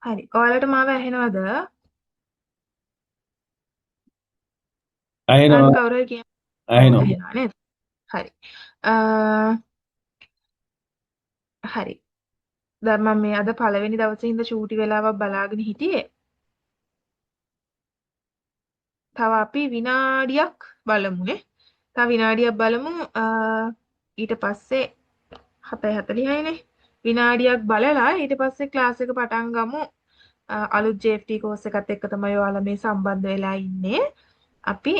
හරි. ඔයාලට මාව ඇහෙනවද? ඔයාලට ඇහෙනවා කවුරු හරි කියන ඔව් ඇහෙනවා. ඇහෙනවා නේද? හරි. අ හරි. දැන් මම මේ අද පළවෙනි දවසේ ඉඳ චූටි වෙලාවක් බලාගෙන හිටියේ. තව අපි විනාඩියක් බලමුනේ. තව විනාඩියක් බලමු. ඊට පස්සේ 7:46 නේ. විනාඩියක් බලලා ඊට පස්සේ ක්ලාස් එක පටන් ගමු. අලුත් JFT කෝස් එකත් එක්ක තමයි ඔයාලා මේ සම්බන්ධ වෙලා ඉන්නේ. අපි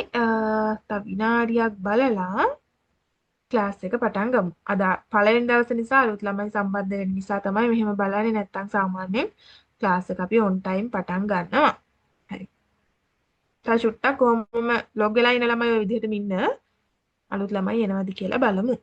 තව විනාඩියක් බලලා ක්ලාස් එක පටන් ගමු. අද පළවෙනි දවසේ නිසා අලුත් ළමයි සම්බන්ධ වෙන නිසා තමයි මෙහෙම බලන්නේ. නැත්තම් සාමාන්‍යයෙන් ක්ලාස් එක අපි ඔන් ටයිම් පටන් ගන්නවා. හරි. තව චුට්ටක් කොහොමම ලොග් වෙලා ඉන්න ළමයි ඔය විදිහටම ඉන්න. අලුත් ළමයි එනවද කියලා බලමු.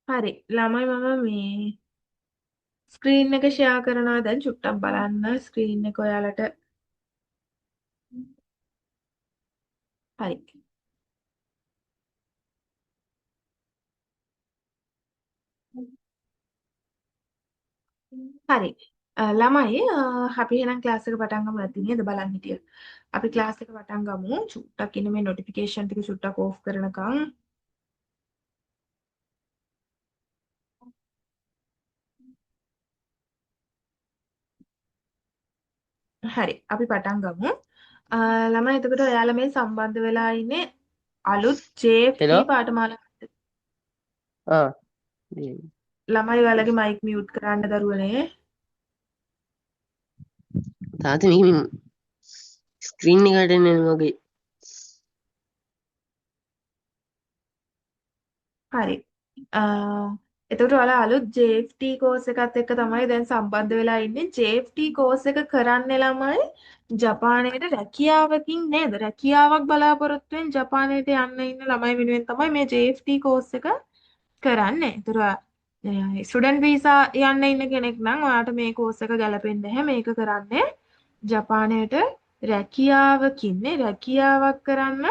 හරි. ළමයි මම මේ ස්ක්‍රීන් එක ෂෙයා කරනවා දැන් චුට්ටක් බලන්න ස්ක්‍රීන් එක ඔයාලට. හරි. හරි. ළමයි අපි එහෙනම් ක්ලාස් එක පටන් ගමු නැති නේද බලන්න හිටිය. අපි ක්ලාස් එක පටන් ගමු. චුට්ටක් ඉන්න මේ නොටිෆිකේෂන් ටික චුට්ටක් ඕෆ් කරනකම්. හරි. අපි පටන් ගමු. ළමයි එතකොට ඔයාලා මේ සම්බන්ධ වෙලා ඉන්නේ අලුත් JFT හෙලෝ පාඨමාලාවට. ආ ළමයි ඔයාලගේ මයික් මියුට් කරන්න දරුවනේ. තාත මේ ස්ක්‍රීන් එකට එන්නේ මගේ හරි. එතකොට ඔයාලා අලුත් JFT කෝස් එකත් එක්ක තමයි දැන් සම්බන්ධ වෙලා ඉන්නේ. JFT කෝස් එක කරන්නේ ළමයි ජපානයේ රැකියාවකින් නේද? රැකියාවක් බලාපොරොත්තුෙන් ජපානයට යන්න ඉන්න ළමයි වෙනුවෙන් තමයි මේ JFT කෝස් එක කරන්නේ. ඒතර ස්ටුඩන්ට් වීසා යන්න ඉන්න කෙනෙක් නම් ඔයාලට මේ කෝස් එක ගැලපෙන්නේ නැහැ. මේක කරන්නේ ජපානයට රැකියාවකින්නේ රැකියාවක් කරන්න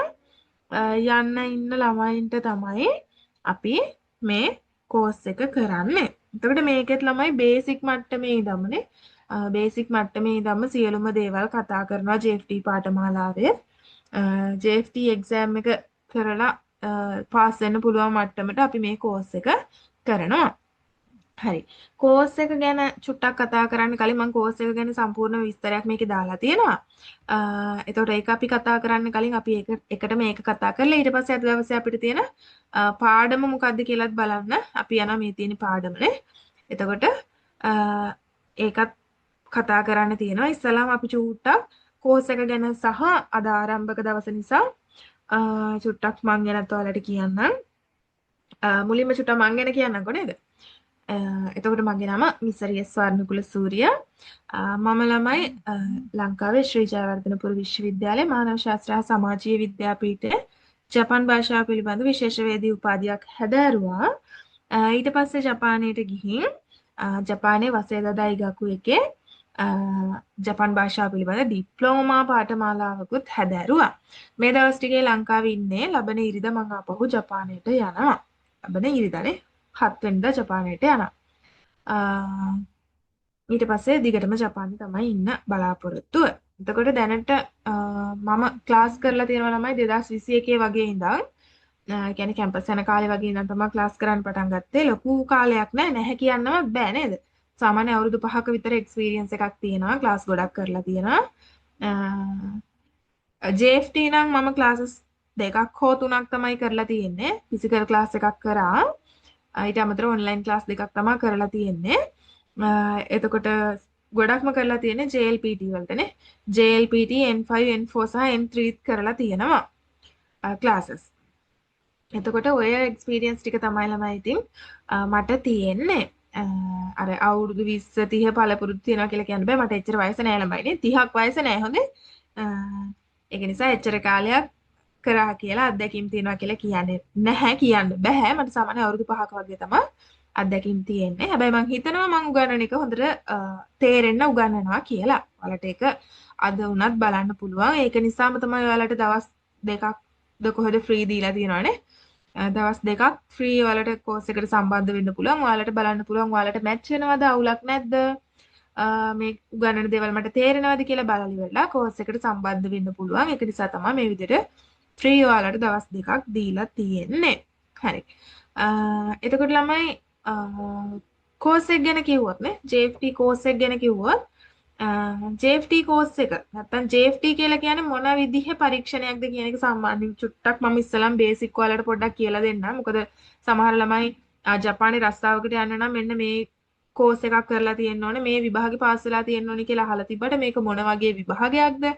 යන්න ඉන්න ළමයින්ට තමයි අපි මේ කෝස් එක කරන්නේ. එතකොට මේකෙත් ළමයි බේසික් මට්ටමේ ඉඳන්නේ බේසික් මට්ටමේ ඉඳන්ම සියලුම දේවල් කතා කරනවා JFT පාඨමාලාවේ. JFT එක්සෑම් එක කරලා පාස් වෙන්න පුළුවන් මට්ටමට අපි මේ කෝස් එක කරනවා. හරි. කෝස් එක ගැන චුට්ටක් කතා කරන්න කලින් මම කෝස් එක ගැන සම්පූර්ණ විස්තරයක් මේකේ දාලා තියෙනවා. එතකොට ඒක අපි කතා කරන්න කලින් අපි එකට මේක කතා කරලා ඊට පස්සේ අද දවසේ අපිට තියෙන පාඩම මොකක්ද කියලාත් බලන්න. අපි යනවා මේ තියෙන පාඩමනේ. එතකොට ඒකත් කතා කරන්න තියෙනවා. ඉස්සලාම අපි චුට්ටක් කෝස් එක ගැන සහ අද ආරම්භක දවස නිසා චුට්ටක් මං ගැනත් ඔයාලට කියන්නම්. මුලින්ම චුට්ටක් මං ගැන කියන්නම්කො නේද? එතකොට මගේ නම මිසරියස් වර්ණකුල සූරිය. මම ළමයි ලංකාවේ ශ්‍රී ජයවර්ධනපුර විශ්වවිද්‍යාලයේ මානව ශාස්ත්‍ර හා සමාජීය විද්‍යාපීඨයේ ජපාන් භාෂාව පිළිබඳ විශේෂවේදී උපාධියක් හැදෑරුවා. ඊට පස්සේ ජපානයට ගිහින් ජපානයේ වසේදා ඉගකු එකේ ජපාන් භාෂාව පිළිබඳ ඩිප්ලෝමා පාඨමාලාවකුත් හැදෑරුවා. මේ දවස් ටිකේ ලංකාවේ ඉන්නේ ලබන ඉරිදා මම ආපහු ජපානයට යනවා. ලබන ඉරිදානේ 7 වෙනිදා ජපානයට යනවා. ඊට පස්සේ දිගටම ජපානයේ තමයි ඉන්න බලාපොරොත්තුව. එතකොට දැනට මම ක්ලාස් කරලා තියෙනවා ළමයි 2021 වගේ ඉඳන්. කියන්නේ කැම්පස් යන කාලේ වගේ ඉඳන් තමයි ක්ලාස් කරන්න පටන් ගත්තේ. ලොකු කාලයක් නැහැ කියන්නවත් බෑ නේද? සාමාන්‍ය අවුරුදු 5ක විතර එක්ස්පීරියන්ස් එකක් තියෙනවා. ක්ලාස් ගොඩක් කරලා තියෙනවා. JFT නම් මම ක්ලාසස් දෙකක් හෝ තුනක් තමයි කරලා තියෙන්නේ. ෆිසිකල් ක්ලාස් එකක් කරා. ඊට අමතරව ඔන්ලයින් ක්ලාස් දෙකක් තමයි කරලා තියෙන්නේ. එතකොට ගොඩක්ම කරලා තියෙන්නේ JLPT වලටනේ. JLPT N5 N4 සහ N3 කරලා තියෙනවා ක්ලාසස්. එතකොට ඔය එක්ස්පීරියන්ස් ටික තමයි ළමයි ඉතින් මට තියෙන්නේ. අර අවුරුදු 20 30 පළපුරුදු තියනවා කියලා කියන්න බෑ. මට එච්චර වයස නෑ ළමයිනේ. 30ක් වයස නෑ හොඳේ. ඒක නිසා එච්චර කාලයක් කරා කියලා අත්දැකීම් තියෙනවා කියලා කියන්නේ නැහැ කියන්න බෑ. මට සාමාන්‍ය අවුරුදු 5ක වගේ තමයි අත්දැකීම් තියෙන්නේ. හැබැයි මම හිතනවා මම උගන්වන එක හොඳට තේරෙන්න උගන්වනවා කියලා. ඔයාලට ඒක අද වුණත් බලන්න පුළුවන්. ඒක නිසාම තමයි ඔයාලට දවස් දෙකක් ද කොහෙද ෆ්‍රී දීලා තියෙනවානේ. දවස් දෙකක් ෆ්‍රී ඔයාලට කෝස් එකට සම්බන්ධ වෙන්න පුළුවන්. ඔයාලට බලන්න පුළුවන් ඔයාලට මැච් වෙනවද අවුලක් නැද්ද? මේ උගන්වන දේවල් මට තේරෙනවද කියලා බලලා ඉවරලා කෝස් එකට සම්බන්ධ වෙන්න පුළුවන්. ඒක නිසා තමයි මේ විදිහට ෆ්‍රී ඔයාලට දවස් දෙකක් දීලා තියෙන්නේ. හරි. එතකොට ළමයි කෝස් එක ගැන කිව්වොත් නේ JFT කෝස් එක ගැන කිව්වොත් JFT කෝස් එක නැත්තම් JFT කියලා කියන්නේ මොන විදිහේ පරීක්ෂණයක්ද කියන එක සම්බන්ධයෙන් චුට්ටක් මම ඉස්සලම් බේසික් ඔයාලට පොඩ්ඩක් කියලා දෙන්නම්. මොකද සමහර ළමයි ජපානයේ රස්සාවකට යන්න නම් මෙන්න මේ කෝස් එකක් කරලා තියෙන්න ඕනේ මේ විභාගේ පාස් වෙලා තියෙන්න ඕනේ කියලා අහලා තිබ්බට මේක මොන වගේ විභාගයක්ද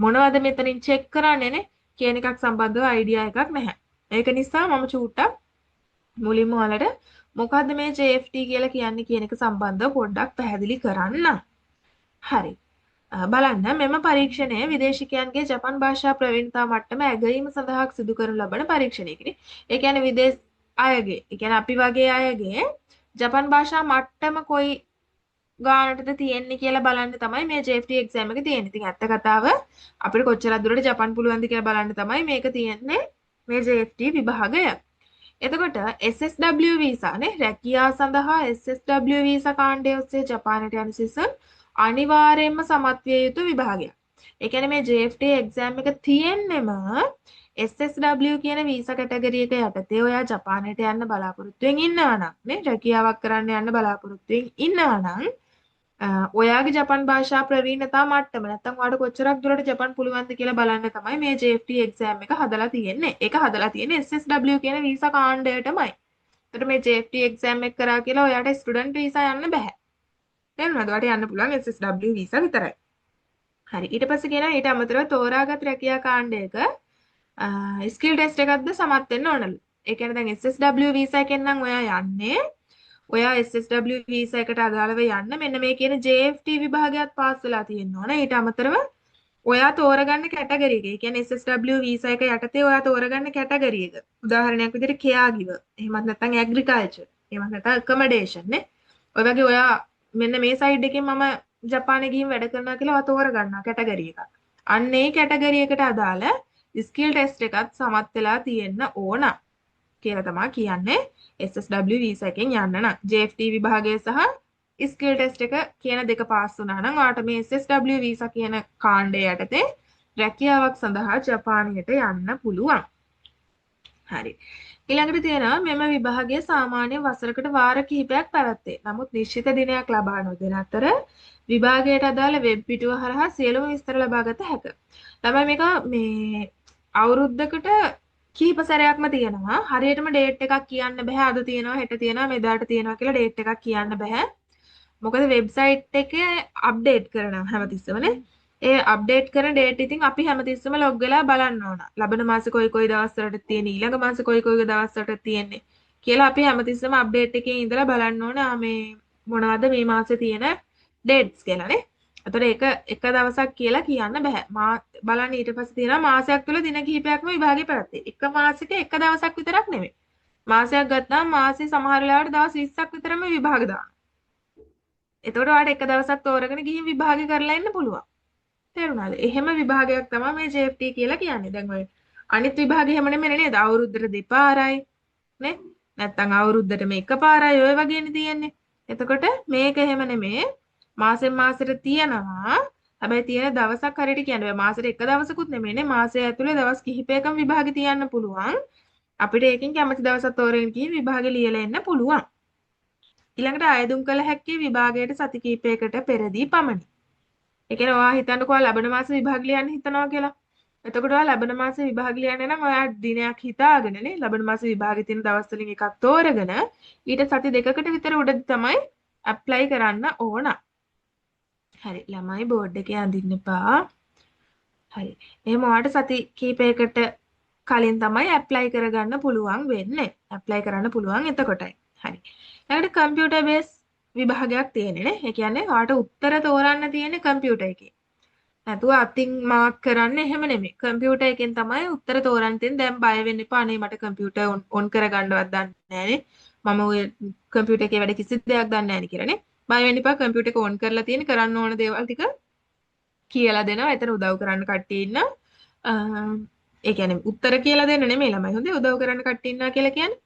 මොනවද මෙතනින් චෙක් කරන්නේනේ කියන එකක් සම්බන්ධව අයිඩියා එකක් නැහැ. ඒක නිසා මම චුට්ටක් මුලින්ම ඔයාලට මොකද්ද මේ JFT කියලා කියන්නේ කියන එක සම්බන්ධව පොඩ්ඩක් පැහැදිලි කරන්න. හරි. බලන්න මෙම පරීක්ෂණය විදේශිකයන්ගේ ජපන් භාෂා ප්‍රවීණතා මට්ටම ඇගීම සඳහා සිදු කරනු ලබන පරීක්ෂණයකනේ. ඒ කියන්නේ විදේශ අයගේ, ඒ කියන්නේ අපි වගේ අයගේ ජපන් භාෂා මට්ටම කොයි ගානටද තියෙන්නේ කියලා බලන්න තමයි මේ JFT එක්සෑම් එක තියෙන්නේ. ඉතින් ඇත්ත කතාව අපිට කොච්චරක් දුරට ජපන් පුළුවන්ද කියලා බලන්න තමයි මේක තියෙන්නේ මේ JFT විභාගය. එතකොට SSW වීසා නේ රැකියාව සඳහා SSW වීසා කාණ්ඩය ඔස්සේ ජපානයට යන සිසුන් අනිවාර්යයෙන්ම සමත් විය යුතු විභාගයක්. ඒ කියන්නේ මේ JFT එක්සෑම් එක තියෙන්නෙම SSW කියන වීසා කැටගරි එක යටතේ ඔයා ජපානයට යන්න බලාපොරොත්තුෙන් ඉන්නවා නම් නේ රැකියාවක් කරන්න යන්න බලාපොරොත්තුෙන් ඉන්නවා නම් ඔයාගේ ජපන් භාෂා ප්‍රවීණතා මට්ටම නැත්තම් ඔයාලට කොච්චරක් දුරට ජපන් පුළුවන්ද කියලා බලන්න තමයි මේ JFT එක්සෑම් එක හදලා තියෙන්නේ. ඒක හදලා තියෙන්නේ SSW කියන වීසා කාණ්ඩයටමයි. ඒකට මේ JFT එක්සෑම් එක කරා කියලා ඔයාට ස්ටුඩන්ට් වීසා යන්න බෑ. තේරුණාද? ඔයාට යන්න පුළුවන් SSW වීසා විතරයි. හරි. ඊට පස්සේ කියනවා ඊට අමතරව තෝරාගත් රැකියා කාණ්ඩයක ස්කිල් ටෙස්ට් එකක්ද සමත් වෙන්න ඕනලු. ඒ කියන්නේ දැන් SSW වීසා එකෙන් නම් ඔයා යන්නේ ඔයා SSW වීසා එකට අදාළව යන්න මෙන්න මේ කියන JFT විභාගයත් පාස් වෙලා තියෙන්න ඕන. ඊට අමතරව ඔයා තෝරගන්න කැටගරි එක. ඒ කියන්නේ SSW වීසා එක යටතේ ඔයා තෝරගන්න කැටගරි එක. උදාහරණයක් විදිහට caregiver. එහෙමත් නැත්නම් agriculture. එහෙමත් නැත්නම් accommodation නේ. ඔය වගේ ඔයා මෙන්න මේ සයිඩ් එකෙන් මම ජපානයේ ගිහින් වැඩ කරනවා කියලා ඔයා තෝරගන්නවා කැටගරි එකක්. අන්න ඒ කැටගරි එකට අදාළ ස්කිල් ටෙස්ට් එකත් සමත් වෙලා තියෙන්න ඕන කියලා තමයි කියන්නේ. SSW වීසා එකෙන් යන්න නම් JFT විභාගය සහ ස්කිල් ටෙස්ට් එක කියන දෙක පාස් වුණා නම් ඔයාට මේ SSW වීසා කියන කාණ්ඩය යටතේ රැකියාවක් සඳහා ජපානයට යන්න පුළුවන්. හරි. ඊළඟට තියෙනවා මෙම විභාගය සාමාන්‍ය වසරකට වාර කිහිපයක් පැවැත්තේ. නමුත් නිශ්චිත දිනයක් ලබා නොදෙන අතර විභාගයට අදාළ වෙබ් පිටුව හරහා සියලුම විස්තර ලබාගත හැක. ළමයි මේක මේ අවුරුද්දකට කිහිප සැරයක්ම තියෙනවා. හරියටම ඩේට් එකක් කියන්න බෑ. අද තියෙනවා, හෙට තියෙනවා, මෙදාට තියෙනවා කියලා ඩේට් එකක් කියන්න බෑ. මොකද වෙබ්සයිට් එකේ අප්ඩේට් කරනවා හැමතිස්සෙමනේ. ඒ අප්ඩේට් කරන ඩේට් ඉතින් අපි හැමතිස්සෙම ලොග් වෙලා බලන්න ඕන. ලබන මාසේ කොයි කොයි දවස්වලට තියෙන, ඊළඟ මාසේ කොයි කොයි දවස්වලට තියෙන්නේ කියලා අපි හැමතිස්සෙම අප්ඩේට් එකේ ඉඳලා බලන්න ඕන. මේ මොනවද මේ මාසේ තියෙන ඩේට්ස් කියලානේ. එතකොට ඒක එක දවසක් කියලා කියන්න බෑ. බලන්න ඊට පස්සේ තියෙනවා මාසයක් තුළ දින කිහිපයක්ම විභාගේ පැවැත්තේ. එක මාසෙක එක දවසක් විතරක් නෙමෙයි. මාසයක් ගත්තාම මාසේ සමහර වෙලාවට දවස් 20ක් විතරම විභාග දානවා. එතකොට ඔයාලට එක දවසක් තෝරගෙන ගිහින් විභාගේ කරලා එන්න පුළුවන්. තේරුණාද? එහෙම විභාගයක් තමයි මේ JFT කියලා කියන්නේ. දැන් ඔය අනිත් විභාගෙ එහෙම නෙමෙයි නේද? අවුරුද්දට දෙපාරයි නේ? නැත්තම් අවුරුද්දට මේ එකපාරයි ඔය වගේනේ තියෙන්නේ. එතකොට මේක එහෙම නෙමෙයි. මාසෙන් මාසෙට තියනවා. හැබැයි තියෙන දවසක් හරියට කියන්න බෑ. මාසෙට එක දවසකුත් නෙමෙයිනේ. මාසය ඇතුලේ දවස් කිහිපයකම විභාගෙ තියන්න පුළුවන්. අපිට ඒකෙන් කැමති දවසක් තෝරගෙන ගිහින් විභාගෙ ලියලා එන්න පුළුවන්. ඊළඟට අයදුම් කළ හැකි විභාගයට සති කිහිපයකට පෙරදී පමණි. ඒ කියන්නේ ඔයා හිතන්නකෝ ලබන මාස විභාග ලියන්න හිතනවා කියලා. එතකොට ඔයා ලබන මාස විභාග ලියන්න නම් ඔයා දිනයක් හිතාගෙනනේ ලබන මාස විභාගෙ තියෙන දවස් වලින් එකක් තෝරගෙන ඊට සති දෙකකට විතර උඩදී තමයි ඇප්ලයි කරන්න ඕන. හරි ළමයි බෝඩ් එකේ අඳින්න එපා. හරි. එහෙනම් ඔයාට සති කිහිපයකට කලින් තමයි ඇප්ලයි කරගන්න පුළුවන් වෙන්නේ. ඇප්ලයි කරන්න පුළුවන් එතකොටයි. හරි. ඊළඟට කම්පියුටර් බේස් විභාගයක් තියෙන්නේ නේ. ඒ කියන්නේ ඔයාට උත්තර තෝරන්න තියෙන්නේ කම්පියුටර් එකේ. නැතුව අතින් මාක් කරන්න එහෙම නෙමෙයි. කම්පියුටර් එකෙන් තමයි උත්තර තෝරන්න තියෙන්නේ. දැන් බය වෙන්න එපා. අනේ මට කම්පියුටර් ඔන් කරගන්නවත් දන්නේ නැහැනේ. මම ඔය කම්පියුටර් එකේ වැඩ කිසි දෙයක් දන්නේ නැහැ නේ කියලානේ. බය වෙන්න එපා. කම්පියුටර් එක ඔන් කරලා තියෙන කරන්න ඕන දේවල් ටික කියලා දෙනවා. එතන උදව් කරන්න කට්ටිය ඉන්නවා. ඒ කියන්නේ උත්තර කියලා දෙන්න නෙමෙයි ළමයි. හොඳේ උදව් කරන්න කට්ටිය ඉන්නවා කියලා කියන්නේ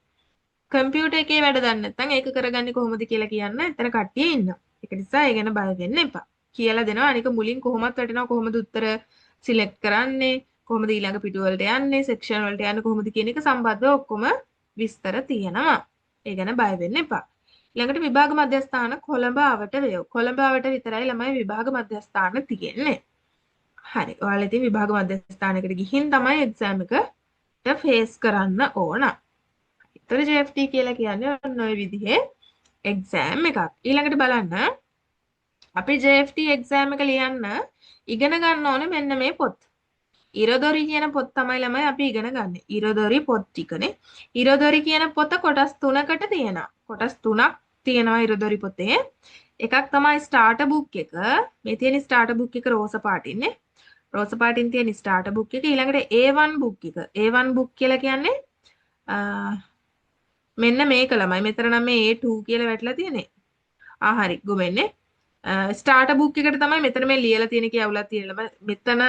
කම්පියුටර් එකේ වැඩ දන්නේ නැත්නම් ඒක කරගන්නේ කොහොමද කියලා කියන්න එතන කට්ටිය ඉන්නවා. ඒක නිසා ඒ ගැන බය වෙන්න එපා. කියලා දෙනවා. අනික මුලින් කොහොමත් වැටෙනවා කොහොමද උත්තර සිලෙක්ට් කරන්නේ, කොහොමද ඊළඟ පිටු වලට යන්නේ, සෙක්ෂන් වලට යන්නේ කොහොමද කියන එක සම්බන්ධව ඔක්කොම විස්තර තියෙනවා. ඒ ගැන බය වෙන්න එපා. ඊළඟට විභාග මධ්‍යස්ථාන කොළඹ අවට වේව. කොළඹ අවට විතරයි ළමයි විභාග මධ්‍යස්ථාන තියෙන්නේ. හරි. ඔයාලා ඉතින් විභාග මධ්‍යස්ථානයකට ගිහින් තමයි එක්සෑම් එකට ෆේස් කරන්න ඕන. ඒතර JFT කියලා කියන්නේ ඔන්න ඔය විදිහේ එක්සෑම් එකක්. ඊළඟට බලන්න අපි JFT එක්සෑම් එක ලියන්න ඉගෙන ගන්න ඕනේ මෙන්න මේ පොත්. ඉරදොරි කියන පොත් තමයි ළමයි අපි ඉගෙන ගන්න. ඉරදොරි පොත් ටිකනේ. ඉරදොරි කියන පොත කොටස් 3කට තියෙනවා. කොටස් 3ක් තියෙනවා ඉරදොරි පොතේ. එකක් තමයි ස්ටාර්ටර් බුක් එක. මේ තියෙන ස්ටාර්ටර් බුක් එක රෝස පාටින්නේ. රෝස පාටින් තියෙන ස්ටාර්ටර් බුක් එක. ඊළඟට A1 බුක් එක. A1 බුක් කියලා කියන්නේ මෙන්න මේක ළමයි. මෙතන නම් මේ A2 කියලා වැටලා තියෙන්නේ. හරි ගොමෙන්නේ. ස්ටාර්ටර් බුක් එකට තමයි මෙතන මේ ලියලා තියෙන කී අවුලක් තියෙන ළමයි. මෙතන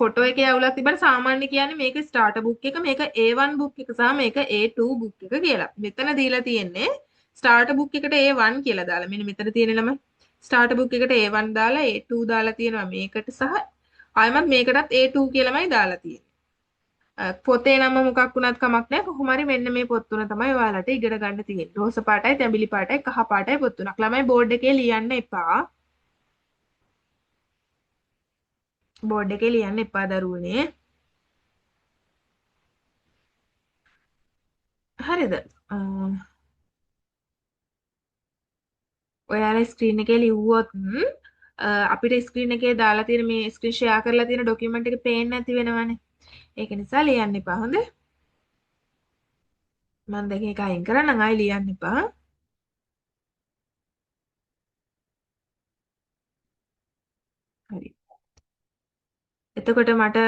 ෆොටෝ එකේ අවුලක් තිබ්බට සාමාන්‍ය කියන්නේ මේක ස්ටාර්ටර් බුක් එක, මේක A1 බුක් එක සහ මේක A2 බුක් එක කියලා. මෙතන දීලා තියෙන්නේ ස්ටාර්ටර් බුක් එකට A1 කියලා දාලා. මෙන්න මෙතන තියෙන ළමයි. ස්ටාර්ටර් බුක් එකට A1 දාලා A2 දාලා තියෙනවා මේකට සහ ආයෙමත් මේකටත් A2 කියලාමයි දාලා තියෙන්නේ. පොතේ නම මොකක් වුණත් කමක් නැහැ. කොහොම හරි මෙන්න මේ පොත් තුන තමයි ඔයාලට ඉගෙන ගන්න තියෙන්නේ. රෝස පාටයි, තැඹිලි පාටයි, කහ පාටයි පොත් තුනක්. ළමයි බෝඩ් එකේ ලියන්න එපා. බෝඩ් එකේ ලියන්න එපා දරුවනේ. හරිද? ඔයාලා ස්ක්‍රීන් එකේ ලිව්වොත් අපිට ස්ක්‍රීන් එකේ දාලා තියෙන මේ ස්ක්‍රීන් ෂෙයා කරලා තියෙන ડોකියුමන්ට් එක පේන්නේ නැති වෙනවනේ. ඒක නිසා ලියන්න එපා. හොඳේ? මම දැන් ඒක අයින් කරන්නම්. ආයි ලියන්න එපා. හරි. එතකොට මට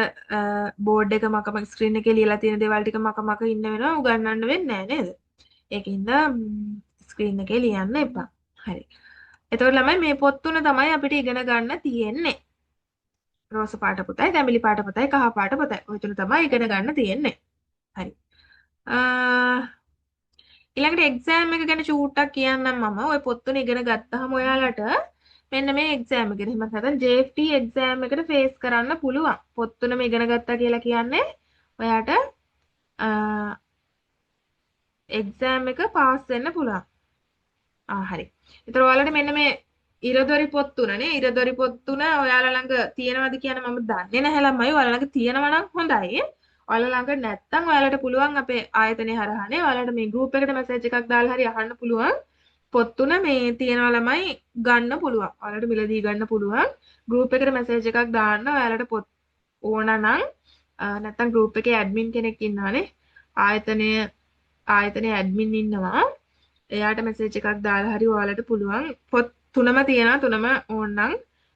බෝඩ් එක මක ස්ක්‍රීන් එකේ ලියලා තියෙන දේවල් ටික මක ඉන්න වෙනවා උගන්වන්න වෙන්නේ නැහැ නේද? ඒකින්ද ස්ක්‍රීන් එකේ ලියන්න එපා. හරි. එතකොට ළමයි මේ පොත් තුන තමයි අපිට ඉගෙන ගන්න තියෙන්නේ. රෝස පාට පොතයි, තැඹිලි පාට පොතයි, කහ පාට පොතයි. ඔය තුන තමයි ඉගෙන ගන්න තියෙන්නේ. හරි. ඊළඟට එක්සෑම් එක ගැන චූට්ටක් කියන්නම් මම. ඔය පොත් තුන ඉගෙන ගත්තාම ඔයාලට මෙන්න මේ එක්සෑම් එකට එහෙම නැත්නම් JFT එක්සෑම් එකට ෆේස් කරන්න පුළුවන්. පොත් තුනම ඉගෙන ගත්තා කියලා කියන්නේ ඔයාට එක්සෑම් එක පාස් වෙන්න පුළුවන්. හරි. ඒතර ඔයාලට මෙන්න මේ ඉරදොරි පොත් තුනනේ. ඉරදොරි පොත් තුන ඔයාලා ළඟ තියෙනවද කියන මම දන්නේ නැහැ ළමයි. ඔයාලා ළඟ තියෙනවා නම් හොඳයි. ඔයාලා ළඟ නැත්තම් ඔයාලට පුළුවන් අපේ ආයතනය හරහානේ ඔයාලට මේ ගෲප් එකට මැසේජ් එකක් දාලා හරි අහන්න පුළුවන්. පොත් තුන මේ තියෙනවා ළමයි ගන්න පුළුවන්. ඔයාලට මිලදී ගන්න පුළුවන්. ගෲප් එකට මැසේජ් එකක් දාන්න ඔයාලට පොත් ඕන නම් නැත්තම් ගෲප් එකේ ඇඩ්මින් කෙනෙක් ඉන්නවනේ. ආයතනයේ ඇඩ්මින් ඉන්නවා. එයාට මැසේජ් එකක් දාලා හරි ඔයාලට පුළුවන් පොත් තුනම තියෙනවා තුනම ඕනනම්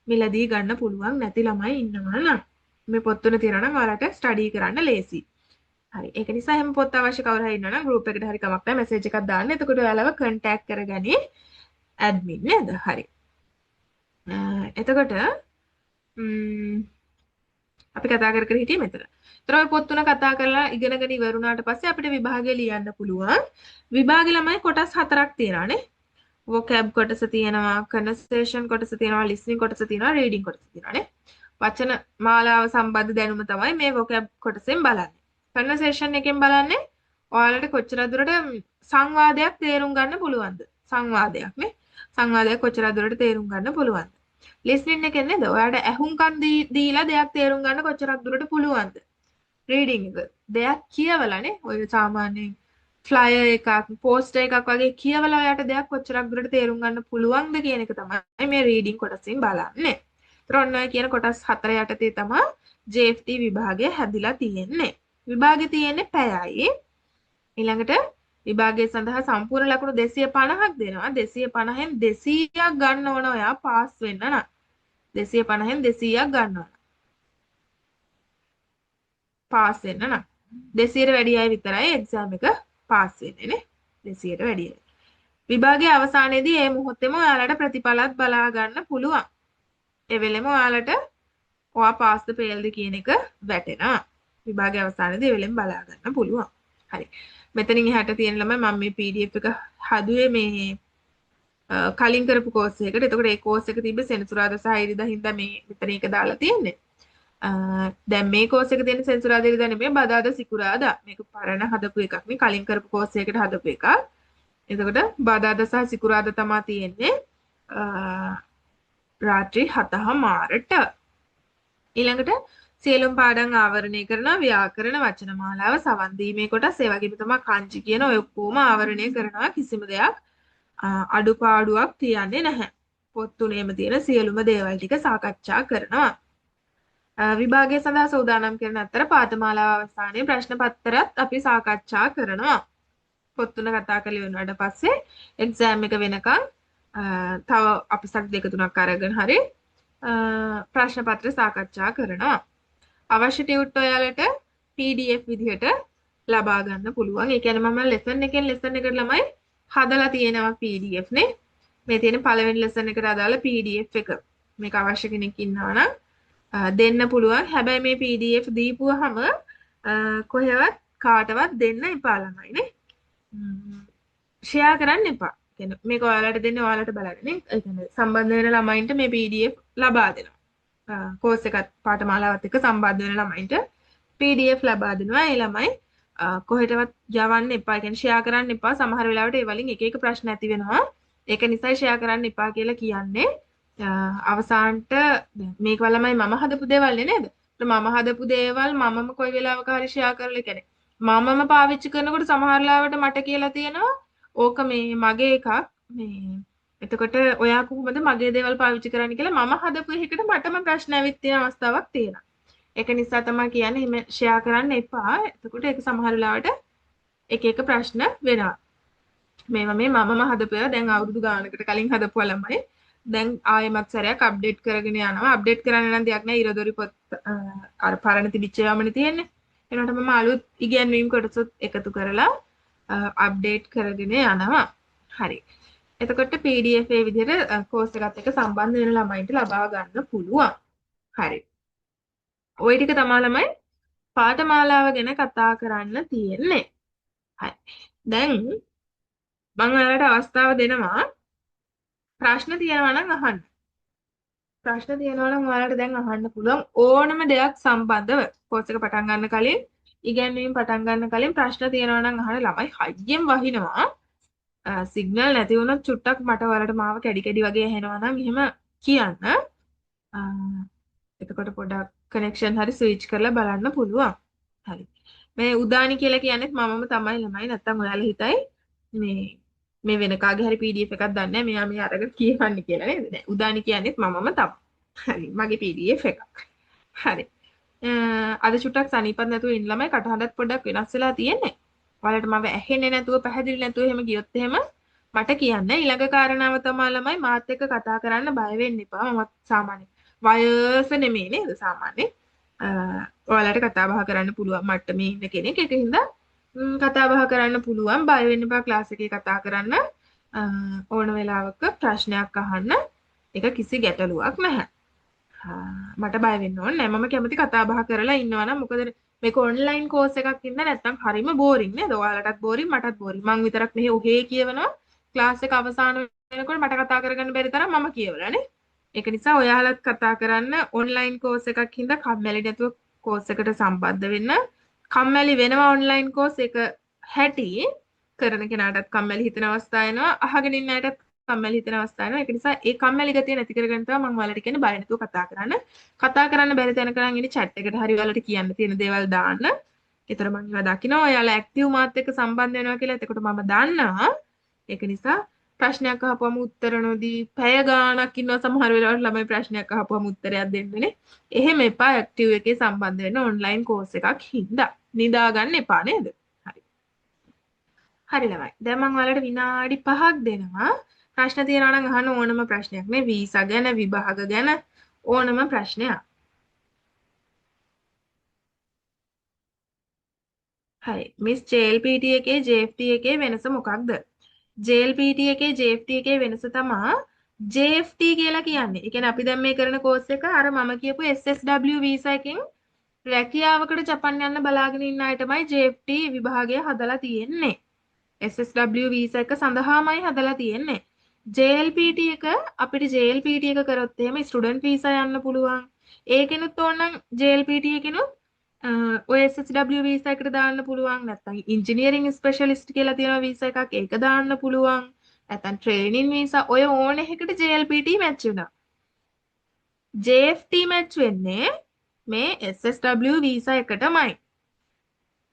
මිලදී ගන්න පුළුවන් නැති ළමයි ඉන්නවා නම් මේ පොත් තුන තියෙනවා නම් ඔයාලට ස්ටඩි කරන්න ලේසි. හරි. ඒක නිසා හැම පොත් අවශ්‍ය කවුරු හරි ඉන්නවා නම් ගෲප් එකට හරි කමක් නැහැ මැසේජ් එකක් දාන්න. එතකොට ඔයාලව කන්ටැක්ට් කරගනි ඇඩ්මින් නේද? හරි. එතකොට අපි කතා කර කර හිටියේ මෙතන. ඒතර ඔය පොත් තුන කතා කරලා ඉගෙනගෙන ඉවරුණාට පස්සේ අපිට විභාගය ලියන්න පුළුවන්. විභාගෙ ළමයි කොටස් හතරක් තියෙනවානේ. vocab කොටස තියෙනවා, conversation කොටස තියෙනවා, listening කොටස තියෙනවා, reading කොටස තියෙනවානේ. වචන මාලාව සම්බන්ධ දැනුම තමයි මේ vocab කොටසෙන් බලන්නේ. conversation එකෙන් බලන්නේ ඔයාලට කොච්චර දුරට සංවාදයක් තේරුම් ගන්න පුළුවන්ද? සංවාදයක් නේ. සංවාදයක් කොච්චර දුරට තේරුම් ගන්න පුළුවන්ද? listening එකෙන් නේද? ඔයාලට ඇහුම්කන් දීලා දෙයක් තේරුම් ගන්න කොච්චරක් දුරට පුළුවන්ද? reading එක දෙයක් කියවලානේ. ඔය සාමාන්‍යයෙන් ෆ්ලයර් එකක් පෝස්ටර් එකක් වගේ කියවලා ඔයාට දෙයක් කොච්චරක් දුරට තේරුම් ගන්න පුළුවන්ද කියන එක තමයි මේ රීඩින් කොටසින් බලන්නේ. ඒතර ඔන්න ඔය කියන කොටස් හතර යටතේ තමයි JFT විභාගය හැදිලා තියෙන්නේ. විභාගෙ තියෙන්නේ පැයයි. ඊළඟට විභාගය සඳහා සම්පූර්ණ ලකුණු 250ක් දෙනවා. 250න් 200ක් ගන්න ඕන ඔයා පාස් වෙන්න නම්. 250න් 200ක් ගන්න ඕන. පාස් වෙන්න නම් 200ට වැඩි අය විතරයි එක්සෑම් එක පාස් වෙන්නේ නේ 200ට වැඩි අය. විභාගයේ අවසානයේදී මේ මොහොතේම ඔයාලට ප්‍රතිඵලත් බලා ගන්න පුළුවන්. ඒ වෙලෙම ඔයාලට ඔයා පාස්ද ෆේල්ද කියන එක වැටෙනවා. විභාගයේ අවසානයේදී ඒ වෙලෙම බලා ගන්න පුළුවන්. හරි. මෙතනින් එහාට තියෙන ළමයි මම මේ PDF එක හදුවේ මේ කලින් කරපු කෝස් එකකට. එතකොට ඒ කෝස් එක තිබ්බේ සෙනසුරාදා සහ ඉරිදා හින්දා මේ මෙතන එක දාලා තියෙන්නේ. දැන් මේ කෝස් එක තියෙන සෙන්සුරාදා ඉරිදා නෙමෙයි බදාදා සිකුරාදා. මේක පරණ හදපු එකක් නේ. කලින් කරපු කෝස් එකකට හදපු එකක්. එතකොට බදාදා සහ සිකුරාදා තමයි තියෙන්නේ. රාත්‍රී 7:00ට. ඊළඟට සියලුම පාඩම් ආවරණය කරන ව්‍යාකරණ වචන මාලාව සවන් දීමේ කොටස් ඒ වගේම තමයි කංචි කියන ඔය ඔක්කොම ආවරණය කරනවා කිසිම දෙයක් අඩුපාඩුවක් තියන්නේ නැහැ. පොත් තුනේම තියෙන සියලුම දේවල් ටික සාකච්ඡා කරනවා. විභාගය සඳහා සූදානම් කරන අතර පාඨමාලාව අවසානයේ ප්‍රශ්න පත්‍රත් අපි සාකච්ඡා කරනවා. පොත් තුන කතා කරලා ඉවරනට පස්සේ එක්සෑම් එක වෙනකන් තව අපි සති දෙක තුනක් අරගෙන හරි ප්‍රශ්න පත්‍ර සාකච්ඡා කරනවා. අවශ්‍ය ටියුට් ඔයාලට PDF විදිහට ලබා ගන්න පුළුවන්. ඒ කියන්නේ මම ලෙසන් එකෙන් ලෙසන් එකට ළමයි හදලා තියෙනවා PDF නේ. මේ තියෙන පළවෙනි ලෙසන් එකට අදාළ PDF එක. මේක අවශ්‍ය කෙනෙක් ඉන්නවා නම් දෙන්න පුළුවන්. හැබැයි මේ PDF දීපුවහම කොහෙවත් කාටවත් දෙන්න එපා ළමයි නේ. ෂෙයා කරන්න එපා. කියන්නේ මේක ඔයාලට දෙන්නේ ඔයාලට බලන්න නේ. ඒ කියන්නේ සම්බන්ධ වෙන ළමයින්ට මේ PDF ලබා දෙනවා. කෝස් එකත් පාඨමාලාවත් එක්ක සම්බන්ධ වෙන ළමයින්ට PDF ලබා දෙනවා. ඒ ළමයි කොහෙටවත් යවන්න එපා. කියන්නේ ෂෙයා කරන්න එපා. සමහර වෙලාවට ඒ වලින් එක එක ප්‍රශ්න ඇති වෙනවා. ඒක නිසා ෂෙයා කරන්න එපා කියලා කියන්නේ. අවසානට මේක ළමයි මම හදපු දේවල් නේද? මම හදපු දේවල් මමම කොයි වෙලාවක හරි ෂෙයා කරලා කියන්නේ මමම පාවිච්චි කරනකොට සමහර ලාවට මට කියලා තියෙනවා ඕක මේ මගේ එකක් මේ එතකොට ඔයා කොහොමද මගේ දේවල් පාවිච්චි කරන්නේ කියලා මම හදපු එකකට මටම ප්‍රශ්න ඇවිත් තියෙන අවස්ථාවක් තියෙනවා. ඒක නිසා තමයි කියන්නේ එහෙම ෂෙයා කරන්න එපා. එතකොට ඒක සමහර ලාවට එක එක ප්‍රශ්න වෙනවා. මේවා මේ මමම හදපු ඒවා දැන් අවුරුදු ගානකට කලින් හදපු ළමයි දැන් ආයෙමත් සැරයක් අප්ඩේට් කරගෙන යනවා. අප්ඩේට් කරන්න නම් දෙයක් නෑ. ඉරදොරි පොත් අර පරණ තිබිච්ච ඒවාමනේ තියෙන්නේ. එනකොට මම අලුත් ඉගැන්වීම් කොටසත් එකතු කරලා අප්ඩේට් කරගෙන යනවා. හරි. එතකොට PDF ඒ විදිහට කෝස් එකත් එක්ක සම්බන්ධ වෙන ළමයින්ට ලබා ගන්න පුළුවන්. හරි. ওই ටික තමයි ළමයි පාඨමාලාව ගැන කතා කරන්න තියෙන්නේ. හරි. දැන් මම ඔයාලට අවස්ථාව දෙනවා ප්‍රශ්න තියෙනවා නම් අහන්න. ප්‍රශ්න තියෙනවා නම් ඔයාලට දැන් අහන්න පුළුවන් ඕනම දෙයක් සම්බන්ධව කෝස් එක පටන් ගන්න කලින් ඉගැන්වීම පටන් ගන්න කලින් ප්‍රශ්න තියෙනවා නම් අහන ළමයි හයියෙන් වහිනවා. සිග්නල් නැති වුණොත් චුට්ටක් මට වලට මාව කැඩි කැඩි වගේ ඇහෙනවා නම් එහෙම කියන්න. අ, එතකොට පොඩක් කනෙක්ෂන් හරි ස්විච් කරලා බලන්න පුළුවන්. හරි. මේ උදානි කියලා කියන්නේත් මමම තමයි ළමයි නැත්තම් ඔයාලා හිතයි මේ මේ වෙන කාගේ හරි PDF එකක් දන්නේ නැහැ මෙයා මේ අරගෙන කියවන්නේ කියලා නේද? නෑ උදානි කියන්නේත් මමම තමයි. හරි. මගේ PDF එකක්. හරි. අද චුට්ටක් සනීපත් නැතුව ඉන්න ළමයි කටහඬත් පොඩ්ඩක් වෙනස් වෙලා තියෙන්නේ. ඔයාලට මම ඇහෙන්නේ නැතුව පැහැදිලි නැතුව එහෙම ගියොත් එහෙම මට කියන්න. ඊළඟ කාරණාව තමයි ළමයි මාත් එක්ක කතා කරන්න බය වෙන්න එපා. මම සාමාන්‍ය වයස නෙමෙයි නේද සාමාන්‍ය. ඔයාලට කතා බහ කරන්න පුළුවන් මට්ටමේ ඉන්න කෙනෙක්. ඒකින්ද කතා බහ කරන්න පුළුවන්. බය වෙන්න එපා ක්ලාස් එකේ කතා කරන්න. ඕන වෙලාවක ප්‍රශ්නයක් අහන්න. ඒක කිසි ගැටලුවක් නැහැ. මට බය වෙන්න ඕනේ නැහැ. මම කැමති කතා බහ කරලා ඉන්නවා නම් මොකද මේක ඔන්ලයින් කෝස් එකක් ඉන්න නැත්නම් හරිම බෝරින් නේද? ඔයාලටත් බෝරින් මටත් බෝරින්. මං විතරක් මෙහෙ ඔහේ කියවනවා. ක්ලාස් එක අවසන් වෙනකොට මට කතා කරගන්න බැරි තරම් මම කියවලානේ. ඒක නිසා ඔයාලත් කතා කරන්න ඔන්ලයින් කෝස් එකක් හින්දා කම්මැලි නැතුව කෝස් එකට සම්බන්ධ වෙන්න. කම්මැලි වෙනවා ඔන්ලයින් කෝස් එක හැටි කරන කෙනාටත් කම්මැලි හිතෙන අවස්ථා එනවා. අහගෙන ඉන්න අයටත් කම්මැලි හිතෙන අවස්ථා එනවා. ඒක නිසා ඒ කම්මැලි ගතිය නැති කරගන්න තමයි මම ඔයාලට කියන්නේ බය නැතුව කතා කරන්න. කතා කරන්න බැරි තැනක නම් ඉන්නේ chat එකට හරි ඔයාලට කියන්න තියෙන දේවල් දාන්න. ඒතර මම ඒවා දකිනවා. ඔයාලා ඇක්ටිව් මාත් එක්ක සම්බන්ධ වෙනවා කියලා. එතකොට මම දන්නවා. ඒක නිසා ප්‍රශ්නයක් අහපුවම උත්තර නොදී පැය ගාණක් ඉන්නවා සමහර වෙලාවට ළමයි ප්‍රශ්නයක් අහපුවම උත්තරයක් දෙන්නනේ. එහෙම එපා ඇක්ටිව් එකේ සම්බන්ධ වෙන්න ඔන්ලයින් කෝස් එකක් හින්දා. නිදා ගන්න එපා නේද? හරි. හරි ළමයි. දැන් මම ඔයාලට විනාඩි 5ක් දෙනවා. ප්‍රශ්න තියෙනවා නම් අහන්න ඕනම ප්‍රශ්නයක් නේ වීසා ගැන විභාග ගැන ඕනම ප්‍රශ්නයක්. හරි. මිස් JLPT එකේ JFT එකේ වෙනස මොකක්ද? JLPT එකේ JFT එකේ වෙනස තමා JFT කියලා කියන්නේ. ඒ කියන්නේ අපි දැන් මේ කරන කෝස් එක අර මම කියපු SSW වීසා එකෙන් රැකියාවකට ජපන් යන්න බලාගෙන ඉන්න අයටමයි JFT විභාගය හදලා තියෙන්නේ. SSW වීසා එක සඳහාමයි හදලා තියෙන්නේ. JLPT එක අපිට JLPT එක කරොත් එහෙම ස්ටුඩන්ට් වීසා යන්න පුළුවන්. ඒකෙනුත් ඕනනම් JLPT එකෙනුත් ඔය SSW වීසා එකට දාන්න පුළුවන්. නැත්නම් ඉන්ජිනියරිං ස්පෙෂලිස්ට් කියලා තියෙන වීසා එකක් ඒක දාන්න පුළුවන්. නැත්නම් ට්‍රේනින් වීසා ඔය ඕන එකකට JLPT මැච් වෙනවා. JFT මැච් වෙන්නේ මේ SSW වීසා එකටමයි.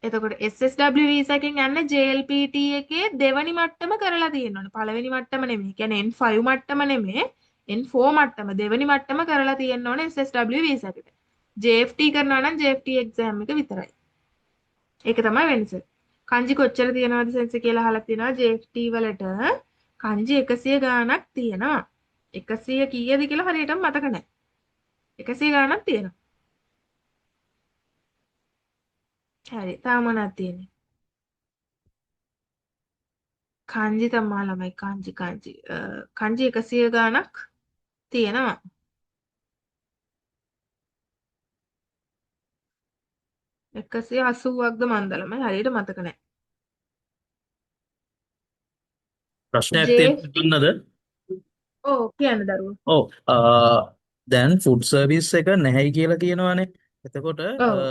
එතකොට SSW වීසා එකෙන් යන්න JLPT එකේ දෙවනි මට්ටම කරලා තියෙනවනේ. පළවෙනි මට්ටම නෙමෙයි. කියන්නේ N5 මට්ටම නෙමෙයි. N4 මට්ටම දෙවනි මට්ටම කරලා තියෙන්න ඕනේ SSW වීසා එකට. JFT කරනවා නම් JFT එක්සෑම් එක විතරයි. ඒක තමයි වෙනස. කංජි කොච්චර තියෙනවද සෙන්ස් කියලා අහලා තියෙනවා JFT වලට. කංජි 100 ගාණක් තියෙනවා. 100 කීයද කියලා හරියටම මතක නැහැ. 100 ගාණක් තියෙනවා. හරි. තාම මොනවද තියෙන්නේ? කංජි තමා ළමයි කංජි කංජි 100 ගාණක් තියෙනවා. 180ක්ද මන්ද ළමයි හරියට මතක නැහැ. ප්‍රශ්නයක් J තියෙන්නද? ඔව් කියන්න දරුවෝ. ඔව් දැන් ෆුඩ් සර්විස් එක නැහැයි කියලා කියනවානේ. එතකොට ඔව්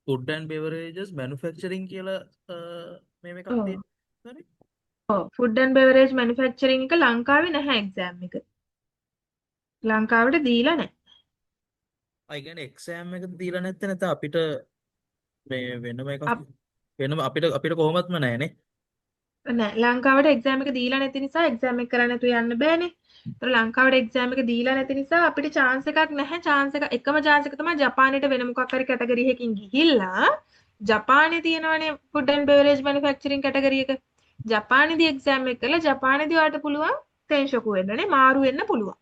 ෆුඩ් ඇන්ඩ් බෙවරේජස් මැනුෆැක්චරින් කියලා මේ එකක් ඔව් තියෙනවා. හරි. ඔව් ෆුඩ් ඇන්ඩ් බෙවරේජ් මැනුෆැක්චරින් එක ලංකාවේ නැහැ එක්සෑම් එක. ලංකාවට දීලා නැහැ. අය කියන්නේ එක්සෑම් එක දීලා නැත්නම් නැත්නම් අපිට මේ වෙනම එකක් අප් වෙනම අපිට කොහොමත්ම නැහැනේ. නෑ ලංකාවට එක්සෑම් එක දීලා නැති නිසා එක්සෑම් එක කරන්න නැතුව යන්න බෑනේ. ඒතර ලංකාවට එක්සෑම් එක දීලා නැති නිසා අපිට chance එකක් නැහැ. chance එක එකම chance එක තමයි ජපානයට වෙන මොකක් හරි කැටගරි එකකින් ගිහිල්ලා ජපානයේ තියෙනවනේ food and beverage manufacturing category එක. ජපානයේදී එක්සෑම් එක කළා ජපානයේදී ඔයාලට පුළුවන් තෙන්ෂොකු වෙන්නනේ මාරු වෙන්න පුළුවන්.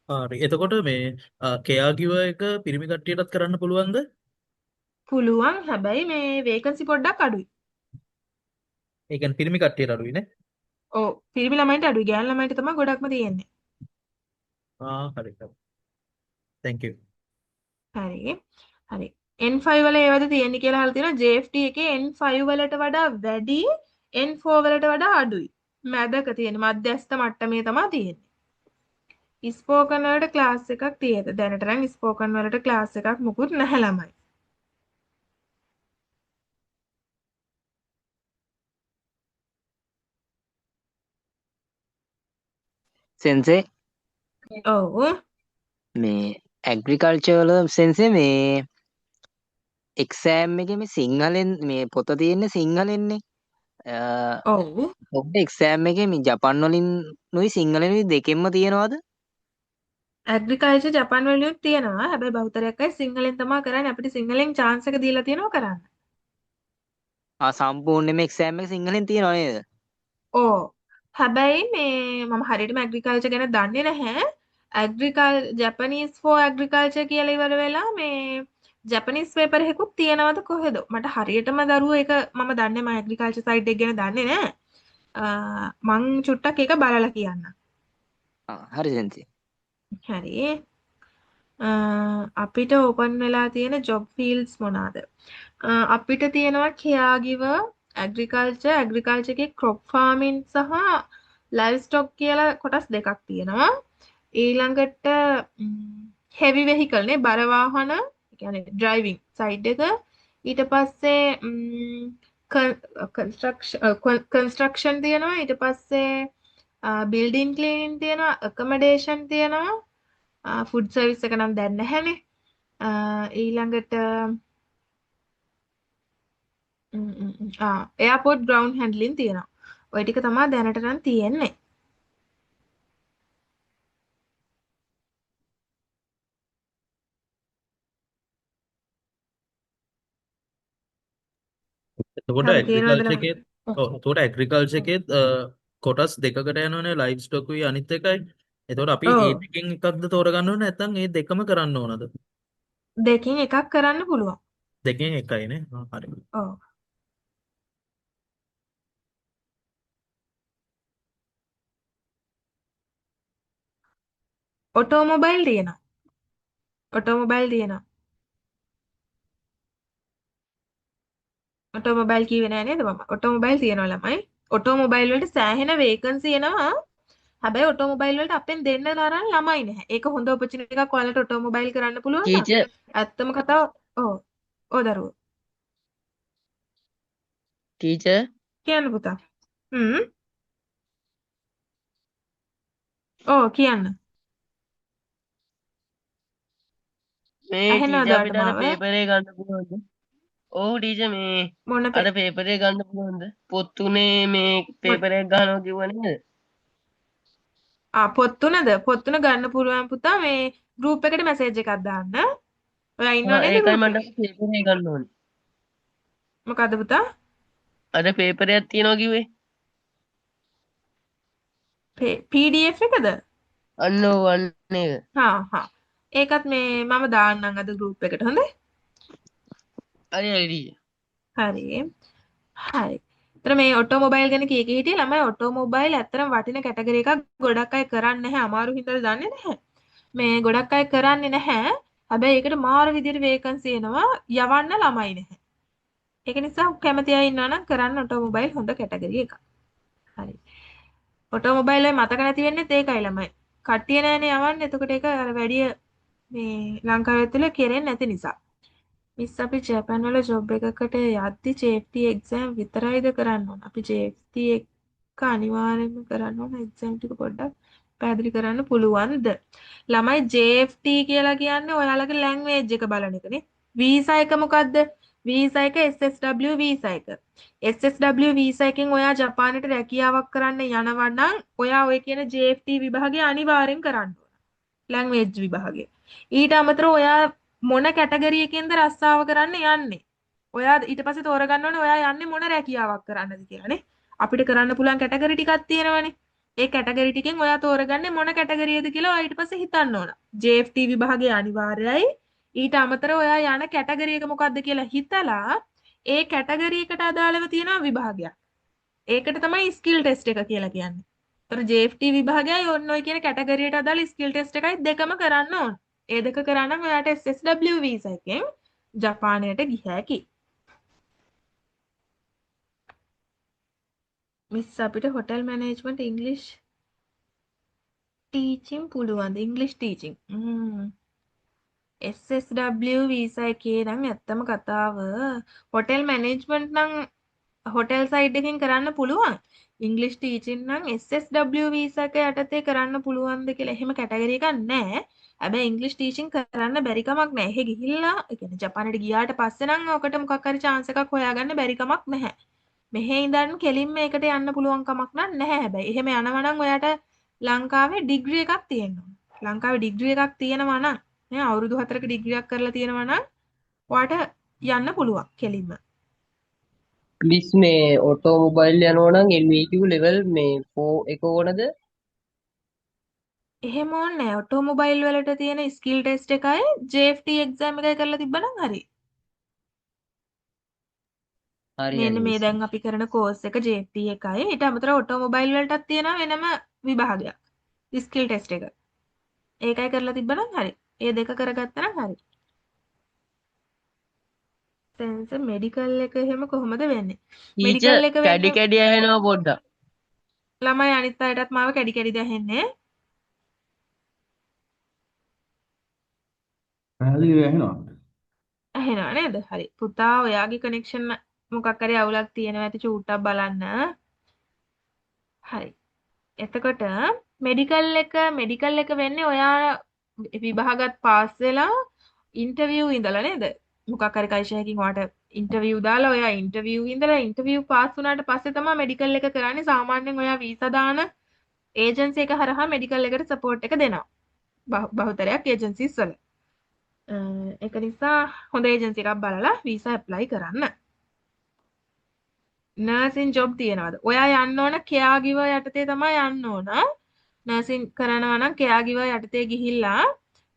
හරි. එතකොට මේ කෙයා කිව්ව එක පිරිමි කට්ටියටත් කරන්න පුළුවන්ද? පුළුවන් හැබැයි මේ වේකන්සි පොඩ්ඩක් අඩුයි. ඒ කියන්නේ පිරිමි කට්ටියට අඩුයිනේ. ඔව් පිරිමි ළමයින්ට අඩුයි. ගෑනු ළමයින්ට තමයි ගොඩක්ම තියෙන්නේ. හරි. thank you. හරි. හරි. N5 වල ඒවද තියෙන්නේ කියලා අහලා තියෙනවා. JFT එකේ N5 වලට වඩා වැඩි N4 වලට වඩා අඩුයි. මැදක තියෙන මධ්‍යස්ථ මට්ටමේ තමයි තියෙන්නේ. ස්පෝකන් වලට ක්ලාස් එකක් 30ද. දැනට නම් ස්පෝකන් වලට ක්ලාස් එකක් මුකුත් නැහැ ළමයි. සෙන්සේ ඔව්. මේ ඇග්‍රිකල්චර් වල සෙන්සේ මේ එක්සෑම් එකේ මේ සිංහලෙන් මේ පොත තියෙන්නේ සිංහලෙන්නේ. ඔව්. ඔබ එක්සෑම් එකේ මේ ජපන් වලින් නුයි සිංහලෙනුයි දෙකෙන්ම තියෙනවද? ඇග්‍රිකල්චර් ජපාන් වලින් තියෙනවා. හැබැයි බහුතරයක් අය සිංහලෙන් තමයි කරන්නේ. අපිට සිංහලෙන් chance එක දීලා තියෙනවා කරන්න. සම්පූර්ණයෙන්ම එක්සෑම් එක සිංහලෙන් තියෙනව නේද? ඕ. හැබැයි මේ මම හරියටම ඇග්‍රිකල්චර් ගැන දන්නේ නැහැ. ජැපනීස් ෆෝ ඇග්‍රිකල්චර් කියලා ඉවර වෙලා මේ ජැපනීස් පේපර් එකකුත් තියෙනවද කොහෙද? මට හරියටම දරුවෝ ඒක මම දන්නේ මම ඇග්‍රිකල්චර් සයිඩ් එක ගැන දන්නේ නැහැ. මං චුට්ටක් ඒක බලලා කියන්නම්. හරි සෙන්සේ. හරි. අපිට ඕපන් වෙලා තියෙන ජොබ් ෆීල්ඩ්ස් මොනවාද? අපිට තියෙනවා caregiver, ඇග්‍රිකල්චර් එකේ crop farming සහ livestock කියලා කොටස් දෙකක් තියෙනවා. ඊළඟට heavy vehicle නේ බර වාහන, ඒ කියන්නේ driving side එක. ඊට පස්සේ construction තියෙනවා. ඊට පස්සේ building cleaning තියෙනවා, accommodation තියෙනවා. ෆුඩ් සර්විස් එක නම් දැන් නැහැනේ. ඊළඟට එයාපෝට් ග්‍රවුන්ඩ් හැන්ඩලින් තියෙනවා. ඔය ටික තමයි දැනට නම් තියෙන්නේ. එතකොට හරි තේරෙනවද ඇග්‍රිකල්චර් එකේ එතකොට ඇග්‍රිකල්චර් එකේ කොටස් දෙකකට යනවනේ ලයිව් ස්ටොකුයි අනිත් එකයි. එතකොට අපි ඔව්. ඒ දෙකෙන් එකක්ද තෝරගන්න ඕනේ නැත්නම් ඒ දෙකම කරන්න ඕනද? දෙකෙන් එකක් කරන්න පුළුවන්. දෙකෙන් එකයිනේ. හරි. ඔව්. ඔටෝමොබයිල් තියෙනවා. ඔටෝමොබයිල් තියෙනවා. ඔටෝමොබයිල් කිව්වේ නෑ නේද මම? ඔටෝමොබයිල් තියෙනවා ළමයි. ඔටෝමොබයිල් වලට සෑහෙන වේකන්සි එනවා. හැබැයි ඔටෝමොබයිල් වලට අපෙන් දෙන්න තරම් ළමයි නැහැ. ඒක හොඳ ඔපචුනිටි එකක් ඔයාලට ඔටෝමොබයිල් කරන්න පුළුවන් නම්. ටීචර් ඇත්තම කතාව ඔව්. ඔව් දරුවෝ. ටීචර් කියන්න පුතා. ඔව් කියන්න. මේ ඇහෙනවද ටීචර් ඔයාලට අපිට අර මාව? පේපර් එක ගන්න පුළුවන්ද? ඔව් ටීචර් මේ මොන අර පේපර් එක ගන්න පුළුවන්ද? පොත් තුනේ මේ පේපර් එක ගන්නවා කිව්වා නේද? පොත් තුනද? පොත් තුන ගන්න පුළුවන් පුතා මේ ගෲප් එකට මැසේජ් එකක් දාන්න. ඔයා ඉන්නව නේද ඒකයි ගෲප් මට එකේ? පේපර් එක ගන්න ඕනේ. මොකද්ද පුතා? අර පේපර් එකක් තියනවා කිව්වේ. PDF එකද? අන්න ඔව් අන්න ඒක. හා. ඒකත් මේ මම දාන්නම් අද ගෲප් එකට හොඳේ? හරි හරි. හරි. හරි. ඒතර මේ ඔටෝමොබයිල් ගැන කී කී හිටියේ ළමයි ඔටෝමොබයිල් ඇත්තටම වටින කැටගරි එකක් ගොඩක් අය කරන්නේ නැහැ අමාරු හින්දා දන්නේ නැහැ. මේ ගොඩක් අය කරන්නේ නැහැ. හැබැයි ඒකට මාර විදියට වේකන්සි එනවා යවන්න ළමයි නැහැ. ඒක නිසා කැමති අය ඉන්නවා නම් කරන්න ඔටෝමොබයිල් හොඳ කැටගරි එකක්. හරි. ඔටෝමොබයිල් වල මතක නැති වෙන්නේ ඒකයි ළමයි. කට්ටිය නැහැනේ යවන්නේ. එතකොට ඒක අර වැඩි මේ ලංකාවේ තුල කෙරෙන්නේ නැති නිසා. මිස් අපි ජපාන් වල ජොබ් එකකට යද්දි JFT එක්සෑම් විතරයිද කරන්න ඕන? අපි JFT එක අනිවාර්යයෙන්ම කරන්න ඕන එක්සෑම් ටික පොඩ්ඩක් පැහැදිලි කරන්න පුළුවන්ද? ළමයි JFT කියලා කියන්නේ ඔයාලගේ ලැන්ග්වේජ් එක බලන එකනේ. වීසා එක මොකද්ද? වීසා එක SSW වීසා එක. SSW වීසා එකෙන් ඔයා ජපානයට රැකියාවක් කරන්න යනවා නම් ඔයා ඔය කියන JFT විභාගය අනිවාර්යෙන් කරන්න ඕන. ලැන්ග්වේජ් විභාගය. ඊට අමතරව ඔයා මොන කැටගරි එකෙන්ද රස්සාව කරන්න යන්නේ? ඔයා ඊට පස්සේ තෝරගන්න ඕනේ ඔයා යන්නේ මොන රැකියාවක් කරන්නද කියලානේ. අපිට කරන්න පුළුවන් කැටගරි ටිකක් තියෙනවනේ. ඒ කැටගරි ටිකෙන් ඔයා තෝරගන්නේ මොන කැටගරියද කියලා ඔයා ඊට පස්සේ හිතන්න ඕන. JFT විභාගය අනිවාර්යයි. ඊට අමතරව ඔයා යන කැටගරි එක මොකද්ද කියලා හිතලා ඒ කැටගරි එකට අදාළව තියෙන විභාගයක්. ඒකට තමයි ස්කිල් ටෙස්ට් එක කියලා කියන්නේ. ඒතර JFT විභාගයයි ඔන්න ඔය කියන කැටගරියට අදාළ ස්කිල් ටෙස්ට් එකයි දෙකම කරන්න ඕන. ඒ දෙක කරා නම් ඔයාට SSW වීසා එකෙන් ජපානයට ගිය හැකි. මිස් අපිට හොටෙල් මැනේජ්මන්ට් ඉංග්‍රීසි ටීචින් පුළුවන්ද? ඉංග්‍රීසි ටීචින්. SSW වීසා එකේ නම් ඇත්තම කතාව හොටෙල් මැනේජ්මන්ට් නම් හොටෙල් සයිඩ් එකෙන් කරන්න පුළුවන්. ඉංග්ලිෂ් ටීචින් නම් SSW වීසා එක යටතේ කරන්න පුළුවන්ද කියලා එහෙම කැටගරි එකක් නැහැ. හැබැයි ඉංග්ලිෂ් ටීචින් කරන්න බැරි කමක් නැහැ. එහෙ ගිහිල්ලා ඒ කියන්නේ ජපානට ගියාට පස්සේ නම් ඔකට මොකක් හරි chance එකක් හොයාගන්න බැරි කමක් නැහැ. මෙහෙ ඉඳන් කෙලින්ම ඒකට යන්න පුළුවන් කමක් නම් නැහැ. හැබැයි එහෙම යනවා නම් ඔයාට ලංකාවේ ඩිග්‍රී එකක් තියෙන්න ඕන. ලංකාවේ ඩිග්‍රී එකක් තියෙනවා නම් නේ අවුරුදු 4ක ඩිග්‍රියක් කරලා තියෙනවා නම් ඔයාට යන්න පුළුවන් කෙලින්ම. මිස් මේ ඔටෝමොබයිල් යනවා නම් NVQ ලෙවල් මේ 4 එක ඕනද? එහෙම ඕනේ නැහැ. ඔටෝමොබයිල් වලට තියෙන ස්කිල් ටෙස්ට් එකයි JFT එක්සෑම් එකයි කරලා තිබ්බනම් හරි. හරි මෙන්න හරි මේ මිස්. දැන් අපි කරන කෝස් එක JFT එකයි. ඊට අමතරව ඔටෝමොබයිල් වලටත් තියෙනවා වෙනම විභාගයක්. ස්කිල් ටෙස්ට් එක. ඒකයි කරලා තිබ්බනම් හරි. ඒ දෙක කරගත්තා නම් හරි. සෙන්ස මෙඩිකල් එක එහෙම කොහොමද වෙන්නේ? ටීචර් මෙඩිකල් එක කැඩි වෙන්නේ කැඩි ඇහෙනවා පොඩ්ඩක්. ළමයි අනිත් අයටත් මාව කැඩි කැඩි දැහෙන්නේ. පැහැදිලිව ඇහෙනවා. ඇහෙනව නේද? හරි. පුතා ඔයාගේ කනෙක්ෂන් මොකක් හරි අවුලක් තියෙනවා ඇති චූට්ටක් බලන්න. හරි. එතකොට මෙඩිකල් එක වෙන්නේ ඔයා විභාගත් පාස් වෙලා ඉන්ටර්විව් ඉඳලා නේද? මොකක් හරි කයිෂයකින් ඔයාට ඉන්ටර්විව් දාලා ඔයා ඉන්ටර්විව් ඉඳලා ඉන්ටර්විව් පාස් වුණාට පස්සේ තමයි මෙඩිකල් එක කරන්නේ. සාමාන්‍යයෙන් ඔයා වීසා දාන ඒජන්සි එක හරහා මෙඩිකල් එකට සපෝට් එක දෙනවා. බහුතරයක් ඒජන්සිස් වල. ඒක නිසා හොඳ ඒජන්සි එකක් බලලා වීසා ඇප්ලයි කරන්න. නර්සින් ජොබ් තියෙනවද? ඔයා යන්න ඕන කෙයාගිවර් යටතේ තමයි යන්න ඕන. නර්සින් කරනවා නම් කෙයාගිවර් යටතේ ගිහිල්ලා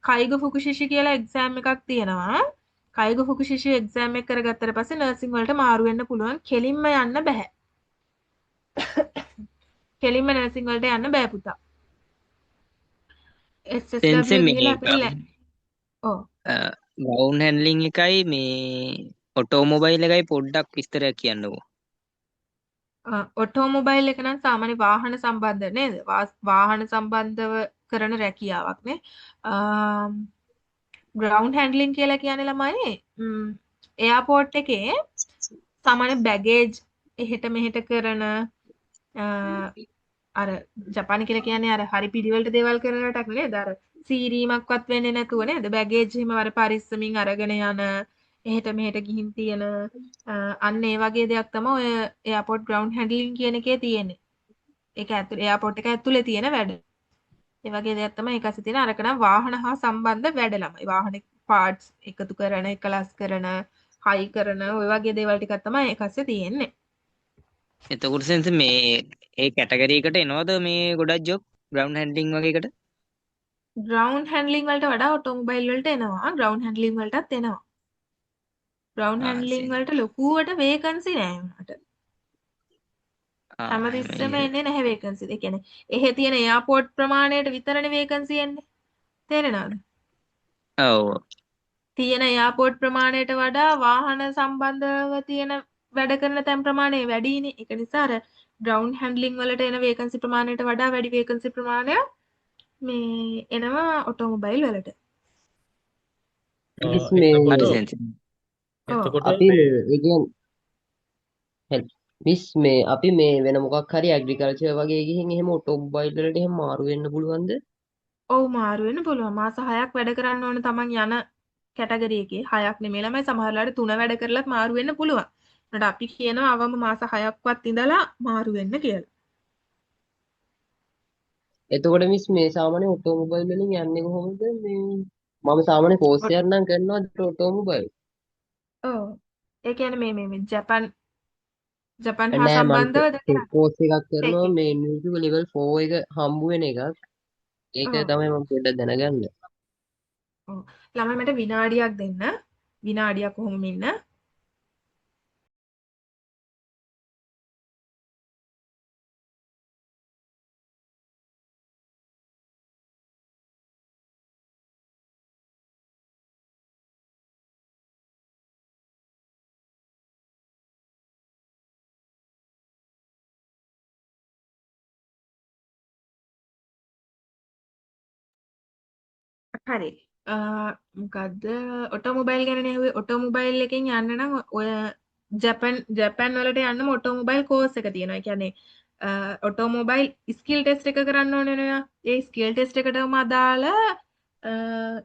කයිගු ෆුකුශිෂි කියලා එක්සෑම් එකක් තියෙනවා. කයිගු ෆුකුශිෂි එක්සෑම් එක කරගත්තට පස්සේ නර්සින් වලට මාරු වෙන්න පුළුවන්. කෙලින්ම යන්න බෑ. කෙලින්ම නර්සින් වලට යන්න බෑ පුතා. සෙන්සර් SSW මේ ගිහිල්ලා අපිට ඔව් ග්‍රවුන්ඩ් හැන්ඩලින් එකයි මේ ඔටෝමොබයිල් එකයි පොඩ්ඩක් විස්තරයක් කියන්නකෝ. ඔටෝමොබයිල් එක නම් සාමාන්‍ය වාහන සම්බන්ධ නේද? වාහන සම්බන්ධව කරන රැකියාවක් නේ. ග්‍රවුන්ඩ් හැන්ඩලින් කියලා කියන්නේ ළමයි එයාපෝට් එකේ සාමාන්‍ය බැගේජ් එහෙට මෙහෙට කරන අර ජපාන කියලා කියන්නේ අර හරි පිළිවෙලට දේවල් කරන රටක් නේද? අර සීරීමක්වත් වෙන්නේ නැතුව නේද? බැගේජ් එහෙම අර පරිස්සමින් අරගෙන යන එහෙට මෙහෙට ගිහින් තියෙන අන්න ඒ වගේ දෙයක් තමයි ඔය එයාපෝට් ග්‍රවුන්ඩ් හැන්ඩලින් කියන එකේ තියෙන්නේ. ඒක ඇතුලේ එයාපෝට් එක ඇතුලේ තියෙන වැඩ. ඒ වගේ දෙයක් තමයි ඒක ඇස්සේ තියෙන අරක නම් වාහන හා සම්බන්ධ වැඩ ළමයි. වාහනේ පාර්ට්ස් එකතු කරන, එකලස් කරන, හයි කරන ඔය වගේ දේවල් ටිකක් තමයි ඒක ඇස්සේ තියෙන්නේ. එතකොට සෙන්සර් මේ ඒ කැටගරි එකට එනවද මේ ගොඩක් ජොබ් ග්‍රවුන්ඩ් හැන්ඩලින් වගේ එකට? ග්‍රවුන්ඩ් හැන්ඩලින් වලට වඩා ඔටෝමොබයිල් වලට එනවා. ග්‍රවුන්ඩ් හැන්ඩලින් වලටත් එනවා. ග්‍රවුන්ඩ් හැන්ඩලින් වලට ලොකුවට වේකන්සි නෑ උනාට. හැමතිස්සෙම එන්නේ නැහැ වේකන්සි. ඒ කියන්නේ එහෙ තියෙන එයාපෝට් ප්‍රමාණයට විතරනේ වේකන්සි එන්නේ. තේරෙනවද? ඔව්. තියෙන එයාපෝට් ප්‍රමාණයට වඩා වාහන සම්බන්ධව තියෙන වැඩ කරන තැන් ප්‍රමාණය වැඩිනේ. ඒක නිසා අර ග්‍රවුන්ඩ් හැන්ඩලින් වලට එන වේකන්සි ප්‍රමාණයට වඩා වැඩි වේකන්සි ප්‍රමාණයක් මේ එනවා ඔටෝමොබයිල් වලට. මිස් එතකොට මේ හරි සෙන්සර්. ඔව්. එතකොට අපි මේ ඒ කියන්නේ මිස් මේ අපි මේ වෙන මොකක් හරි ඇග්‍රිකල්චර් වගේ ගිහින් එහෙම ඔටෝමොබයිල් වලට එහෙම මාරු වෙන්න පුළුවන්ද? ඔව් මාරු වෙන්න පුළුවන්. මාස 6ක් වැඩ කරන්න ඕන තමන් යන කැටගරි එකේ. 6ක් නෙමෙයි ළමයි සමහරලාට 3 වැඩ කරලත් මාරු වෙන්න පුළුවන්. ඒකට අපි කියනවා අවම මාස 6ක්වත් ඉඳලා මාරු වෙන්න කියලා. එතකොට මිස් මේ සාමාන්‍ය ඔටෝමොබයිල් වලින් යන්නේ කොහොමද මේ මම සාමාන්‍ය කෝස් එකක් නම් කරනවා ඔටෝමොබයිල්. ඔව්. ඒ කියන්නේ මේ ජපන් හා නෑ මම සම්බන්ධවද කරන්නේ? කෝස් එකක් කරනවා ඒකේ. මේ NVQ ලෙවල් 4 එක හම්බ වෙන එකක්. ඒක ඔව්. තමයි මම පොඩ්ඩක් දැනගන්න. ඔව්. ළමයි මට විනාඩියක් දෙන්න. විනාඩියක් කොහොම ඉන්න. හරි. මොකද්ද ඔටෝමොබයිල් ගැනනේ ඇහුවේ. ඔටෝමොබයිල් එකෙන් යන්න නම් ඔය ජැපන් වලට යන්නම ඔටෝමොබයිල් කෝස් එක තියෙනවා. ඒ කියන්නේ ඔටෝමොබයිල් ස්කිල් ටෙස්ට් එක කරන්න ඕනේ නේද? ඒ ස්කිල් ටෙස්ට් එකටම අදාළ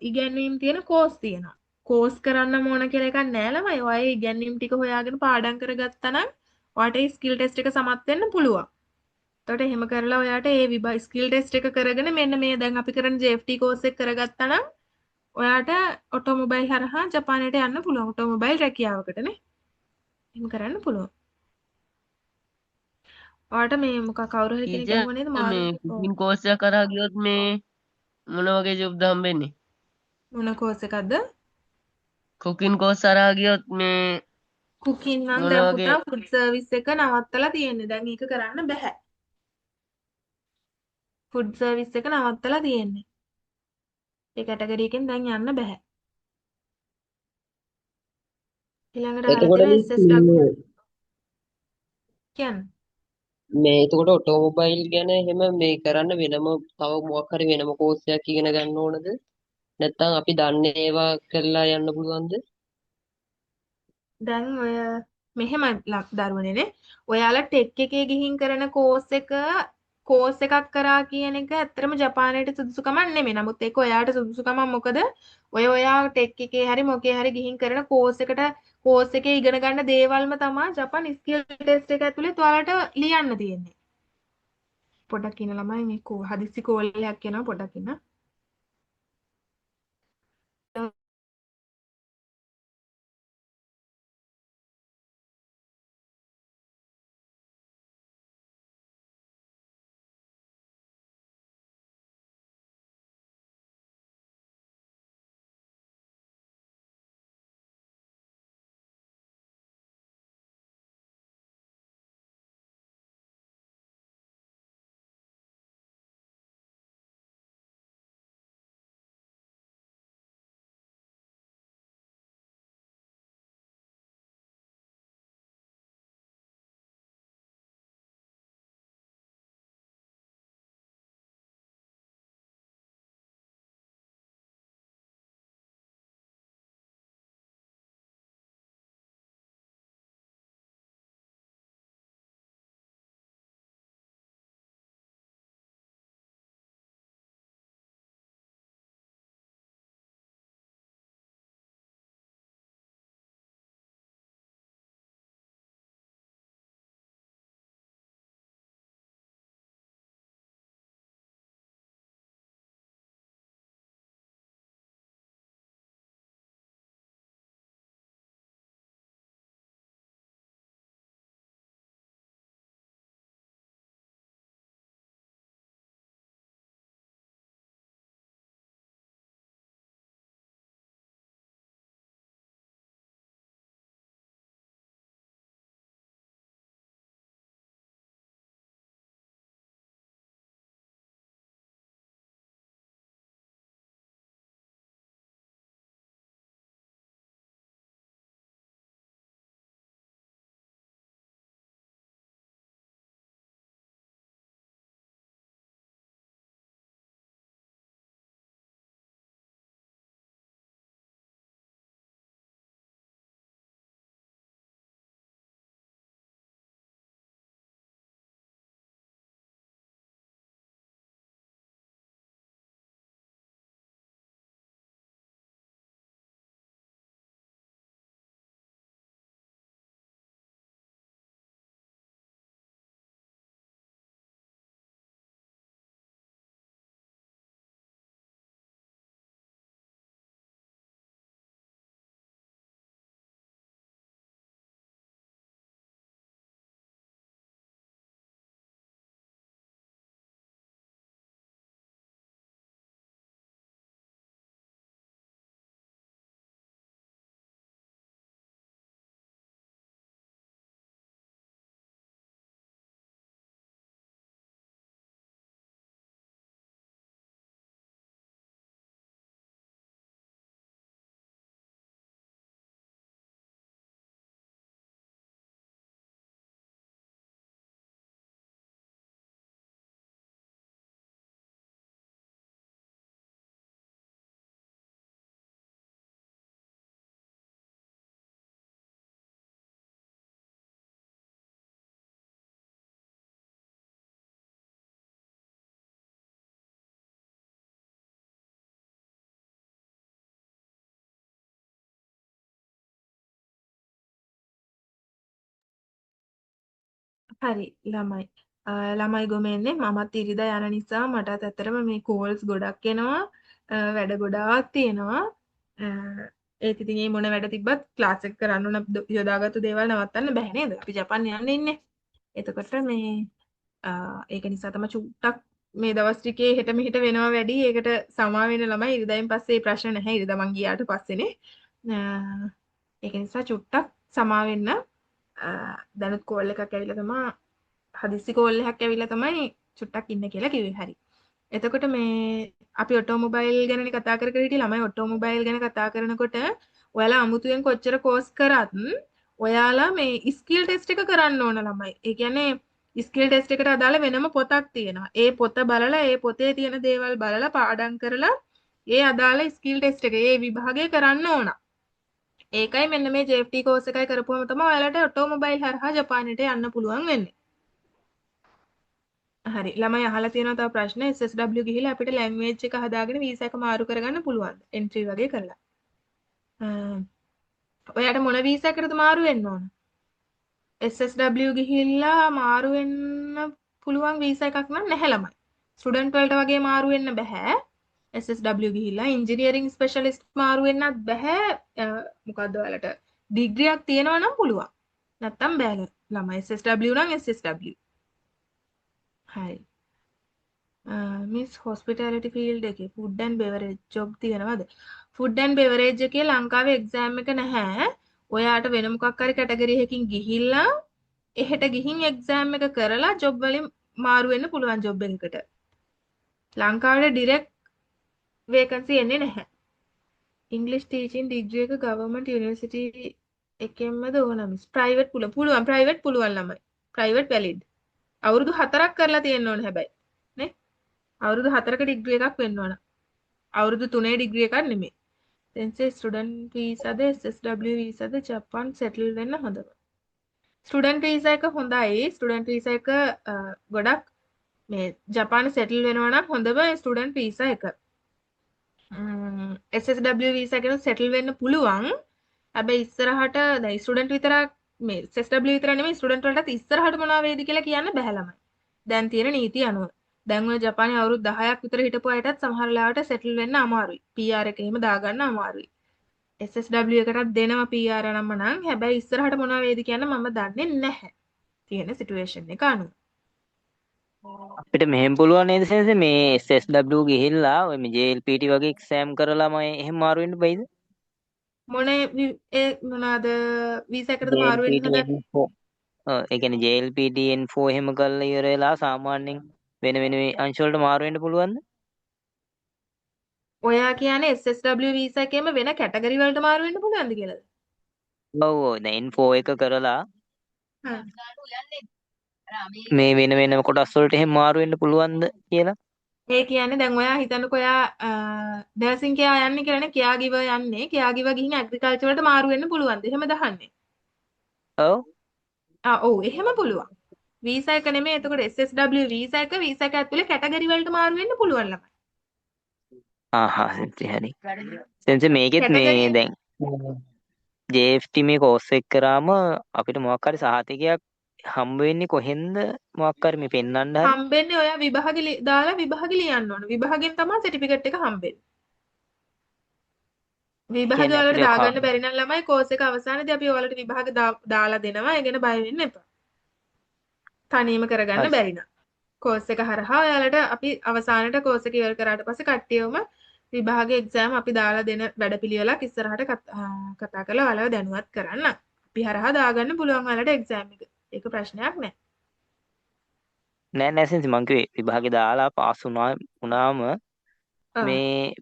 ඉගැන්වීම් තියෙන කෝස් තියෙනවා. කෝස් කරන්න ඕන කියලා එකක් නෑ ළමයි. ඔය ඉගැන්වීම් ටික හොයාගෙන පාඩම් කරගත්තා නම් ඔයාට ඒ ස්කිල් ටෙස්ට් එක සමත් වෙන්න පුළුවන්. එතකොට එහෙම කරලා ඔයාට ඒ ස්කිල් ටෙස්ට් එක කරගෙන මෙන්න මේ දැන් අපි කරන JFT කෝස් එක කරගත්තා නම් ඔයාට ඔටෝමොබයිල් හරහා ජපානයට යන්න පුළුවන්. ඔටෝමොබයිල් රැකියාවකටනේ. එහෙම කරන්න පුළුවන්. ඔයාට මේ මොකක් කවුරු හරි කෙනෙක් ටීචර් ඇහුවා නේද මේ මාළු? ඔව්. කුකින් කෝස් එක කරා ගියොත් මේ මොන වගේ ජොබ්ද හම්බෙන්නේ? මොන කෝස් එකක්ද? කුකින් කෝස් කරා ගියොත් මේ කුකින් නම් මොන දැන් වගේ පුතා ෆුඩ් සර්විස් එක නවත්තලා තියෙන්නේ. දැන් ඒක කරන්න බෑ. ෆුඩ් සර්විස් එක නවත්තලා තියෙන්නේ. ඒ කැටගරි එකෙන් දැන් යන්න බෑ. ඊළඟට අහලා එතකොට තියෙනවා මිස් SSW කියන්නේ. මේ එතකොට ඔටෝමොබයිල් ගැන එහෙම මේ කරන්න වෙනම තව මොකක් හරි වෙනම කෝස් එකක් ඉගෙන ගන්න ඕනද? නැත්නම් අපි දන්නේ ඒවා කරලා යන්න පුළුවන්ද? දැන් ඔය මෙහෙම දරුවනේනේ. ඔයාලා ටෙක් එකේ ගිහින් කරන කෝස් එකක් කරා කියන එක ඇත්තටම ජපානයට සුදුසුකමක් නෙමෙයි. නමුත් ඒක ඔයාට සුදුසුකමක් මොකද? ඔයා ටෙක් එකේ හරි මොකේ හරි ගිහින් කරන කෝස් එකේ ඉගෙන ගන්න දේවල්ම තමයි ජපාන් ස්කිල් ටෙස්ට් එක ඇතුලේ ඔයාලට ලියන්න තියෙන්නේ. පොඩ්ඩක් ඉන්න ළමයි මේ හදිස්සි කෝල් එකක් එනවා පොඩ්ඩක් ඉන්න. හරි ළමයි. ළමයි ගොමෙන්නේ මමත් ඉරිදා යන නිසා මටත් ඇත්තටම මේ කෝල්ස් ගොඩක් එනවා. වැඩ ගොඩාක් තියෙනවා. ඒත් ඉතින් මේ මොන වැඩ තිබ්බත් ක්ලාස් එක කරන්න ඕන යොදාගත්තු දේවල් නවත්තන්න බෑ නේද? අපි ජපාන් යන්න ඉන්නේ. එතකොට මේ ඒක නිසා තමයි චුට්ටක් මේ දවස් ටිකේ හෙට මෙහෙට වෙනවා වැඩි. ඒකට සමා වෙන ළමයි ඉරිදායින් පස්සේ මේ ප්‍රශ්න නැහැ. ඉරිදා මං ගියාට පස්සේනේ. ඒක නිසා චුට්ටක් සමා වෙන්න. දැනුත් කෝල් එකක් ඇවිල්ලා තමයි හදිස්සි කෝල් එකක් ඇවිල්ලා තමයි චුට්ටක් ඉන්න කියලා කිව්වේ. හරි. එතකොට මේ අපි ඔටෝමොබයිල් ගැනනේ කතා කර කර හිටියේ. ළමයි ඔටෝමොබයිල් ගැන කතා කරනකොට ඔයාලා අමුතුවෙන් කොච්චර කෝස් කරත් ඔයාලා මේ ස්කිල් ටෙස්ට් එක කරන්න ඕන ළමයි. ඒ කියන්නේ ස්කිල් ටෙස්ට් එකට අදාළ වෙනම පොතක් තියෙනවා. ඒ පොත බලලා ඒ පොතේ තියෙන දේවල් බලලා පාඩම් කරලා ඒ අදාළ ස්කිල් ටෙස්ට් එක ඒ විභාගය කරන්න ඕන. ඒකයි මෙන්න මේ JFT කෝස් එකයි කරපුවම තමයි ඔයාලට ඔටෝමොබයිල් හරහා ජපානයට යන්න පුළුවන් වෙන්නේ. හරි. ළමයි අහලා තියෙනවා තව ප්‍රශ්න SSW ගිහිල්ලා අපිට ලැන්ග්වේජ් එක හදාගෙන වීසා එක මාරු කරගන්න පුළුවන්ද? එන්ට්‍රි වගේ කරලා. ඔයාට මොන වීසා එකටද මාරු වෙන්න ඕන? SSW ගිහිල්ලා මාරු වෙන්න පුළුවන් වීසා එකක් නම් නැහැ ළමයි. ස්ටුඩන්ට් වලට වගේ මාරු වෙන්න බෑ. SSW ගිහිල්ලා ඉන්ජිනියරිං ස්පෙෂලිස්ට් මාරු වෙන්නත් බෑ. මොකද්ද ඔයාලට ඩිග්‍රියක් තියෙනවා නම් පුළුවන්. නැත්තම් බෑ ළමයි. SSW නම් SSW. හරි. මිස් හොස්පිටැලිටි ෆීල්ඩ් එකේ ෆුඩ් ඇන්ඩ් බෙවරේජ් ජොබ් තියෙනවද? ෆුඩ් ඇන්ඩ් බෙවරේජ් එකේ ලංකාවේ එක්සෑම් එක නැහැ. ඔයාට වෙන මොකක් හරි කැටගරි එකකින් ගිහිල්ලා එහෙට ගිහින් එක්සෑම් එක කරලා ජොබ් වලින් මාරු වෙන්න පුළුවන් ජොබ් එකකට. ලංකාවේ ඩිරෙක්ට් වේකන්සි එන්නේ නැහැ. ඉංග්‍රීසි ටීචින් ඩිග්‍රී එක ගවර්න්මන්ට් යුනිවර්සිටි එකෙන්මද ඕන මිස්? ප්‍රයිවට් පුළුවන් ප්‍රයිවට් පුළුවන් ළමයි. Private valid. අවුරුදු 4ක් කරලා තියෙන්න ඕන හැබැයි. නේ? අවුරුදු 4ක ඩිග්‍රී එකක් වෙන්න ඕන. අවුරුදු 3 ඩිග්‍රී එකක් නෙමෙයි. තෙන්සේ ස්ටුඩන්ට් වීසාද SSW වීසාද ජපාන් සෙටල් වෙන්න හොඳද? ස්ටුඩන්ට් වීසා එක හොඳයි. ස්ටුඩන්ට් වීසා එක ගොඩක් මේ ජපාන සෙටල් වෙනවා නම් හොඳම ස්ටුඩන්ට් වීසා එක. SSW වීසා එකෙන් සෙටල් වෙන්න පුළුවන්. හැබැයි ඉස්සරහට දැන් ස්ටුඩන්ට් විතරක් මේ SSW විතර නෙමෙයි ස්ටුඩන්ට් වලටත් ඉස්සරහට මොනවා වෙයිද කියලා කියන්න බෑ ළමයි. දැන් තියෙන නීති අනුව. දැන් ඔය ජපානයේ අවුරුදු 10ක් විතර හිටපු අයටත් සමහර වෙලාවට සෙටල් වෙන්න අමාරුයි. PR එක එහෙම දාගන්න අමාරුයි. SSW එකටත් දෙනවා PR නම නම්. හැබැයි ඉස්සරහට මොනවා වෙයිද කියන්න මම දන්නේ නැහැ. තියෙන සිටුේෂන් එක අනුව. අපිට මෙහෙම පුළුවන් නේද සෙන්සේ මේ SSW ගිහිල්ලා ඔය මේ JLPT වගේ එක්සෑම් කරලාම එහෙම මාරු වෙන්න බැයිද? මොනවාද වීසා එකටද මාරු වෙන්න JLPT හදන්නේ? N4 ඒ කියන්නේ JLPT N4 එහෙම කරලා ඉවර වෙලා සාමාන්‍යයෙන් වෙන වෙන අංශ වලට මාරු වෙන්න පුළුවන්ද? ඔයා කියන්නේ SSW වීසා එකේම වෙන කැටගරි වලට මාරු වෙන්න පුළුවන්ද කියලාද? ඔව් ඔව් දැන් N4 එක කරලා හා. මේ වෙන වෙන කොටස් වලට එහෙම මාරු වෙන්න පුළුවන්ද කියලා? ඒ කියන්නේ දැන් ඔයා හිතන්නකෝ ඔයා නර්සින් කෙයා යන්නේ කියලානේ කෙයා ගිව යන්නේ. කෙයා ගිව ගිහින් ඇග්‍රිකල්චර් වලට මාරු වෙන්න පුළුවන්ද? එහෙම දහන්නේ. ඔව් ඔව් එහෙම පුළුවන්. වීසා එක නෙමෙයි එතකොට SSW වීසා එක ඇතුලේ කැටගරි වලට මාරු වෙන්න පුළුවන් ළමයි. ආහා සෙන්සේ හරි. සෙන්සේ මේකෙත් මේ කැටගරි දැන් JFT මේ කෝස් එක කරාම අපිට මොකක් හරි සහතිකයක් හම්බ වෙන්නේ කොහෙන්ද මොකක් හරි මේ පෙන්වන්න හරි හම්බෙන්නේ ඔයා විභාගෙ දාලා විභාගෙ ලියන්න ඕන. විභාගෙන් තමයි සර්ටිෆිකේට් එක හම්බෙන්නේ. විභාග කියන්නේ වලට අපිට දාගන්න බැරි නම් ළමයි කෝස් එක අවසානයේදී අපි ඔයාලට විභාග දාලා දෙනවා. ඒ ගැන බය වෙන්න එපා. තනියම කරගන්න හරි බැරි නම්. කෝස් එක හරහා ඔයාලට අපි අවසානයේ කෝස් එක ඉවර කරාට පස්සේ කට්ටියවම විභාග එක්සෑම් අපි දාලා දෙන වැඩපිළිවෙලක් ඉස්සරහට කතා කරලා ඔයාලව දැනුවත් කරන්න. අපි හරහා දාගන්න පුළුවන් ඔයාලට එක්සෑම් එක. ඒක ප්‍රශ්නයක් නෑ. නෑ නෑ සෙන්සේ මං කිව්වේ විභාගේ දාලා පාස් වුණාම ඔව්. මේ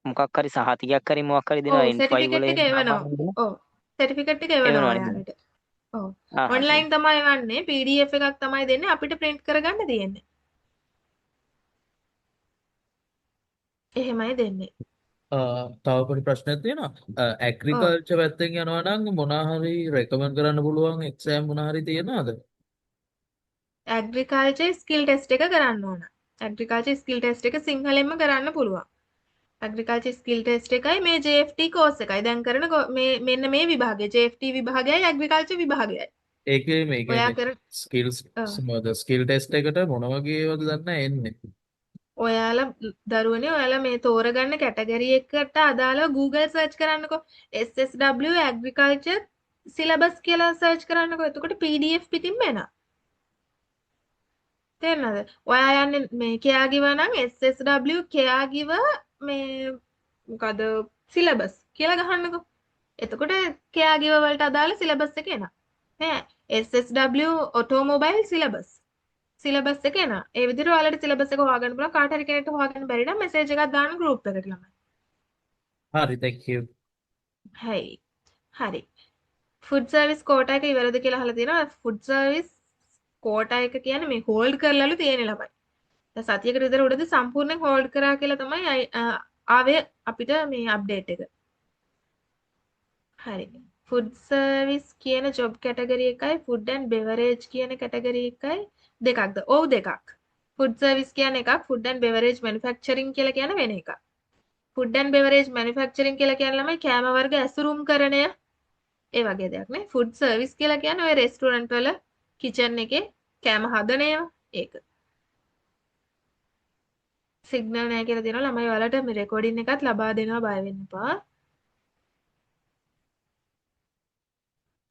මොකක් හරි සහතිකයක් හරි මොකක් හරි දෙනවා ඔව් N5 වල සර්ටිෆිකේට් එක එහෙම එවනවා. සාමාන්‍යයෙන් දෙනවා ඔව් සර්ටිෆිකේට් එක එවනවා එවනවනේ ඔයාලට. ඔව් ආහා ඔන්ලයින් සෙන්සේ තමයි එවන්නේ. PDF එකක් තමයි දෙන්නේ. අපිට print කරගන්න තියෙන්නේ. එහෙමයි දෙන්නේ. තව පොඩි ප්‍රශ්නයක් තියෙනවා. ඔව්. ඇග්‍රිකල්චර් පැත්තෙන් යනවා නම් මොනවා හරි රෙකමන්ඩ් කරන්න පුළුවන් එක්සෑම් මොනවා හරි තියෙනවද? ඇග්‍රිකල්චර් ස්කිල් ටෙස්ට් එක කරන්න ඕන. ඇග්‍රිකල්චර් ස්කිල් ටෙස්ට් එක සිංහලෙන්ම කරන්න පුළුවන්. ඇග්‍රිකල්චර් ස්කිල් ටෙස්ට් එකයි මේ JFT කෝස් එකයි දැන් කරන මෙන්න මේ විභාගය JFT විභාගයයි ඇග්‍රිකල්චර් විභාගයයි. ඒකේ මේ ඔයා කියන්නේ කර ස්කිල්ස් ඔව්. මොකද ස්කිල් ටෙස්ට් එකට මොන වගේ ඒවාද දන්න එන්නේ. ඔයාලා දරුවනේ ඔයාලා මේ තෝරගන්න කැටගරි එකට අදාළව Google සර්ච් කරන්නකෝ. SSW agriculture syllabus කියලා සර්ච් කරන්නකෝ. එතකොට PDF පිටින්ම එනවා. තේරෙනවද? ඔයා යන්නේ මේ caregiver නම් SSW caregiver මේ මොකද syllabus කියලා ගහන්නකෝ. එතකොට caregiver වලට අදාළ syllabus එක එනවා. නෑ SSW automobile syllabus එක එනවා. ඒ විදිහට ඔයාලට syllabus එක හොයාගන්න පුළුවන්. කාට හරි කෙනෙක්ට හොයාගන්න බැරි නම් message එකක් දාන්න group එකට ළමයි. හරි thank you. හයි. හරි. ෆුඩ් සර්විස් කෝටා එක ඉවරද කියලා අහලා තියෙනවා. ෆුඩ් සර්විස් කෝටා එක කියන්නේ මේ හෝල්ඩ් කරලාලු තියෙන ළමයි. දැන් සතියකට විතර උඩදී සම්පූර්ණයෙන් හෝල්ඩ් කරා කියලා තමයි ආවේ අපිට මේ අප්ඩේට් එක. හරි. ෆුඩ් සර්විස් කියන ජොබ් කැටගරි එකයි ෆුඩ් ඇන්ඩ් බෙවරේජ් කියන කැටගරි එකයි දෙකක්ද? ඔව් දෙකක්. ෆුඩ් සර්විස් කියන්නේ එකක්, ෆුඩ් ඇන්ඩ් බෙවරේජ් මැනුෆැක්චරින් කියලා කියන වෙන එකක්. ෆුඩ් ඇන්ඩ් බෙවරේජ් මැනුෆැක්චරින් කියලා කියන ළමයි කෑම වර්ග ඇසුරුම්කරණය ඒ වගේ දෙයක් නේ. ෆුඩ් සර්විස් කියලා කියන්නේ ඔය රෙස්ටෝරන්ට් වල කිචන් එකේ කෑම හදන ඒවා. ඒක. සිග්නල් නැහැ කියලා දෙනවා ළමයි ඔයාලට මේ රෙකෝඩින් එකත් ලබා දෙනවා බය වෙන්න එපා.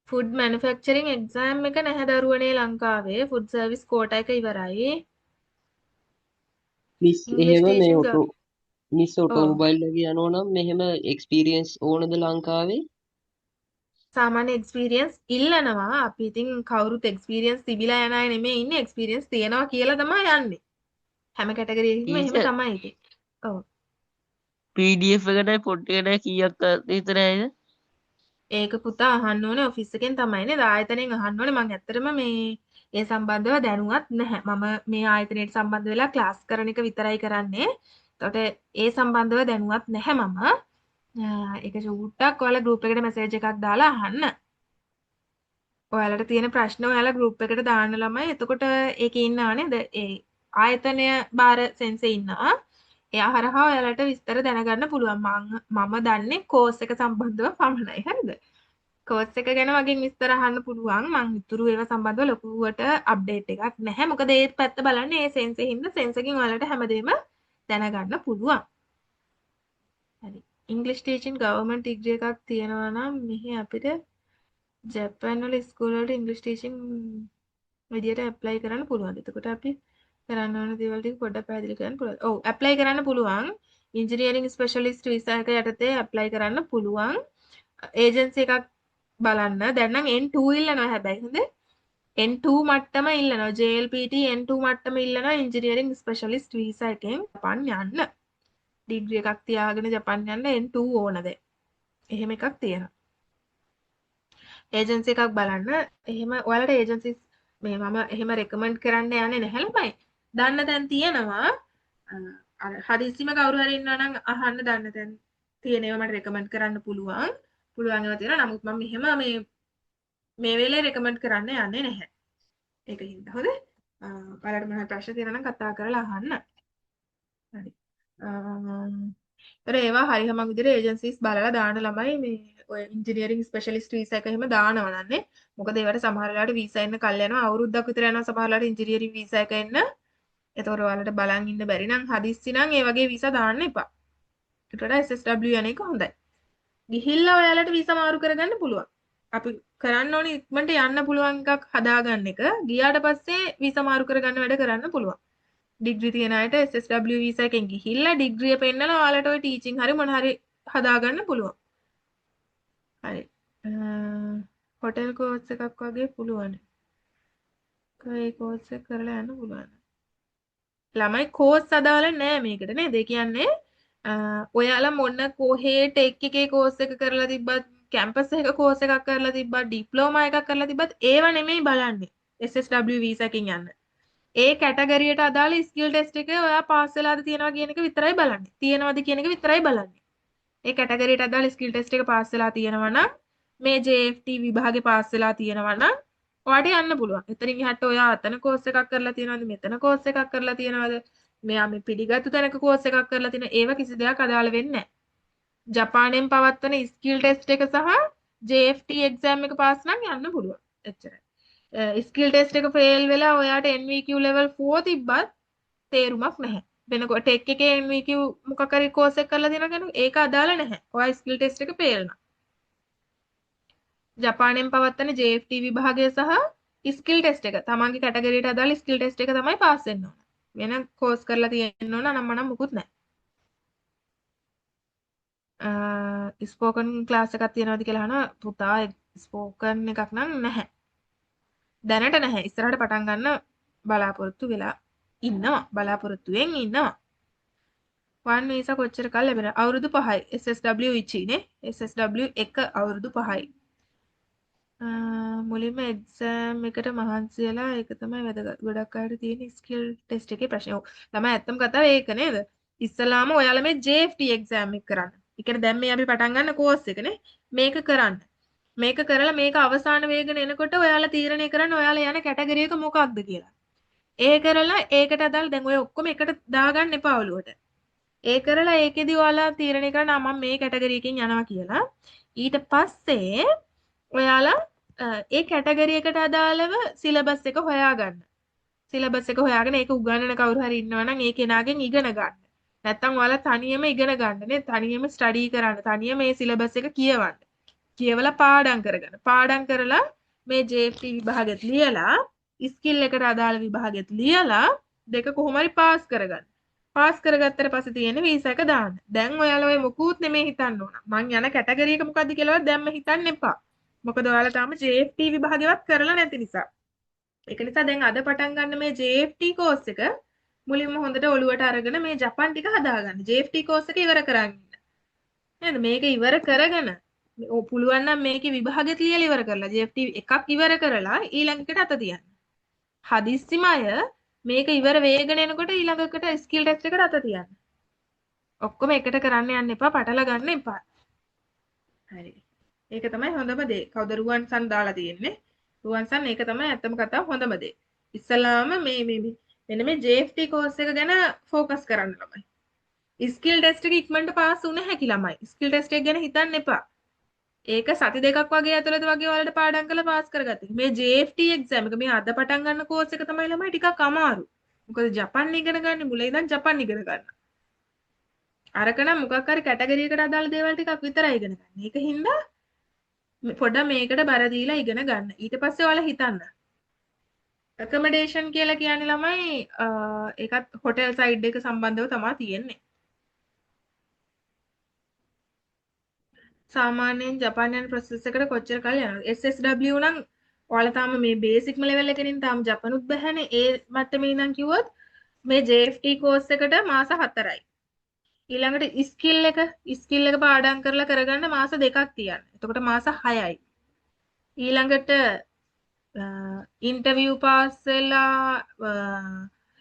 ෆුඩ් මැනුෆැක්චරින් එක්සෑම් එක නැහැ දරුවනේ ලංකාවේ. ෆුඩ් සර්විස් කෝටා එක ඉවරයි. මිස් ඉංග්‍රීසි එහෙම මේ ටීචින් ඔටෝ මිස් ඔව්. ඔටෝමොබයිල් එක යනවා නම් මෙහෙම එක්ස්පීරියන්ස් ඕනද ලංකාවේ? සාමාන්‍ය එක්ස්පීරියන්ස් ඉල්ලනවා. අපි ඉතින් කවුරුත් එක්ස්පීරියන්ස් තිබිලා යන අය නෙමෙයි ඉන්නේ. එක්ස්පීරියන්ස් තියනවා කියලා තමයි යන්නේ. හැම කැටගරි එකකින්ම එහෙම ටීචර් තමයි ඉතින්. ඔව්. PDF එකටයි පොට් එකටයි කීයක් විතරයිද? ඒක පුතා අහන්න ඕනේ ඔෆිස් එකෙන් තමයි නේද? ආයතනයෙන් අහන්න ඕනේ. මම ඇත්තටම මේ ඒ සම්බන්ධව දැනුවත් නැහැ. මම මේ ආයතනයට සම්බන්ධ වෙලා ක්ලාස් කරන එක විතරයි කරන්නේ. එතකොට ඒ සම්බන්ධව දැනුවත් නැහැ මම. ඒක චූට්ටක් ඔයාලා ගෲප් එකට මැසේජ් එකක් දාලා අහන්න. ඔයාලට තියෙන ප්‍රශ්න ඔයාලා ගෲප් එකට දාන්න ළමයි. එතකොට ඒකේ ඉන්නවා නේද? ඒ ආයතනය බාර සෙන්සේ ඉන්නවා. එයා හරහා ඔයාලට විස්තර දැනගන්න පුළුවන්. මම දන්නේ කෝස් එක සම්බන්ධව පමණයි. හරිද? කෝස් එක ගැන මගෙන් විස්තර අහන්න පුළුවන්. මං ඉතුරු ඒවා සම්බන්ධව ලොකුවට අප්ඩේට් එකක් නැහැ. මොකද ඒ පැත්ත බලන්නේ ඒ සෙන්ස් එකකින්ද සෙන්ස් එකකින් ඔයාලට හැමදේම දැනගන්න පුළුවන්. හරි. ඉංග්‍රීසි ටීචින් ගවර්න්මන්ට් ඩිග්‍රී එකක් තියෙනවා නම් මෙහි අපිට ජපාන් වල ස්කූල් වලට ඉංග්‍රීසි ටීචින් විදියට ඇප්ලයි කරන්න පුළුවන්. එතකොට අපි කරන්න ඕන දේවල් ටික පොඩ්ඩක් පැහැදිලි කරන්න පුළුවන්. ඔව් ඇප්ලයි කරන්න පුළුවන්. ඉන්ජිනියරිං ස්පෙෂලිස්ට් වීසා එක යටතේ ඇප්ලයි කරන්න පුළුවන්. ඒජන්සි එකක් බලන්න. දැන් නම් N2 ඉල්ලනවා හැබැයි හොඳේ. N2 මට්ටම ඉල්ලනවා. JLPT N2 මට්ටම ඉල්ලනවා ඉන්ජිනියරිං ස්පෙෂලිස්ට් වීසා එකෙන් ජපාන් යන්න. ඩිග්‍රී එකක් තියාගෙන ජපාන් යන්න N2 ඕනද? එහෙම එකක් තියෙනවා. ඒජන්සි එකක් බලන්න. එහෙම ඔයාලට ඒජන්සිස් මේ මම එහෙම රෙකමන්ඩ් කරන්න යන්නේ නැහැ ළමයි. දන්න තැන් තියෙනවා. අර හදිස්සිම කවුරු හරි ඉන්නවා නම් අහන්න දන්න තැන් තියෙන ඒවා මට රෙකමන්ඩ් කරන්න පුළුවන්. පුළුවන් ඒවා තියෙනවා. නමුත් මම මෙහෙම මේ වෙලේ රෙකමන්ඩ් කරන්න යන්නේ නැහැ. ඒක හින්දා හොඳේ. ඔයාලට මොනවා ප්‍රශ්න තියෙනවා නම් කතා කරලා අහන්න. හරි. ඒවා හරි මං විදිහට ඒජන්සිස් බලලා දාන ළමයි මේ ඔය ඉන්ජිනියරිං ස්පෙෂලිස්ට් වීසා එක එහෙම දානවා නන්නේ. මොකද ඒවට සමහර වෙලාවට වීසා එන්න කල් යනවා. අවුරුද්දක් විතර යනවා සමහර වෙලාවට ඉන්ජිනියරිං වීසා එක එන්න. ඒතකොට ඔයාලට බලන් ඉන්න බැරි නම් හදිස්සි නම් ඒ වගේ වීසා දාන්න එපා. ඒකට වඩා SSW යන එක හොඳයි. ගිහිල්ලා ඔයාලට වීසා මාරු කරගන්න පුළුවන්. අපි කරන්න ඕනේ ඉක්මනට යන්න පුළුවන් එකක් හදාගන්න එක. ගියාට පස්සේ වීසා මාරු කරගන්න වැඩ කරන්න පුළුවන්. ඩිග්‍රී තියෙන අයට SSW වීසා එකෙන් ගිහිල්ලා ඩිග්‍රිය පෙන්නලා ඔයාලට ওই ටීචින් හරි මොන හරි හදාගන්න පුළුවන්. හරි. හොටෙල් කෝස් එකක් වගේ පුළුවන්. ඒ කෝස් එක කරලා යන්න පුළුවන්. ළමයි කෝස් අදාළ නෑ මේකට නේද? ඒ කියන්නේ ඔයාලා මොන කොහේ ටෙක් එකේ කෝස් එක කරලා තිබ්බත් කැම්පස් එකක කෝස් එකක් කරලා තිබ්බත් ඩිප්ලෝමා එකක් කරලා තිබ්බත් ඒව නෙමෙයි බලන්නේ SSW වීසා එකකින් යන්න. ඒ කැටගරියට අදාළ ස්කිල් ටෙස්ට් එක ඔයා පාස් වෙලාද තියනවා කියන එක විතරයි බලන්නේ. තියනවද කියන එක විතරයි බලන්නේ. ඒ කැටගරියට අදාළ ස්කිල් ටෙස්ට් එක පාස් වෙලා තියෙනවා නම් මේ JFT විභාගේ පාස් වෙලා තියෙනවා නම් ඔයාට යන්න පුළුවන්. එතනින් එහාට ඔයා අතන කෝස් එකක් කරලා තියෙනවද මෙතන කෝස් එකක් කරලා තියෙනවද මෙයා මේ පිළිගත්තු තැනක කෝස් එකක් කරලා තියෙන ඒව කිසි දෙයක් අදාළ වෙන්නේ නැහැ. ජපානයෙන් පවත්වන ස්කිල් ටෙස්ට් එක සහ JFT එක්සෑම් එක පාස් නම් යන්න පුළුවන්. එච්චරයි. ස්කිල් ටෙස්ට් එක ෆේල් වෙලා ඔයාට NVQ level 4 තිබ්බත් තේරුමක් නැහැ. වෙන ටෙක් එකේ NVQ මොකක් හරි කෝස් එක කරලා දෙනවා කියන්නේ ඒක අදාළ නැහැ. ඔයා ස්කිල් ටෙස්ට් එක ෆේල් නම්. ජපානයෙන් පවත්වන JFT විභාගය සහ ස්කිල් ටෙස්ට් එක තමන්ගේ කැටගරියට අදාළ ස්කිල් ටෙස්ට් එක තමයි පාස් වෙන්න ඕන. වෙන කෝස් කරලා තියෙන්න ඕන නම් මනම් මුකුත් නැහැ. ස්පෝකන් ක්ලාස් එකක් තියෙනවද කියලා අහනවා පුතා ස්පෝකන් එකක් නම් නැහැ. දැනට නැහැ. ඉස්සරහට පටන් ගන්න බලාපොරොත්තු වෙලා ඉන්නවා. බලාපොරොත්තුෙන් ඉන්නවා. වන් වීසා කොච්චර කල් ලැබෙන? අවුරුදු 5යි. SSW ඉච්චිනේ. SSW 1 අවුරුදු 5යි. මුලින්ම එක්සෑම් එකට මහන්සි වෙලා ඒක තමයි වැදගත්. ගොඩක් අයට තියෙන ස්කිල් ටෙස්ට් එකේ ප්‍රශ්න. ඔව්. ළමයි ඇත්තම කතාව ඒක නේද? ඉස්සලාම ඔයාලා මේ JFT එක්සෑම් එක කරන්න. ඒ කියන්නේ දැන් මේ අපි පටන් ගන්න කෝස් එකනේ. මේක කරන්න. මේක කරලා මේක අවසාන වේගන එනකොට ඔයාලා තීරණය කරන්න ඔයාලා යන කැටගරි එක මොකක්ද කියලා. ඒ කරලා ඒකට අදාළ දැන් ඔය ඔක්කොම එකට දාගන්න එපා ඔලුවට. ඒ කරලා ඒකෙදි ඔයාලා තීරණය කරන්න මම මේ කැටගරි එකකින් යනවා කියලා. ඊට පස්සේ ඔයාලා ඒ කැටගරි එකට අදාළව සිලබස් එක හොයාගන්න. සිලබස් එක හොයාගෙන ඒක උගන්වන කවුරු හරි ඉන්නවා නම් ඒ කෙනාගෙන් ඉගෙන ගන්න. නැත්තම් ඔයාලා තනියම ඉගෙන ගන්න නේ. තනියම ස්ටඩි කරන්න. තනියම මේ සිලබස් එක කියවන්න. කියවලා පාඩම් කරගන්න. පාඩම් කරලා මේ JFT විභාගෙත් ලියලා ස්කිල් එකට අදාළ විභාගෙත් ලියලා දෙක කොහොම හරි පාස් කරගන්න. පාස් කරගත්තට පස්සේ තියෙන්නේ වීසා එක දාන්න. දැන් ඔයාලා ඔය මොකුත් නෙමෙයි හිතන්න ඕන. මං යන කැටගරි එක මොකද්ද කියලාවත් දැන්ම හිතන්න එපා. මොකද ඔයාලා තාම JFT විභාගෙවත් කරලා නැති නිසා. ඒක නිසා දැන් අද පටන් ගන්න මේ JFT කෝස් එක මුලින්ම හොඳට ඔලුවට අරගෙන මේ ජපන් ටික හදාගන්න. JFT කෝස් එක ඉවර කරන්න. නේද? මේක ඉවර කරගෙන පුළුවන් නම් මේකේ විභාගෙත් ලියලා ඉවර කරලා JFT එකක් ඉවර කරලා ඊළඟට අත තියන්න. හදිස්සිම අය මේක ඉවර වේගන එනකොට ඊළඟකට ස්කිල් ටෙස්ට් එකට අත තියන්න. ඔක්කොම එකට කරන්න යන්න එපා, පටල ගන්න එපා. හරි. ඒක තමයි හොඳම දේ. කවුද රුවන්සන් දාලා තියෙන්නේ? රුවන්සන් ඒක තමයි ඇත්තම කතාව හොඳම දේ. ඉස්සලාම මේ මෙන්න මේ JFT කෝස් එක ගැන ફોකස් කරන්න ළමයි. ස්කිල් ටෙස්ට් එක ඉක්මනට පාස් වුණ හැකි ළමයි. ස්කිල් ටෙස්ට් එක ගැන හිතන්න එපා. ඒක සති දෙකක් වගේ ඇතුළත වගේ ඔයාලට පාඩම් කරලා පාස් කරගත්තා. මේ JFT එක්සෑම් එක මේ අද පටන් ගන්න කෝස් එක තමයි ළමයි ටිකක් අමාරු. මොකද ජපන් ඉගෙන ගන්න මුල ඉඳන් ජපන් ඉගෙන ගන්න. අරක නම් මොකක් හරි කැටගරි එකට අදාළ දේවල් ටිකක් විතරයි ඉගෙන ගන්න. ඒක හින්දා පොඩ්ඩක් මේකට බර දීලා ඉගෙන ගන්න. ඊට පස්සේ ඔයාලා හිතන්න. ඇකමඩේෂන් කියලා කියන්නේ ළමයි ඒකත් හොටෙල් සයිඩ් එක සම්බන්ධව තමයි තියෙන්නේ. සාමාන්‍යයෙන් ජපාන් යන ප්‍රොසෙස් එකට කොච්චර කල් යනවද? SSW නම් ඔයාලා තාම මේ බේසික්ම ලෙවල් එකකින් තාම ජපනුත් බහැනේ. ඒ මට්ටමේ ඉඳන් කිව්වොත් මේ JFT කෝස් එකට මාස 4යි. ඊළඟට ස්කිල් එක පාඩම් කරලා කරගන්න මාස 2ක් තියන්න. එතකොට මාස 6යි. ඊළඟට ඉන්ටර්විව් පාස් වෙලා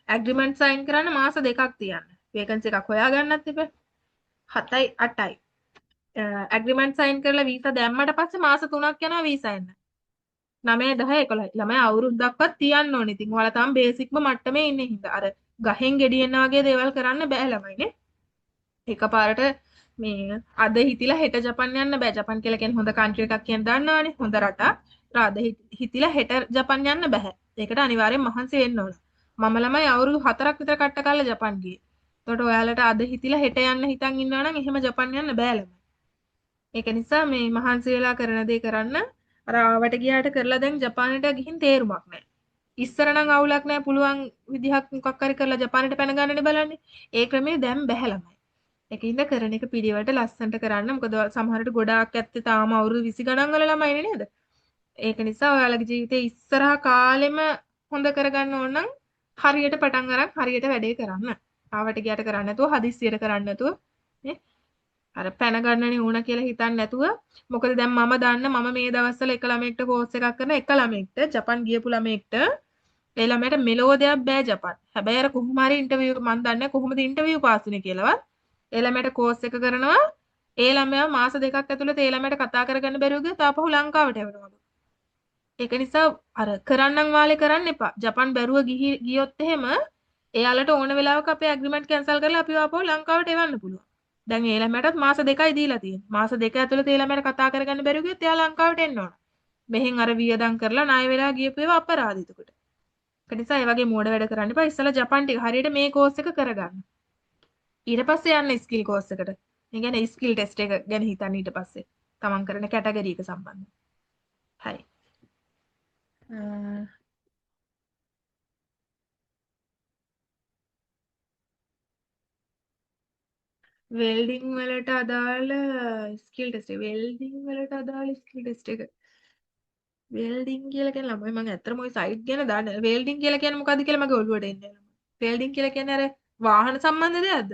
ඇග්‍රීමන්ට් සයින් කරන්න මාස 2ක් තියන්න. වේකන්සි එකක් හොයාගන්නත් එපා. 7යි 8යි. ඇග්‍රීමන්ට් සයින් කරලා වීසා දැම්මට පස්සේ මාස 3ක් යනවා වීසා එන්න. 9 10 11 ළමයි අවුරුද්දක්වත් තියන්න ඕනේ. ඉතින් ඔයාලා තාම බේසික්ම මට්ටමේ ඉන්නේ හින්දා අර ගහෙන් ගෙඩියන වගේ දේවල් කරන්න බෑ ළමයිනේ. එකපාරට මේ අද හිතිලා හෙට ජපන් යන්න බෑ. ජපන් කියලා කියන්නේ හොඳ කන්ට්‍රි එකක් කියන දන්නවනේ. හොඳ රටක්. අද හිතිලා හෙට ජපන් යන්න බෑ. ඒකට අනිවාර්යෙන් මහන්සි වෙන්න ඕන. මම ළමයි අවුරුදු 4ක් විතර කට්ට කාලා ජපන් ගියේ. එතකොට ඔයාලට අද හිතිලා හෙට යන්න හිතන් ඉන්නවා නම් එහෙම ජපන් යන්න බෑ ළමයි. ඒක නිසා මේ මහන්සි වෙලා කරන දේ කරන්න. අර ආවට ගියාට කරලා දැන් ජපානයට ගිහින් තේරුමක් නැහැ. ඉස්සර නම් අවුලක් නැහැ. පුළුවන් විදිහක් මොකක් හරි කරලා ජපානයට පැන ගන්නනේ බලන්නේ. ඒ ක්‍රමේ දැන් බෑ ළමයි. ඒකින්ද කරන එක පිළිවෙලට ලස්සනට කරන්න. මොකද සමහරට ගොඩාක් ඇත්තේ තාම අවුරුදු 20 ගණන් වල ළමයිනේ නේද? ඒක නිසා ඔයාලගේ ජීවිතේ ඉස්සරහා කාලෙම හොඳ කරගන්න ඕන නම් හරියට පටන් අරන් හරියට වැඩේ කරන්න. ආවට ගියට කරන්න නැතුව හදිස්සියට කරන්න නැතුව නේ අර පැන ගන්නනේ ඕන කියලා හිතන්නේ නැතුව මොකද දැන් මම දන්න මම මේ දවස්වල එක ළමයෙක්ට කෝස් එකක් කරන එක ළමයෙක්ට ජපන් ගියපු ළමයෙක්ට ඒ ළමයට මෙලෝ දෙයක් බෑ ජපන්. හැබැයි අර කොහොම හරි ඉන්ටර්විව් එක මම දන්නේ කොහොමද ඉන්ටර්විව් පාස් වෙන්නේ කියලාවත්. ඒ ළමයට කෝස් එක කරනවා. ඒ ළමයා මාස 2ක් ඇතුළත ඒ ළමයට කතා කරගන්න බැරුව ගියා තාපහු ලංකාවට එවනවා. ඒක නිසා අර කරන්නම් වාලේ කරන්න එපා. ජපන් බැරුව ගියොත් එහෙම එයාලට ඕන වෙලාවක අපේ ඇග්‍රීමන්ට් කැන්සල් කරලා අපිව ආපහු ලංකාවට එවන්න පුළුවන්. දැන් ඒ ළමයටත් මාස 2යි දීලා තියෙන්නේ. මාස 2 ඇතුළත ඒ ළමයට කතා කරගන්න බැරුව ගියොත් එයා ලංකාවට එන්න ඕන. මෙහෙන් අර වියදම් කරලා ණය වෙලා ගියපු ඒවා අපරාධ එතකොට. ඒ නිසා ඒ වගේ මෝඩ වැඩ කරන්න එපා. ඉස්සලා ජපාන් ටික හරියට මේ කෝස් එක කරගන්න. ඊට පස්සේ යන්න ස්කිල් කෝස් එකට. ඒ කියන්නේ ස්කිල් ටෙස්ට් එක ගැන හිතන්න ඊට පස්සේ. තමන් කරන කැටගරි එක සම්බන්ධව. හරි. වෙල්ඩින් වලට අදාළ ස්කිල් ටෙස්ට් එක. වෙල්ඩින් වලට අදාළ ස්කිල් ටෙස්ට් එක. වෙල්ඩින් කියලා කියන ළමයි මම ඇත්තටම ওই සයිට් ගැන දන්නේ. වෙල්ඩින් කියලා කියන්නේ මොකද්ද කියලා මගේ ඔළුවට එන්නේ නැහැ. වෙල්ඩින් කියලා කියන්නේ අර වාහන සම්බන්ධ දෙයක්ද?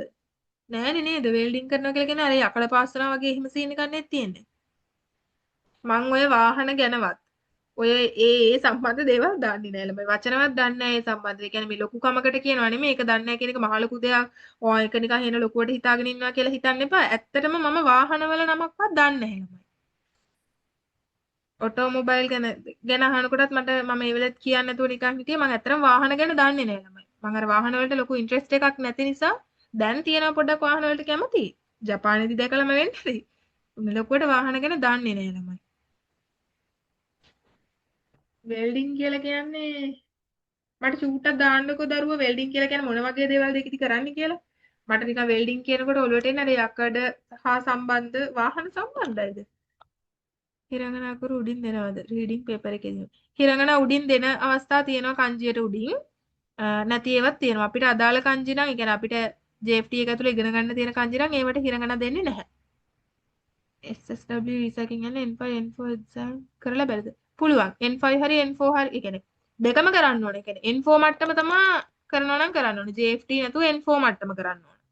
නෑනේ නේද? වෙල්ඩින් කරනවා කියලා කියන්නේ අර යකඩ පාස්සනවා වගේ එහෙම සීන් එකක් නෙත් තියෙන්නේ. මං ඔය වාහන ගැනවත් ඔය ඒ සම්බන්ධ දේවල් දන්නේ නැහැ ළමයි. වචනවත් දන්නේ නැහැ ඒ සම්බන්ධ. ඒ කියන්නේ මේ ලොකු කමකට කියනවා නෙමෙයි. ඒක දන්නේ නැහැ කියන එක මහ ලොකු දෙයක්. ඕ ඒක නිකන්ሄන ලොකුවට හිතාගෙන ඉන්නවා කියලා හිතන්න එපා. ඇත්තටම මම වාහනවල නමක්වත් දන්නේ නැහැ ළමයි. ඔටෝමොබයිල් ගැන අහනකොටත් මම ඒ වෙලෙත් කියන්නේ නැතුව නිකන් හිටියේ. මම ඇත්තටම වාහන ගැන දන්නේ නැහැ ළමයි. මම අර වාහන වලට ලොකු ඉන්ට්‍රෙස්ට් එකක් නැති නිසා දැන් තියෙනවා පොඩ්ඩක් වාහන වලට කැමතියි. ජපානයේදී දැකලාම වෙන්නේ. ලොකුවට වාහන ගැන දන්නේ නැහැ ළමයි. වෙල්ඩින් කියලා කියන්නේ මට චූට්ටක් දාන්නකෝ දරුවෝ වෙල්ඩින් කියලා කියන්නේ මොන වගේ දේවල්ද ඒක ඉති කරන්නේ කියලා. මට නිකන් වෙල්ඩින් කියනකොට ඔළුවට එන්නේ අර යකඩ හා සම්බන්ධ වාහන සම්බන්ධයිද? හිරංගන අකුරු උඩින් දෙනවද? රීඩින් පේපර් එකේදී. හිරංගන උඩින් දෙන අවස්ථා තියෙනවා kanjiයට උඩින්. නැති ඒවත් තියෙනවා. අපිට අදාළ kanji නම් ඒ කියන්නේ අපිට JFT එක ඇතුලේ ඉගෙන ගන්න තියෙන kanji නම් ඒවට හිරංගන දෙන්නේ නැහැ. SSW visa එකකින් යන N5 N4 exam කරලා බැරිද? පුළුවන්. N5 හරි N4 හරි ඒ කියන්නේ දෙකම කරන්න ඕනේ. ඒ කියන්නේ N4 මට්ටම තමයි කරනවා නම් කරන්න ඕනේ. JFT නැතුව N4 මට්ටම කරන්න ඕනේ.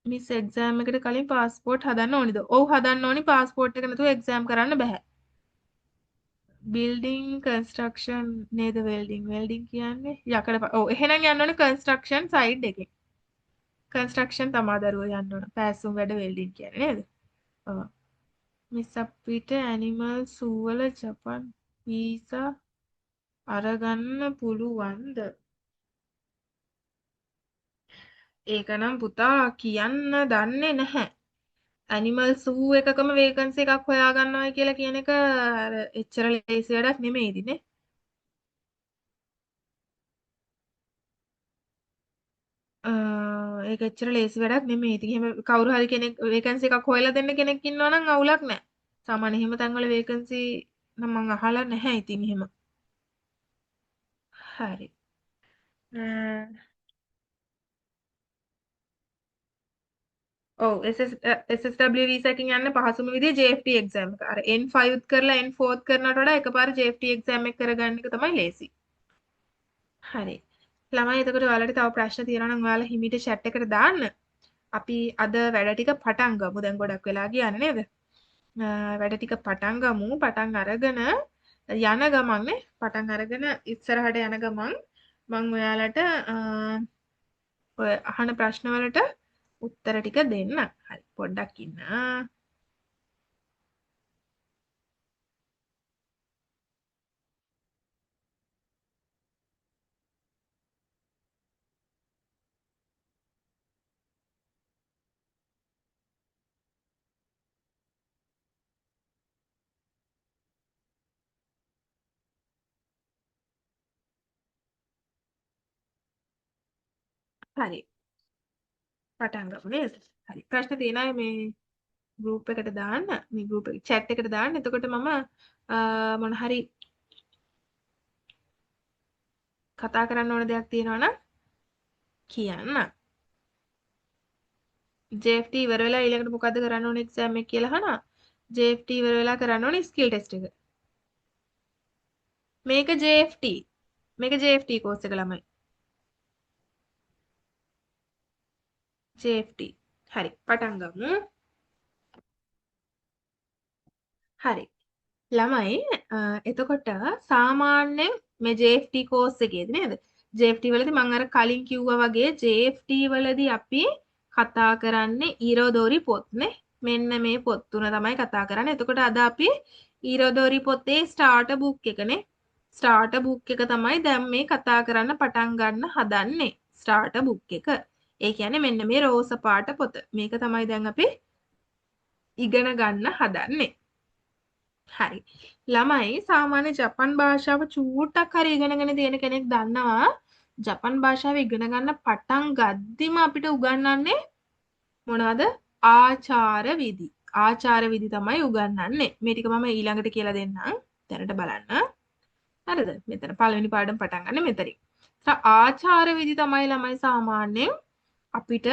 මිස් එක්සෑම් එකට කලින් පාස්පෝර්ට් හදන්න ඕනිද? ඔව් හදන්න ඕනි. පාස්පෝර්ට් එක නැතුව එක්සෑම් කරන්න බෑ. බිල්ඩින් කන්ස්ට්‍රක්ෂන් නේද වෙල්ඩින්. වෙල්ඩින් කියන්නේ යකඩ ඔව් එහෙනම් යන්න ඕනේ කන්ස්ට්‍රක්ෂන් සයිඩ් එකේ. කන්ස්ට්‍රක්ෂන් තමා දරුවෝ යන්න ඕන. පෑසුම් වැඩ වෙල්ඩින් කියන්නේ නේද? ඔව්. මිස් අපිට ඇනිමල් සූ වල ජපන් වීසා අරගන්න පුළුවන්ද? ඒක නම් පුතා කියන්න දන්නේ නැහැ. ඇනිමල් සූ එකකම වේකන්සි එකක් හොයාගන්නවා කියලා කියන එක අර එච්චර ලේසි වැඩක් නෙමෙයිදිනේ. ඒක එච්චර ලේසි වැඩක් නෙමෙයි. ඉතින් එහෙම කවුරු හරි කෙනෙක් වේකන්සි එකක් හොයලා දෙන්න කෙනෙක් ඉන්නවා නම් අවුලක් නැහැ. සාමාන්‍ය එහෙම තැන්වල වේකන්සි නම් මම අහලා නැහැ ඉතින් එහෙම. හරි. ඔව් SSW වීසා එකකින් යන්න පහසුම විදිය JFT එක්සෑම් එක. අර N5 කරලා N4 කරනවට වඩා එකපාර JFT එක්සෑම් එක කරගන්න එක තමයි ලේසි. හරි. ළමයි එතකොට ඔයාලට තව ප්‍රශ්න තියෙනවා නම් ඔයාලා හිමීට chat එකට දාන්න. අපි අද වැඩ ටික පටන් ගමු. දැන් ගොඩක් වෙලා ගියානේ නේද? වැඩ ටික පටන් ගමු. පටන් අරගෙන යන ගමන් පටන් අරගෙන ඉස්සරහට යන ගමන් මම ඔයාලට ඔය අහන ප්‍රශ්න වලට උත්තර ටික දෙන්න. හරි පොඩ්ඩක් ඉන්න. හරි පටන් ගමු නේද? හරි ප්‍රශ්න තියෙන අය මේ ගෲප් එකට දාන්න. මේ ගෲප් එක chat එකට දාන්න. එතකොට මම මොන හරි කතා කරන්න ඕන දෙයක් තියෙනවා නම් කියන්න. JFT ඉවර වෙලා ඊළඟට මොකද්ද කරන්න ඕනේ එක්සෑම් එක කියලා අහනවා. JFT ඉවර වෙලා කරන්න ඕනේ ස්කිල් ටෙස්ට් එක. මේක JFT. මේක JFT කෝස් එක ළමයි. JFT. හරි පටන් ගමු. හරි. ළමයි එතකොට සාමාන්‍යයෙන් මේ JFT කෝස් එකේදී නේද? JFT වලදී මම අර කලින් කිව්වා වගේ JFT වලදී අපි කතා කරන්නේ ඉරෝදෝරි පොත් නේ. මෙන්න මේ පොත් තුන තමයි කතා කරන්නේ. එතකොට අද අපි ඉරෝදෝරි පොතේ ස්ටාර්ටර් බුක් එකනේ. ස්ටාර්ටර් බුක් එක තමයි දැන් මේ කතා කරන්න පටන් ගන්න හදන්නේ. ස්ටාර්ටර් බුක් එක. ඒ කියන්නේ මෙන්න මේ රෝස පාට පොත. මේක තමයි දැන් අපි ඉගෙන ගන්න හදන්නේ. හරි. ළමයි සාමාන්‍ය ජපන් භාෂාව චූට්ටක් හරි ඉගෙනගෙන තියෙන කෙනෙක් දන්නවා ජපන් භාෂාව ඉගෙන ගන්න පටන් ගද්දිම අපිට උගන්වන්නේ මොනවද? ආචාර විදි. ආචාර විදි තමයි උගන්වන්නේ. මේ ටික මම ඊළඟට කියලා දෙන්නම්. දැනට බලන්න. හරිද? මෙතන පළවෙනි පාඩම පටන් ගන්න මෙතනින්. ආචාර විදි තමයි ළමයි සාමාන්‍යයෙන් අපිට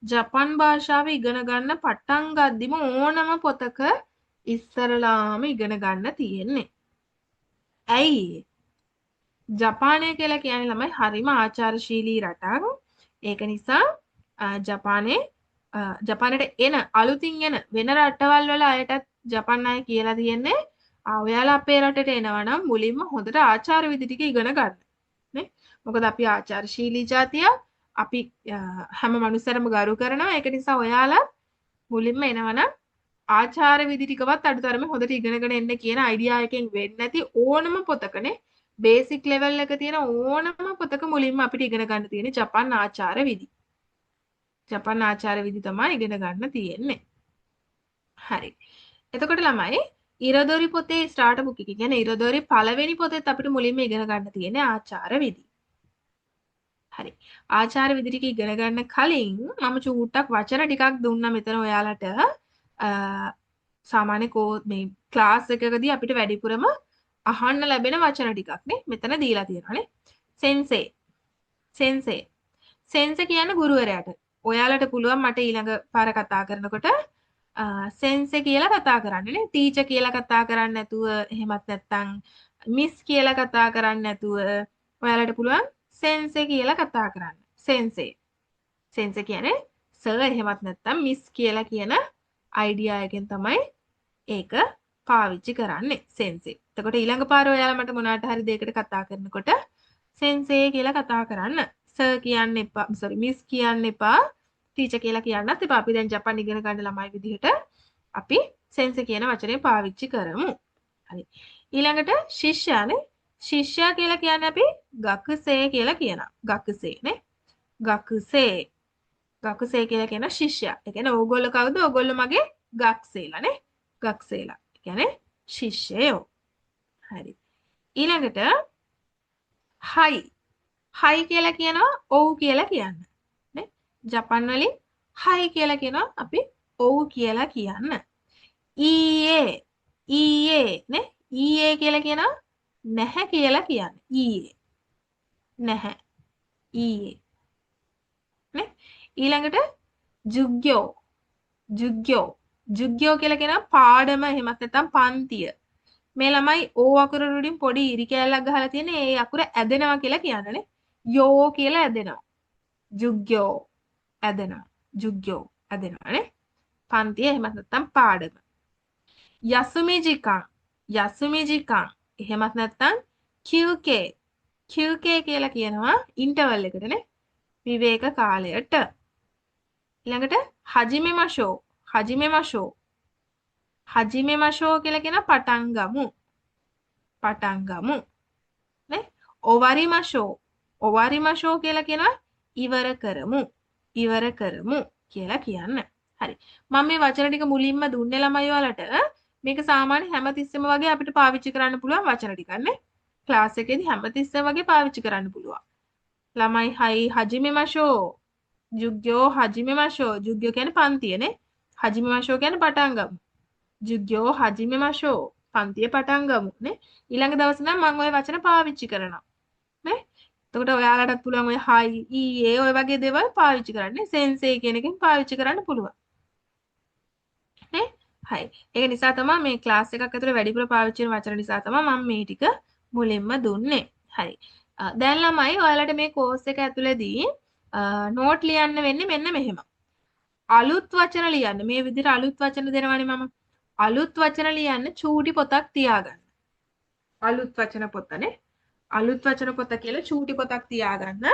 ජපන් භාෂාව ඉගෙන ගන්න පටන් ගද්දිම ඕනම පොතක ඉස්සරලාම ඉගෙන ගන්න තියෙන්නේ. ඇයි? ජපානය කියලා කියන්නේ ළමයි හරිම ආචාරශීලී රටක්. ඒක නිසා ජපානයට එන අලුතින් එන වෙන රටවල් වල අයටත් ජපන් අය කියලා තියෙන්නේ ඔයාලා අපේ රටට එනවා නම් මුලින්ම හොඳට ආචාර විදි ටික ඉගෙන ගන්න. නේ? මොකද අපි ආචාරශීලී ජාතියක්. අපි හැම මනුස්සයරම ගරු කරනවා. ඒක නිසා ඔයාලා මුලින්ම එනවනම් ආචාර විදි ටිකවත් අඩුතරමේ හොඳට ඉගෙනගෙන එන්න කියන අයිඩියා එකෙන් වෙන්නේ නැති ඕනම පොතකනේ බේසික් ලෙවල් එක තියෙන ඕනම පොතක මුලින්ම අපිට ඉගෙන ගන්න තියෙන්නේ ජපන් ආචාර විදි. ජපන් ආචාර විදි තමයි ඉගෙන ගන්න තියෙන්නේ. හරි. එතකොට ළමයි ඉරදොරි පොතේ ස්ටාර්ට් බුක් එක කියන්නේ ඉරදොරි පළවෙනි පොතේත් අපිට මුලින්ම ඉගෙන ගන්න තියෙන්නේ ආචාර විදි. හරි. ආචාර විදි ටික ඉගෙන ගන්න කලින් මම චූට්ටක් වචන ටිකක් දුන්නා මෙතන ඔයාලට සාමාන්‍ය මේ ක්ලාස් එකකදී අපිට වැඩිපුරම අහන්න ලැබෙන වචන ටිකක් නේ මෙතන දීලා තියෙනවානේ. සෙන්සේ. සෙන්සේ. සෙන්සේ කියන්නේ ගුරුවරයාට. ඔයාලට පුළුවන් මට ඊළඟ පාර කතා කරනකොට සෙන්සේ කියලා කතා කරන්න නේ. ටීචර් කියලා කතා කරන්න නැතුව එහෙමත් නැත්නම් මිස් කියලා කතා කරන්න නැතුව ඔයාලට පුළුවන් සෙන්සේ කියලා කතා කරන්න. සෙන්සේ. සෙන්සේ කියන්නේ සර් එහෙමත් නැත්නම් මිස් කියලා කියන අයිඩියා එකෙන් තමයි ඒක පාවිච්චි කරන්නේ සෙන්සේ. එතකොට ඊළඟ පාර ඔයාලා මට මොනවාට හරි දෙයකට කතා කරනකොට සෙන්සේ කියලා කතා කරන්න. සර් කියන්න එපා. මිස් කියන්න එපා. ටීචර් කියලා කියන්නත් එපා. අපි දැන් ජපන් ඉගෙන ගන්න ළමයි විදිහට අපි සෙන්සේ කියන වචනේ පාවිච්චි කරමු. හරි. ඊළඟට ශිෂ්‍යයානේ. ශිෂ්‍යයා කියලා කියන්නේ අපි ගකුසේ කියලා කියනවා. ගකුසේ නේ. ගකුසේ. ගකුසේ කියලා කියන ශිෂ්‍යයා. ඒ කියන්නේ ඕගොල්ලෝ කවුද? ඕගොල්ලෝ මගේ ගක්සේලා නේ. ගක්සේලා. ඒ කියන්නේ ශිෂ්‍යයෝ. හරි. ඊළඟට හයි. හයි කියලා කියනවා ඔව් කියලා කියන්න. නේ? ජපන් වලින් හයි කියලා කියනවා අපි ඔව් කියලා කියන්න. ඊයේ. ඊයේ නේ? ඊයේ කියලා කියනවා නැහැ කියලා කියන්න. ඊයේ. නැහැ. ඊයේ. නේ? ඊළඟට ජුග්යෝ. ජුග්යෝ. ජුග්යෝ කියලා කියනවා පාඩම එහෙමත් නැත්නම් පන්තිය. මේ ළමයි ඕ අකුර වලින් පොඩි ඉරි කෑල්ලක් ගහලා තියෙන ඒ අකුර ඇදෙනවා කියලා කියන්නනේ. යෝ කියලා ඇදෙනවා. ජුග්යෝ ඇදෙනවා. ජුග්යෝ ඇදෙනවා නේ. පන්තිය එහෙමත් නැත්නම් පාඩම. යසුමිජිකන්. යසුමිජිකන්. එහෙමත් නැත්නම් QK. QK කියලා කියනවා ඉන්ටර්වල් එකටනේ. විවේක කාලයට. ඊළඟට හජිමෙමෂෝ. හජිමෙමෂෝ. හජිමෙමෂෝ කියලා කියන පටන් ගමු. පටන් ගමු. නේ? ඔවරිමෂෝ. ඔවරිමෂෝ කියලා කියනවා ඉවර කරමු. ඉවර කරමු කියලා කියන්න. හරි. මම මේ වචන ටික මුලින්ම දුන්නේ ළමයි වලට. මේක සාමාන්‍ය හැමතිස්සෙම වගේ අපිට පාවිච්චි කරන්න පුළුවන් වචන ටිකක් නේ. ක්ලාස් එකේදී හැමතිස්සෙම වගේ පාවිච්චි කරන්න පුළුවන්. ළමයි හයි හජිමෙමෂෝ. ජුග්යෝ හජිමෙමෂෝ. ජුග්යෝ කියන්නේ පන්තියනේ. හජිමෙමෂෝ කියන්නේ පටන් ගමු. ජුග්යෝ හජිමෙමෂෝ. පන්තිය පටන් ගමු නේ. ඊළඟ දවසේ නම් මම ওই වචන පාවිච්චි කරනවා. නේ? එතකොට ඔයාලටත් පුළුවන් ඔය හයි ඊයේ ඔය වගේ දේවල් පාවිච්චි කරන්න. සෙන්සේ කියන එකෙන් පාවිච්චි කරන්න පුළුවන්. නේ? හයි. ඒක නිසා තමයි මේ ක්ලාස් එකක් ඇතුලේ වැඩිපුර පාවිච්චි කරන වචන නිසා තමයි මම මේ ටික මුලින්ම දුන්නේ. හරි. දැන් ළමයි ඔයාලට මේ කෝස් එක ඇතුලේදී නෝට් ලියන්න වෙන්නේ මෙන්න මෙහෙම. අලුත් වචන ලියන්න. මේ විදිහට අලුත් වචන දෙනවනේ මම. අලුත් වචන ලියන්න චූටි පොතක් තියාගන්න. අලුත් වචන පොතනේ. අලුත් වචන පොත කියලා චූටි පොතක් තියාගන්න.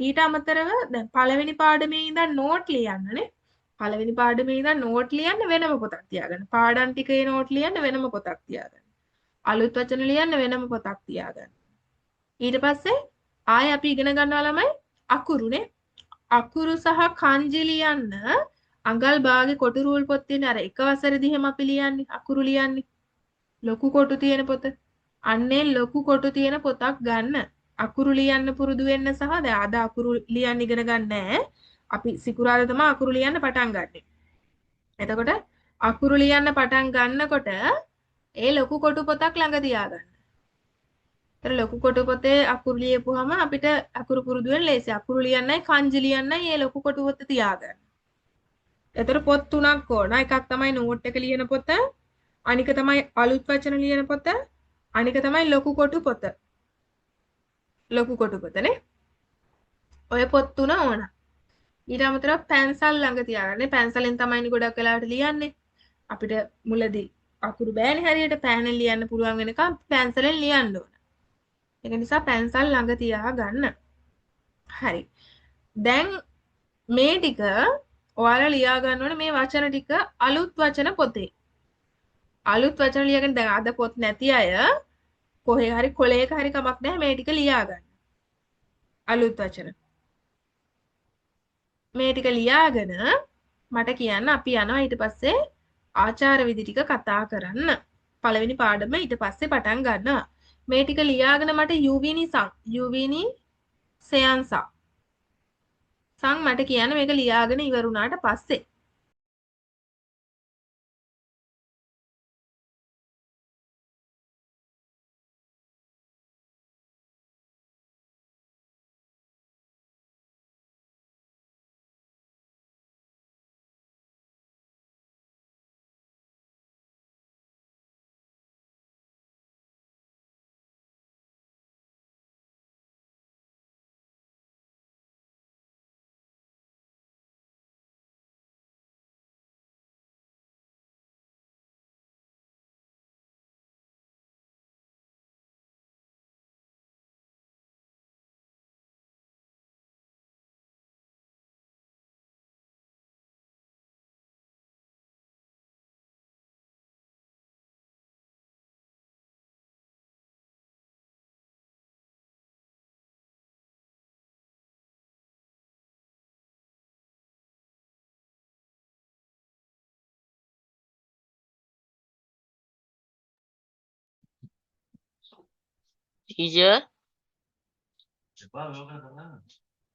ඊට අමතරව දැන් පළවෙනි පාඩමේ ඉඳන් නෝට් ලියන්නනේ. පළවෙනි පාඩමේ ඉඳන් නෝට් ලියන්න වෙනම පොතක් තියාගන්න. පාඩම් ටිකේ නෝට් ලියන්න වෙනම පොතක් තියාගන්න. අලුත් වචන ලියන්න වෙනම පොතක් තියාගන්න. ඊට පස්සේ ආයෙ අපි ඉගෙන ගන්නවා ළමයි අකුරුනේ. අකුරු සහ කන්ජි ලියන්න අඟල් භාගේ කොටු රූල් පොත් තියෙන අර එක වසරේදී හැම අපි ලියන්නේ අකුරු ලියන්නේ ලොකු කොටු තියෙන පොත. අන්නේ ලොකු කොටු තියෙන පොතක් ගන්න. අකුරු ලියන්න පුරුදු වෙන්න සහ දැන් අද අකුරු ලියන්න ඉගෙන ගන්න නැහැ. අපි සිකුරාදා තමයි අකුරු ලියන්න පටන් ගන්නෙ. එතකොට අකුරු ලියන්න පටන් ගන්නකොට ඒ ලොකු කොටු පොතක් ළඟ තියාගන්න. ඒතර ලොකු කොටු පොතේ අකුරු ලියපුවාම අපිට අකුරු පුරුදු වෙන්න ලේසි. අකුරු ලියන්නයි කංජි ලියන්නයි මේ ලොකු කොටු පොත තියාගන්න. එතකොට පොත් තුනක් ඕන. එකක් තමයි නෝට් එක ලියන පොත, අනික තමයි අලුත් වචන ලියන පොත, අනික තමයි ලොකු කොටු පොත. ලොකු කොටු පොතනේ. ඔය පොත් තුන ඕන. ඊට අමතරව පැන්සල් ළඟ තියාගන්න. පැන්සලෙන් තමයිනේ ගොඩක් වෙලාවට ලියන්නේ. අපිට මුලදී අකුරු බෑනේ හරියට පෑනෙන් ලියන්න පුළුවන් වෙනකම් පැන්සලෙන් ලියන්න ඕන. ඒක නිසා පැන්සල් ළඟ තියාගන්න. හරි. දැන් මේ ටික ඔයාලා ලියා ගන්න ඕනේ මේ වචන ටික අලුත් වචන පොතේ. අලුත් වචන ලියගෙන දැන් අද පොත් නැති අය කොහේ හරි කොලයක හරි කමක් නැහැ මේ ටික ලියා ගන්න. අලුත් වචන. මේ ටික ලියාගෙන මට කියන්න අපි යනවා ඊට පස්සේ ආචාර විදි ටික කතා කරන්න. පළවෙනි පාඩම ඊට පස්සේ පටන් ගන්නවා. මේ ටික ලියාගෙන මට යුවිනි සයන්සා සං මට කියන්න මේක ලියාගෙන ඉවරුණාට පස්සේ ටීචර්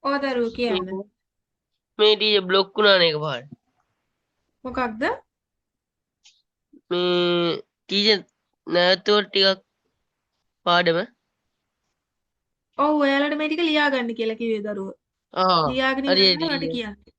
ඕදරු කියන්න. මේ ටීචර් බ්ලොක් වුණානේ එකපාරට. මොකක්ද? මේ ටීචර් නැවතුවත් ටිකක් පාඩම. ඔව් ඔයාලට මේ ටික ලියා ගන්න කියලා කිව්වේ දරුවෝ. ආ ලියාගෙන හරි ඉවරලා මට ටීචර්. කියන්න.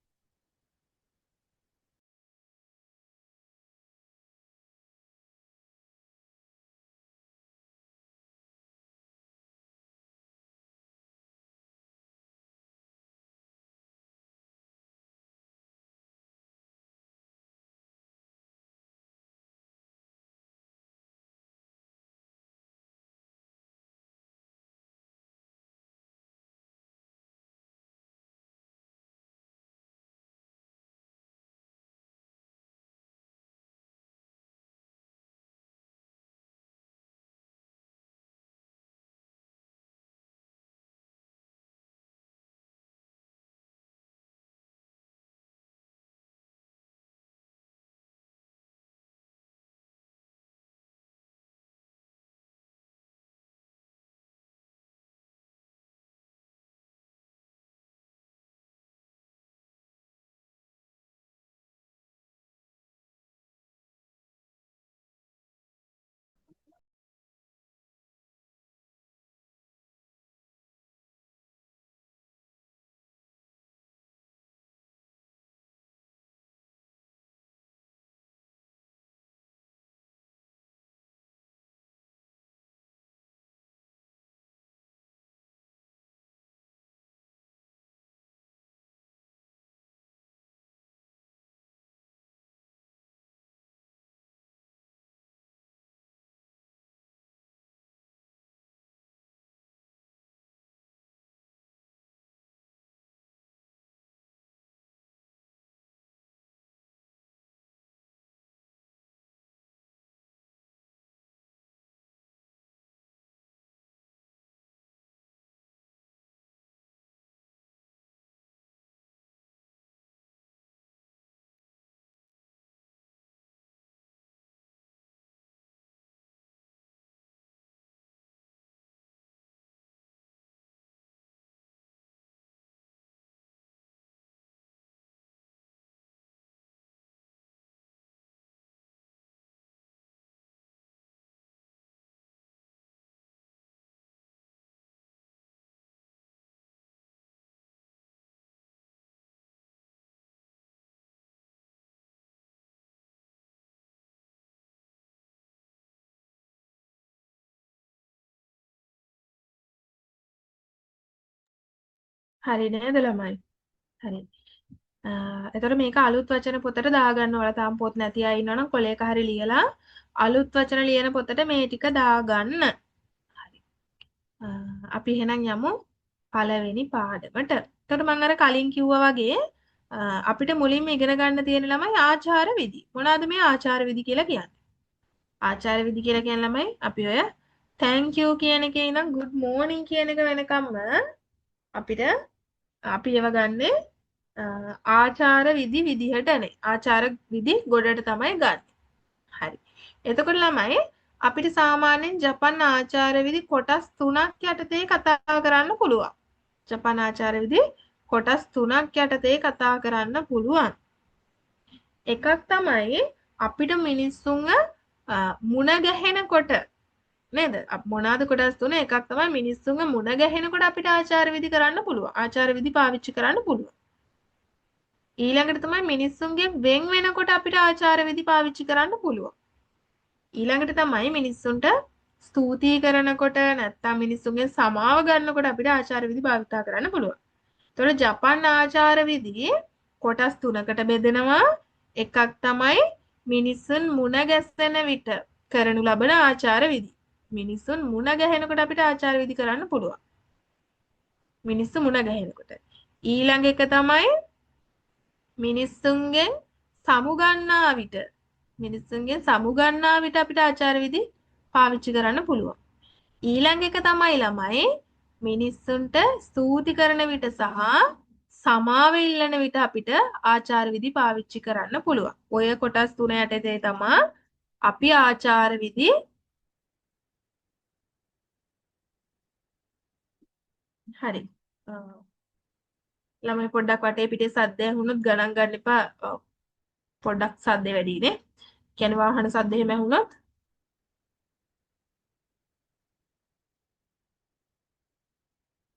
හරි නේද ළමයි? හරි. එතකොට මේක අලුත් වචන පොතට දාගන්න ඕලා. තාම පොත් නැති අය ඉන්නවනම් කොලයක හරි ලියලා අලුත් වචන ලියන පොතට මේ ටික දාගන්න. හරි. අපි එහෙනම් යමු පළවෙනි පාඩමට. එතකොට මම අර කලින් කිව්වා වගේ අපිට මුලින්ම ඉගෙන ගන්න තියෙන ළමයි ආචාර විදි. මොනවාද මේ ආචාර විදි කියලා කියන්නේ? ආචාර විදි කියලා කියන ළමයි අපි ඔය thank you කියන එකේ ඉඳන් good morning කියන එක වෙනකම්ම අපිට අපි ඒව ගන්නෙ ආචාර විදි විදිහටනේ. ආචාර විදි ගොඩට තමයි ගන්න. හරි. එතකොට ළමයි අපිට සාමාන්‍යයෙන් ජපන් ආචාර විදි කොටස් 3ක් යටතේ කතා කරන්න පුළුවන්. ජපන් ආචාර විදි කොටස් 3ක් යටතේ කතා කරන්න පුළුවන්. එකක් තමයි අපිට මිනිස්සුන්ව මුණ ගැහෙනකොට නේද? මොනවාද කොටස් තුන? එකක් තමයි මිනිස්සුන්ව මුණ ගැහෙනකොට අපිට ආචාර විදි කරන්න පුළුවන්. ආචාර විදි පාවිච්චි කරන්න පුළුවන්. ඊළඟට තමයි මිනිස්සුන්ගෙන් වෙන් වෙනකොට අපිට ආචාර විදි පාවිච්චි කරන්න පුළුවන්. ඊළඟට තමයි මිනිස්සුන්ට ස්තුති කරනකොට නැත්නම් මිනිස්සුන්ගෙන් සමාව ගන්නකොට අපිට ආචාර විදි භාවිතා කරන්න පුළුවන්. එතකොට ජපන් ආචාර විදි කොටස් තුනකට බෙදෙනවා. එකක් තමයි මිනිස්සුන් මුණ ගැසෙන විට කරනු ලබන ආචාර විදි. මිනිස්සුන් මුණ ගැහෙනකොට අපිට ආචාර විදි කරන්න පුළුවන්. මිනිස්සු මුණ ගැහෙනකොට. ඊළඟ එක තමයි මිනිස්සුන්ගෙන් සමුගන්නා විට අපිට ආචාර විදි පාවිච්චි කරන්න පුළුවන්. ඊළඟ එක තමයි ළමයි මිනිස්සුන්ට ස්තුති කරන විට සහ සමාව ඉල්ලන විට අපිට ආචාර විදි පාවිච්චි කරන්න පුළුවන්. ඔය කොටස් තුන යටතේ තමයි අපි ආචාර විදි හරි. ළමයි පොඩ්ඩක් වටේ පිටේ සද්ද ඇහුනොත් ගණන් ගන්න එපා. පොඩ්ඩක් සද්ද වැඩිනේ. කියන්නේ වාහන සද්ද එහෙම ඇහුනොත්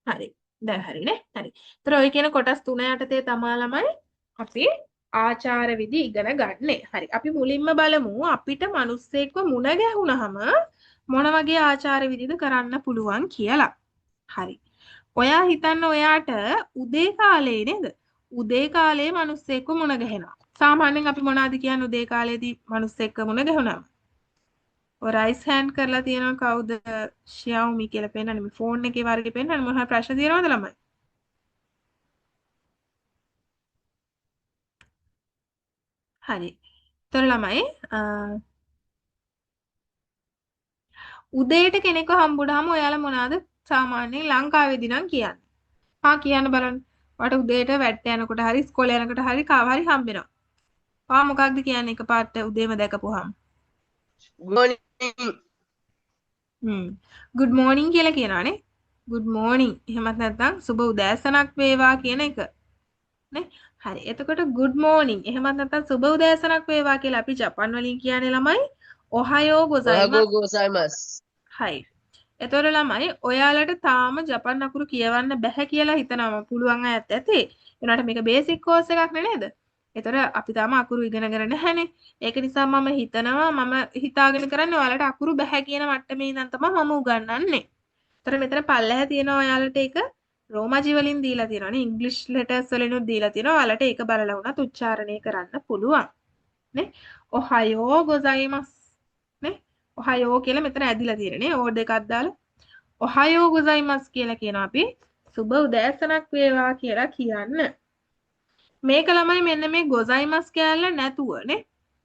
හරි. දැන් හරිනේ. හරි. ඒතර ඔය කියන කොටස් තුන යටතේ තමා ළමයි අපි ආචාර විදි ඉගෙන ගන්නෙ. හරි. අපි මුලින්ම බලමු අපිට මිනිස්සෙක්ව මුණ ගැහුනහම මොන වගේ ආචාර විදිද කරන්න පුළුවන් කියලා. හරි. ඔයා හිතන්න ඔයාට උදේ කාලේ නේද? උදේ කාලේ මිනිස්සෙක්ව මුණ ගැහෙනවා. සාමාන්‍යයෙන් අපි මොනවද කියන්නේ උදේ කාලේදී මිනිස්සෙක්ව මුණ ගැහුනම? ඔය රයිස් හෑන්ඩ් කරලා තියෙනවා කවුද? ෂියාෝමි කියලා පෙන්නන්නේ. මේ ෆෝන් එකේ වර්ගේ පෙන්නන්නේ. මොනවා ප්‍රශ්න තියෙනවද ළමයි? හරි. ඒතර ළමයි උදේට කෙනෙක්ව හම්බුනහම ඔයාලා මොනවද සාමාන්‍යයෙන් ලංකාවේදී නම් කියන්නේ? කියන්න බලන්න. වට උදේට වැඩට යනකොට හරි ඉස්කෝලේ යනකොට හරි කාව හරි හම්බෙනවා. මොකක්ද කියන්නේ එකපාරට උදේම දැකපුවාම? good morning කියලා කියනවානේ. good morning. එහෙමත් නැත්නම් සුබ උදෑසනක් වේවා කියන එක. නේ? හරි. එතකොට good morning. එහෙමත් නැත්නම් සුබ උදෑසනක් වේවා කියලා අපි ජපන් වලින් කියන්නේ ළමයි ඔහයෝ ගොසයිමස්. හයි. එතකොට ළමයි ඔයාලට තාම ජපන් අකුරු කියවන්න බැහැ කියලා හිතනවා පුළුවන් අයත් ඇති. ඒනට මේක බේසික් කෝස් එකක් නේද? එතකොට අපි තාම අකුරු ඉගෙනගෙන නැහැනේ. ඒක නිසා මම හිතාගෙන කරන්නේ ඔයාලට අකුරු බැහැ කියන මට්ටමේ ඉඳන් තමයි මම උගන්වන්නේ. එතකොට මෙතන පල්ලෙහා තියෙනවා ඔයාලට ඒක රෝමාජි වලින් දීලා තියෙනවානේ. ඉංග්‍රීසි ලෙටර්ස් වලිනුත් දීලා තියෙනවා. ඔයාලට ඒක බලලා වුණත් උච්චාරණය කරන්න පුළුවන්. නේ? ඔහයෝ ගොසයිමස්. නේ? ඔහයෝ කියලා මෙතන ඇදිලා තියෙන්නේ. ඕඩ් එකක් දාලා ඔහයෝ ගොසයිමස් කියලා කියනවා අපි. සුබ උදෑසනක් වේවා කියලා කියන්න. මේක ළමයි මෙන්න මේ ගොසයිමස් කෑල්ල නැතුව නේ.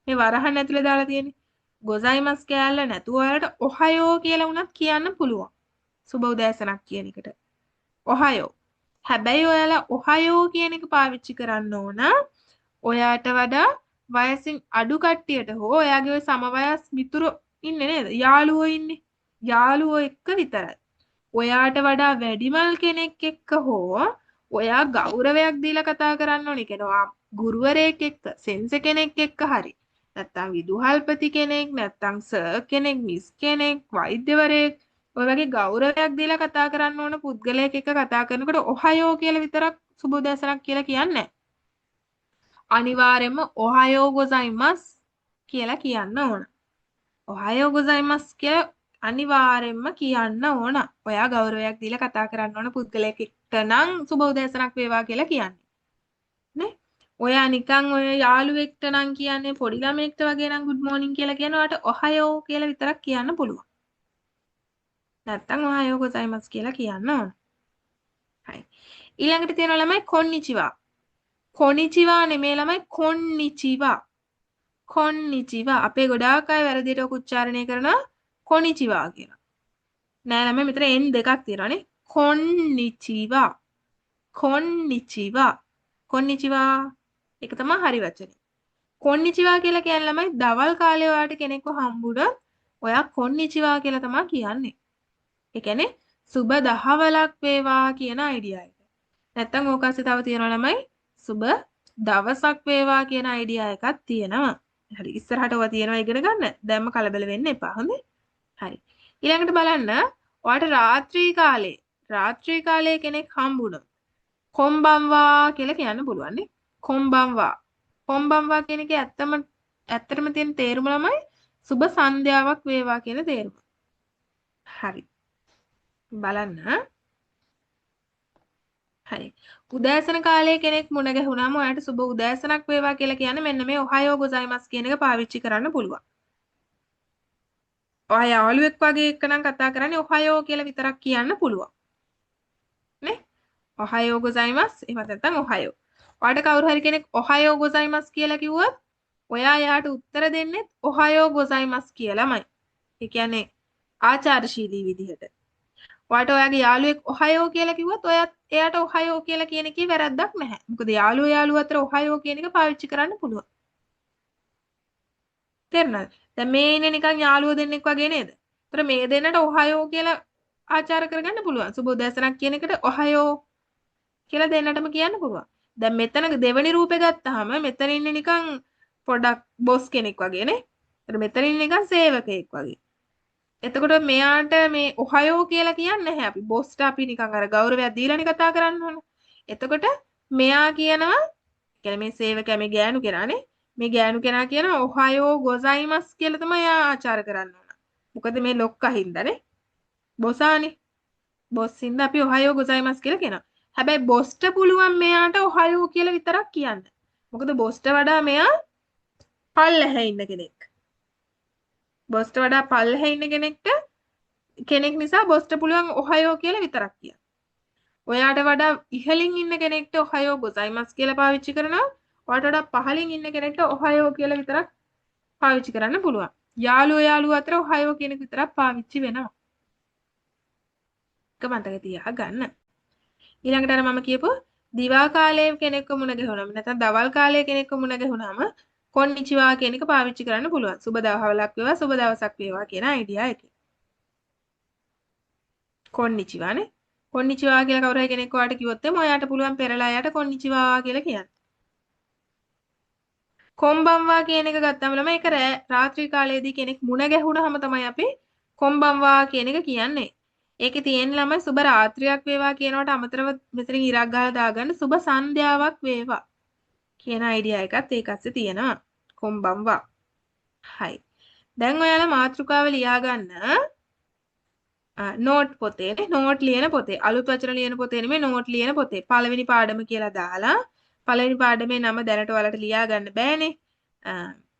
මේ වරහන් ඇතුලේ දාලා තියෙන්නේ. ගොසයිමස් කෑල්ල නැතුව ඔයාලට ඔහයෝ කියලා වුණත් කියන්න පුළුවන්. සුබ උදෑසනක් කියන එකට. ඔහයෝ. හැබැයි ඔයාලා ඔහයෝ කියන එක පාවිච්චි කරන්න ඕන. ඔයාට වඩා වයසින් අඩු කට්ටියට හෝ ඔයාගේ ඔය සමවයස් මිතුරෝ ඉන්නේ නේද? යාළුවෝ ඉන්නේ. යාළුවෝ එක්ක විතරයි. ඔයාට වඩා වැඩිමල් කෙනෙක් එක්ක හෝ ඔයා ගෞරවයක් දීලා කතා කරන්න ඕනේ. කියනවා ගුරුවරයෙක් එක්ක, සෙන්ස කෙනෙක් එක්ක හරි. නැත්තම් විදුහල්පති කෙනෙක්, නැත්තම් සර් කෙනෙක්, මිස් කෙනෙක්, වෛද්‍යවරයෙක් ඔය වගේ ගෞරවයක් දීලා කතා කරන්න ඕන පුද්ගලයෙක් එක්ක කතා කරනකොට ඔහයෝ කියලා විතරක් සුබ උදෑසනක් කියලා කියන්නේ නැහැ. අනිවාර්යයෙන්ම ඔහයෝ ගොසයිමස් කියලා කියන්න ඕන. ඔහයෝ ගොසයිමස් කියලා අනිවාර්යෙන්ම කියන්න ඕන. ඔයා ගෞරවයක් දීලා කතා කරන්න ඕන පුද්ගලයෙක්ට නම් සුබ උදෑසනක් වේවා කියලා කියන්නේ. නේ? ඔයා නිකන් ඔය යාළුවෙක්ට නම් කියන්නේ පොඩි ළමයෙක්ට වගේ නම් good morning කියලා කියනවාට ඔහයෝ කියලා විතරක් කියන්න පුළුවන්. නැත්තම් ඔහයෝ ගොසයිමස් කියලා කියන්න ඕන. හරි. ඊළඟට තියෙනවා ළමයි කොන්නිචිවා. කොනිචිවා නෙමෙයි ළමයි කොන්නිචිවා. කොන්නිචිවා. අපේ ගොඩාක් අය වැරදියට ඔක උච්චාරණය කරනවා කොනිචිවා කියලා. නෑ ළමයි මෙතන n දෙකක් තියෙනවානේ. කොන්නිචිවා. කොන්නිචිවා. කොන්නිචිවා. ඒක තමයි හරි වචනේ. කොන්නිචිවා කියලා කියන්නේ ළමයි දවල් කාලේ ඔයාලට කෙනෙක්ව හම්බුනොත් ඔයා කොන්නිචිවා කියලා තමයි කියන්නේ. ඒ කියන්නේ සුබ දහවලක් වේවා කියන අයිඩියා එක. නැත්තම් ඕක ASCII තව තියෙනවා ළමයි සුබ දවසක් වේවා කියන අයිඩියා එකක් තියෙනවා. හරි ඉස්සරහට ඔවා තියෙනවා ඉගෙන ගන්න. දැන්ම කලබල වෙන්න එපා. හොඳේ? හරි. ඊළඟට බලන්න ඔයාලට රාත්‍රී කාලේ කෙනෙක් හම්බුනොත් කොම්බන්වා කියලා කියන්න පුළුවන් නේ. කොම්බන්වා. කොම්බන්වා කියන එකේ ඇත්තටම තියෙන තේරුම ළමයි සුබ සන්ධ්‍යාවක් වේවා කියන තේරුම. හරි. බලන්න. හරි. උදෑසන කාලේ කෙනෙක් මුණ ගැහුණාම ඔයාලට සුබ උදෑසනක් වේවා කියලා කියන්නේ මෙන්න මේ ඔහයෝ ගොසයිමස් කියන එක පාවිච්චි කරන්න පුළුවන්. ඔයා යාළුවෙක් වගේ එක්කනම් කතා කරන්නේ ඔහයෝ කියලා විතරක් කියන්න පුළුවන්. නේ? ඔහයෝ ගොසයිමස් එහෙම නැත්නම් ඔහයෝ. ඔයාලට කවුරු හරි කෙනෙක් ඔහයෝ ගොසයිමස් කියලා කිව්වොත් ඔයා එයාට උත්තර දෙන්නේ ඔහයෝ ගොසයිමස් කියලාමයි. ඒ කියන්නේ ආචාරශීලී විදිහට. ඔයාට ඔයාගේ යාළුවෙක් ඔහයෝ කියලා කිව්වොත් ඔයත් එයාට ඔහයෝ කියලා කියන එකේ වැරද්දක් නැහැ. මොකද යාළුවෝ අතර ඔහයෝ කියන එක පාවිච්චි කරන්න පුළුවන්. තේරුණාද? දැන් මේ ඉන්නේ නිකන් යාළුවෝ දෙන්නෙක් වගේ නේද? ඒතර මේ දෙන්නට ඔහයෝ කියලා ආචාර කරගන්න පුළුවන්. සුබ උදෑසනක් කියන එකට ඔහයෝ කියලා දෙන්නටම කියන්න පුළුවන්. දැන් මෙතන දෙවෙනි රූපේ ගත්තාම මෙතන ඉන්නේ නිකන් පොඩක් බොස් කෙනෙක් වගේ නේ. ඒතර මෙතන ඉන්නේ නිකන් සේවකයෙක් වගේ. එතකොට මෙයාට මේ ඔහයෝ කියලා කියන්නේ නැහැ අපි. බොස්ට අපි නිකන් අර ගෞරවයක් දීලානේ කතා කරන්න ඕන. එතකොට මෙයා කියනවා කියන්නේ මේ සේවකයා මේ ගෑනු කෙනානේ. මේ ගෑනු කෙනා කියනවා ඔහයෝ ගොසයිමස් කියලා තමයි එයා ආචාර කරන්න ඕන. මොකද මේ ලොක්කා හින්දානේ. බොසානේ. බොස් හින්දා අපි ඔහයෝ ගොසයිමස් කියලා කියනවා. හැබැයි බොස්ට පුළුවන් මෙයාට ඔහයෝ කියලා විතරක් කියන්න. මොකද බොස්ට වඩා මෙයා පල්ලෙහා ඉන්න කෙනෙක්. බොස්ට වඩා පල්ලෙහා ඉන්න කෙනෙක් නිසා බොස්ට පුළුවන් ඔහයෝ කියලා විතරක් කියන්න. ඔයාට වඩා ඉහළින් ඉන්න කෙනෙක්ට ඔහයෝ ගොසයිමස් කියලා පාවිච්චි කරනවා. ඔයාට වඩා පහළින් ඉන්න කෙනෙක්ට ඔහයෝ කියලා විතරක් පාවිච්චි කරන්න පුළුවන්. යාළුවෝ අතර ඔහයෝ කියන එක විතරක් පාවිච්චි වෙනවා. ඒක මතක තියාගන්න. ඊළඟට අර මම කියපු දිවා කාලයේ කෙනෙක්ව මුණ ගැහුණාම නැත්නම් දවල් කාලයේ කෙනෙක්ව මුණ ගැහුණාම කොන්නිචිවා කියන එක පාවිච්චි කරන්න පුළුවන්. සුබ දවල්ක් වේවා සුබ දවසක් වේවා කියන අයිඩියා එකේ. කොන්නිචිවානේ. කොන්නිචිවා කියලා කවුරු හරි කෙනෙක් ඔයාලට කිව්වොත් එම ඔයාට පුළුවන් පෙරලා එයාට කොන්නිචිවා කියලා කියන්න. කොම්බන්වා කියන එක ගත්තම ළමයි ඒක රාත්‍රී කාලයේදී කෙනෙක් මුණ ගැහුණාම තමයි අපි කොම්බන්වා කියන එක කියන්නේ. ඒකේ තියෙන ළමයි සුබ රාත්‍රියක් වේවා කියනවට අමතරව මෙතනින් ඉරක් ගහලා දාගන්න සුබ සන්ධ්‍යාවක් වේවා කියන අයිඩියා එකත් ඒක ඇස්සේ තියෙනවා. කොම්බන්වා. හයි. දැන් ඔයාලා මාතෘකාව ලියා ගන්න නෝට් පොතේනේ නෝට් ලියන පොතේ අලුත් වචන ලියන පොතේ නෙමෙයි නෝට් ලියන පොතේ පළවෙනි පාඩම කියලා දාලා පළවෙනි පාඩමේ නම දැනට ඔයාලට ලියා ගන්න බෑනේ.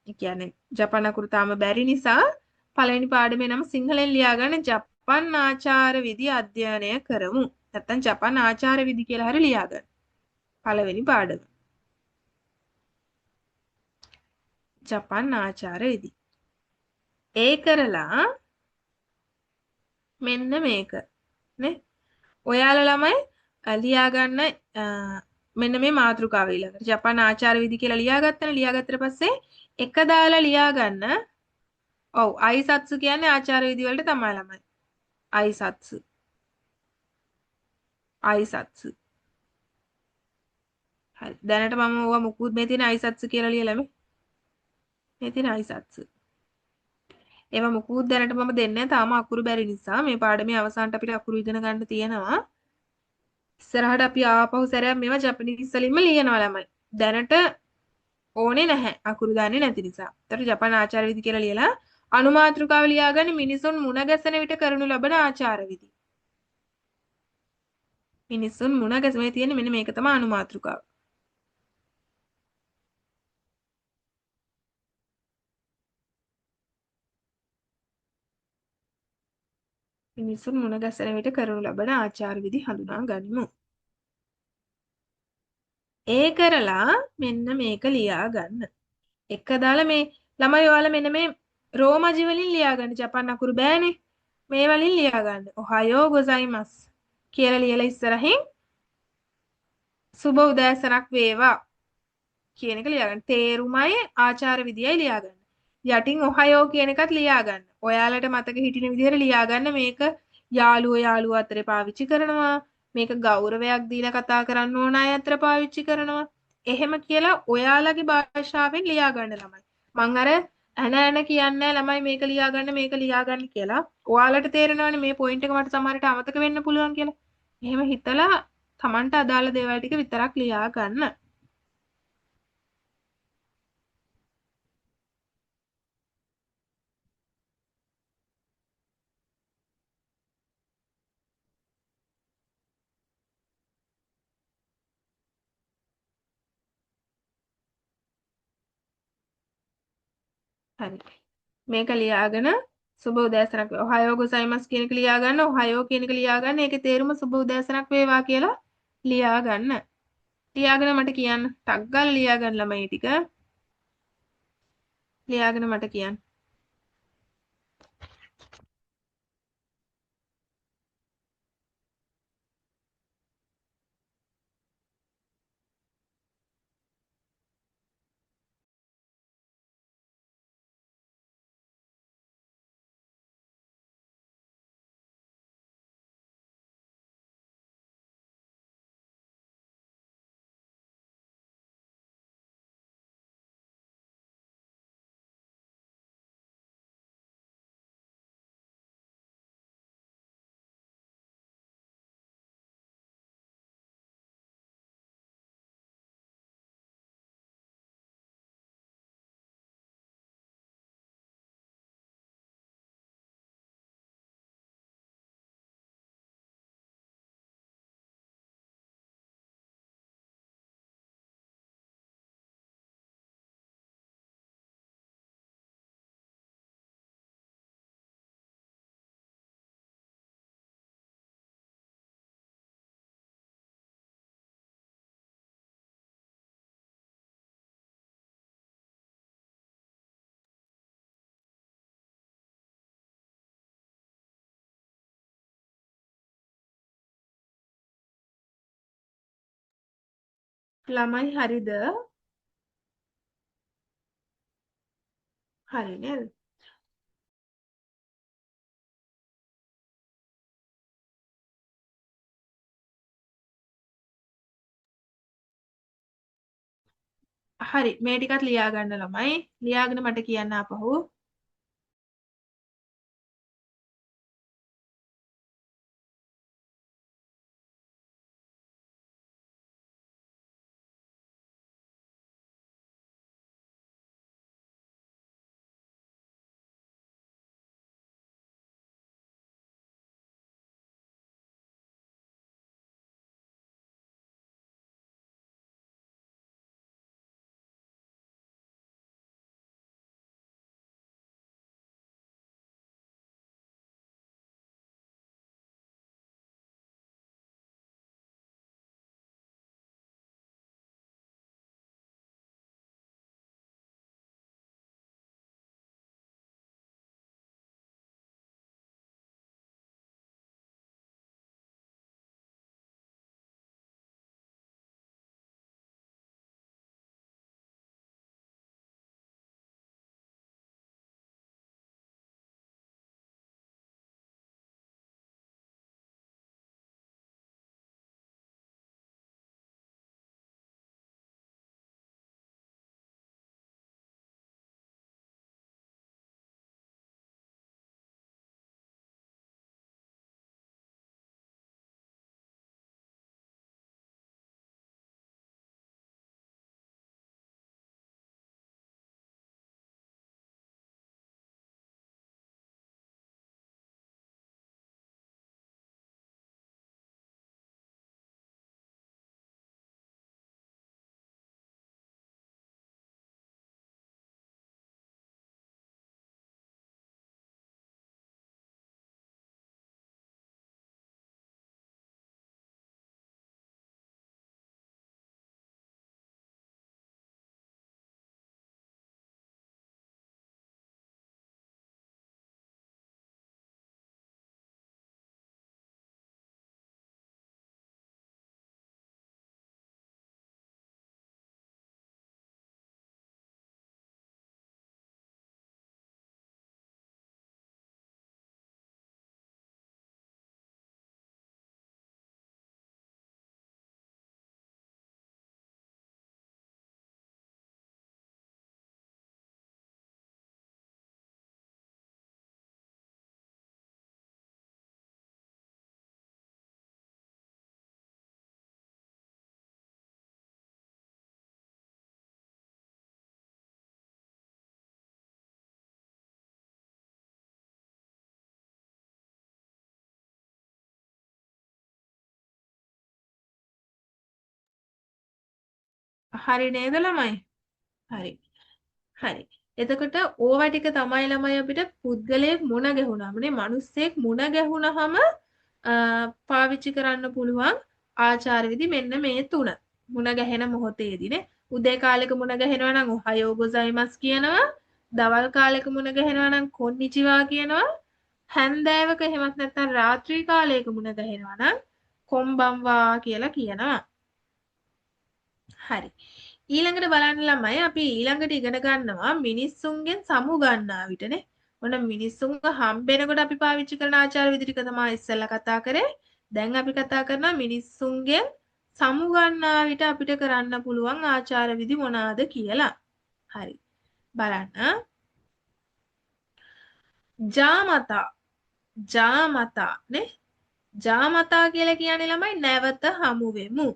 ඒ කියන්නේ ජපන් අකුරු තාම බැරි නිසා පළවෙනි පාඩමේ නම සිංහලෙන් ලියා ගන්න ජපන් ආචාර විදි අධ්‍යයනය කරමු. නැත්තම් ජපන් ආචාර විදි කියලා හරි ලියා ගන්න. පළවෙනි පාඩම. ජපන් ආචාර විදි. ඒ කරලා මෙන්න මේක නේ ඔයාලා ළමයි ලියා ගන්න මෙන්න මේ මාතෘකාව ඊළඟට ජපාන ආචාර විදි කියලා ලියාගත්තනේ ලියාගත්තට පස්සේ එක දාලා ලියා ගන්න ඔව් අයිසත්සු කියන්නේ ආචාර විදි වලට තමයි ළමයි අයිසත්සු හරි දැනට මම ඕවා මුකුත් මේ තියෙන අයිසත්සු කියලා ලියලා මේ තියෙන අයිසත්සු ඒවා මුකුත් දැනට මම දෙන්නේ තාම අකුරු බැරි නිසා මේ පාඩමේ අවසානට අපිට අකුරු ඉගෙන ගන්න තියෙනවා. ඉස්සරහට අපි ආපහු සැරයක් මේවා ජපනීස් වලින්ම ලියනවා ළමයි. දැනට ඕනේ නැහැ අකුරු දන්නේ නැති නිසා. ඒතර ජපාන ආචාර විදි කියලා ලියලා අනුමාතෘකාව ලියාගන්න මිනිසුන් මුණ ගැසෙන විට කරනු ලබන ආචාර විදි. මිනිසුන් මුණ ගැස මේ තියෙන්නේ මෙන්න මේක තමයි අනුමාතෘකාව. මිනිසුන් මුණ ගැසෙන විට කරනු ලබන ආචාර විදි හඳුනා ගනිමු. ඒ කරලා මෙන්න මේක ලියා ගන්න. එක දාලා මේ ළමයි ඔයාලා මෙන්න මේ රෝමජි වලින් ලියා ගන්න. ජපාන් අකුරු බෑනේ. මේ වලින් ලියා ගන්න. ඔහයෝ ගොසයිමස් කියලා ලියලා ඉස්සරහින් සුබ උදෑසනක් වේවා කියන එක ලියා ගන්න. තේරුමයි ආචාර විදියයි ලියා ගන්න. යටින් ඔහයෝ කියන එකත් ලියා ගන්න. ඔයාලට මතක හිටින විදිහට ලියා ගන්න මේක යාළුවෝ අතරේ පාවිච්චි කරනවා. මේක ගෞරවයක් දීලා කතා කරන්න ඕන අය අතර පාවිච්චි කරනවා. එහෙම කියලා ඔයාලගේ භාෂාවෙන් ලියා ගන්න ළමයි. මං අර ඇන කියන්නේ ළමයි මේක ලියා ගන්න මේක ලියා ගන්න කියලා. ඔයාලට තේරෙනවනේ මේ පොයින්ට් එක මට සමහරට අමතක වෙන්න පුළුවන් කියලා. එහෙම හිතලා Tamanට අදාළ දේවල් ටික විතරක් ලියා ගන්න. හරි. මේක ලියාගෙන සුබ උදෑසනක් වේවා. ඔහයෝ ගොසයිමස් කියන එක ලියා ගන්න. ඔහයෝ කියන එක ලියා ගන්න. ඒකේ තේරුම සුබ උදෑසනක් වේවා කියලා ලියා ගන්න. ලියාගෙන මට කියන්න. ටක් ගාලා ලියා ගන්න ළමයි ටික. ලියාගෙන මට කියන්න. ළමයි හරිද? හරි නේද? හරි. මේ ටිකත් ලියා ගන්න ළමයි. ලියාගෙන මට කියන්න ආපහු. හරි නේද ළමයි? හරි. හරි. එතකොට ඕවා ටික තමයි ළමයි අපිට පුද්ගලයෙක් මුණ ගැහුණාම නේ මිනිස්සෙක් මුණ ගැහුණාම පාවිච්චි කරන්න පුළුවන් ආචාර විදි මෙන්න මේ තුන. මුණ ගැහෙන මොහොතේදී නේ උදේ කාලෙක මුණ ගැහෙනවා නම් ඔහයෝ ගොසයිමස් කියනවා. දවල් කාලෙක මුණ ගැහෙනවා නම් කොන්නිචිවා කියනවා. හැන්දෑවක එහෙමත් නැත්නම් රාත්‍රී කාලයක මුණ ගැහෙනවා නම් කොම්බම්වා කියලා කියනවා. හරි. ඊළඟට බලන්න ළමයි අපි ඊළඟට ඉගෙන ගන්නවා මිනිස්සුන්ගෙන් සමු ගන්නා විටනේ. ඔන්න මිනිස්සුන්ව හම්බෙනකොට අපි පාවිච්චි කරන ආචාර විදි ටික තමයි ඉස්සෙල්ලා කතා කරේ. දැන් අපි කතා කරනවා මිනිස්සුන්ගෙන් සමු ගන්නා විට අපිට කරන්න පුළුවන් ආචාර විදි මොනවාද කියලා. හරි. බලන්න. ජාමතා ජාමතා නේ ජාමතා කියලා කියන්නේ ළමයි නැවත හමු වෙමු.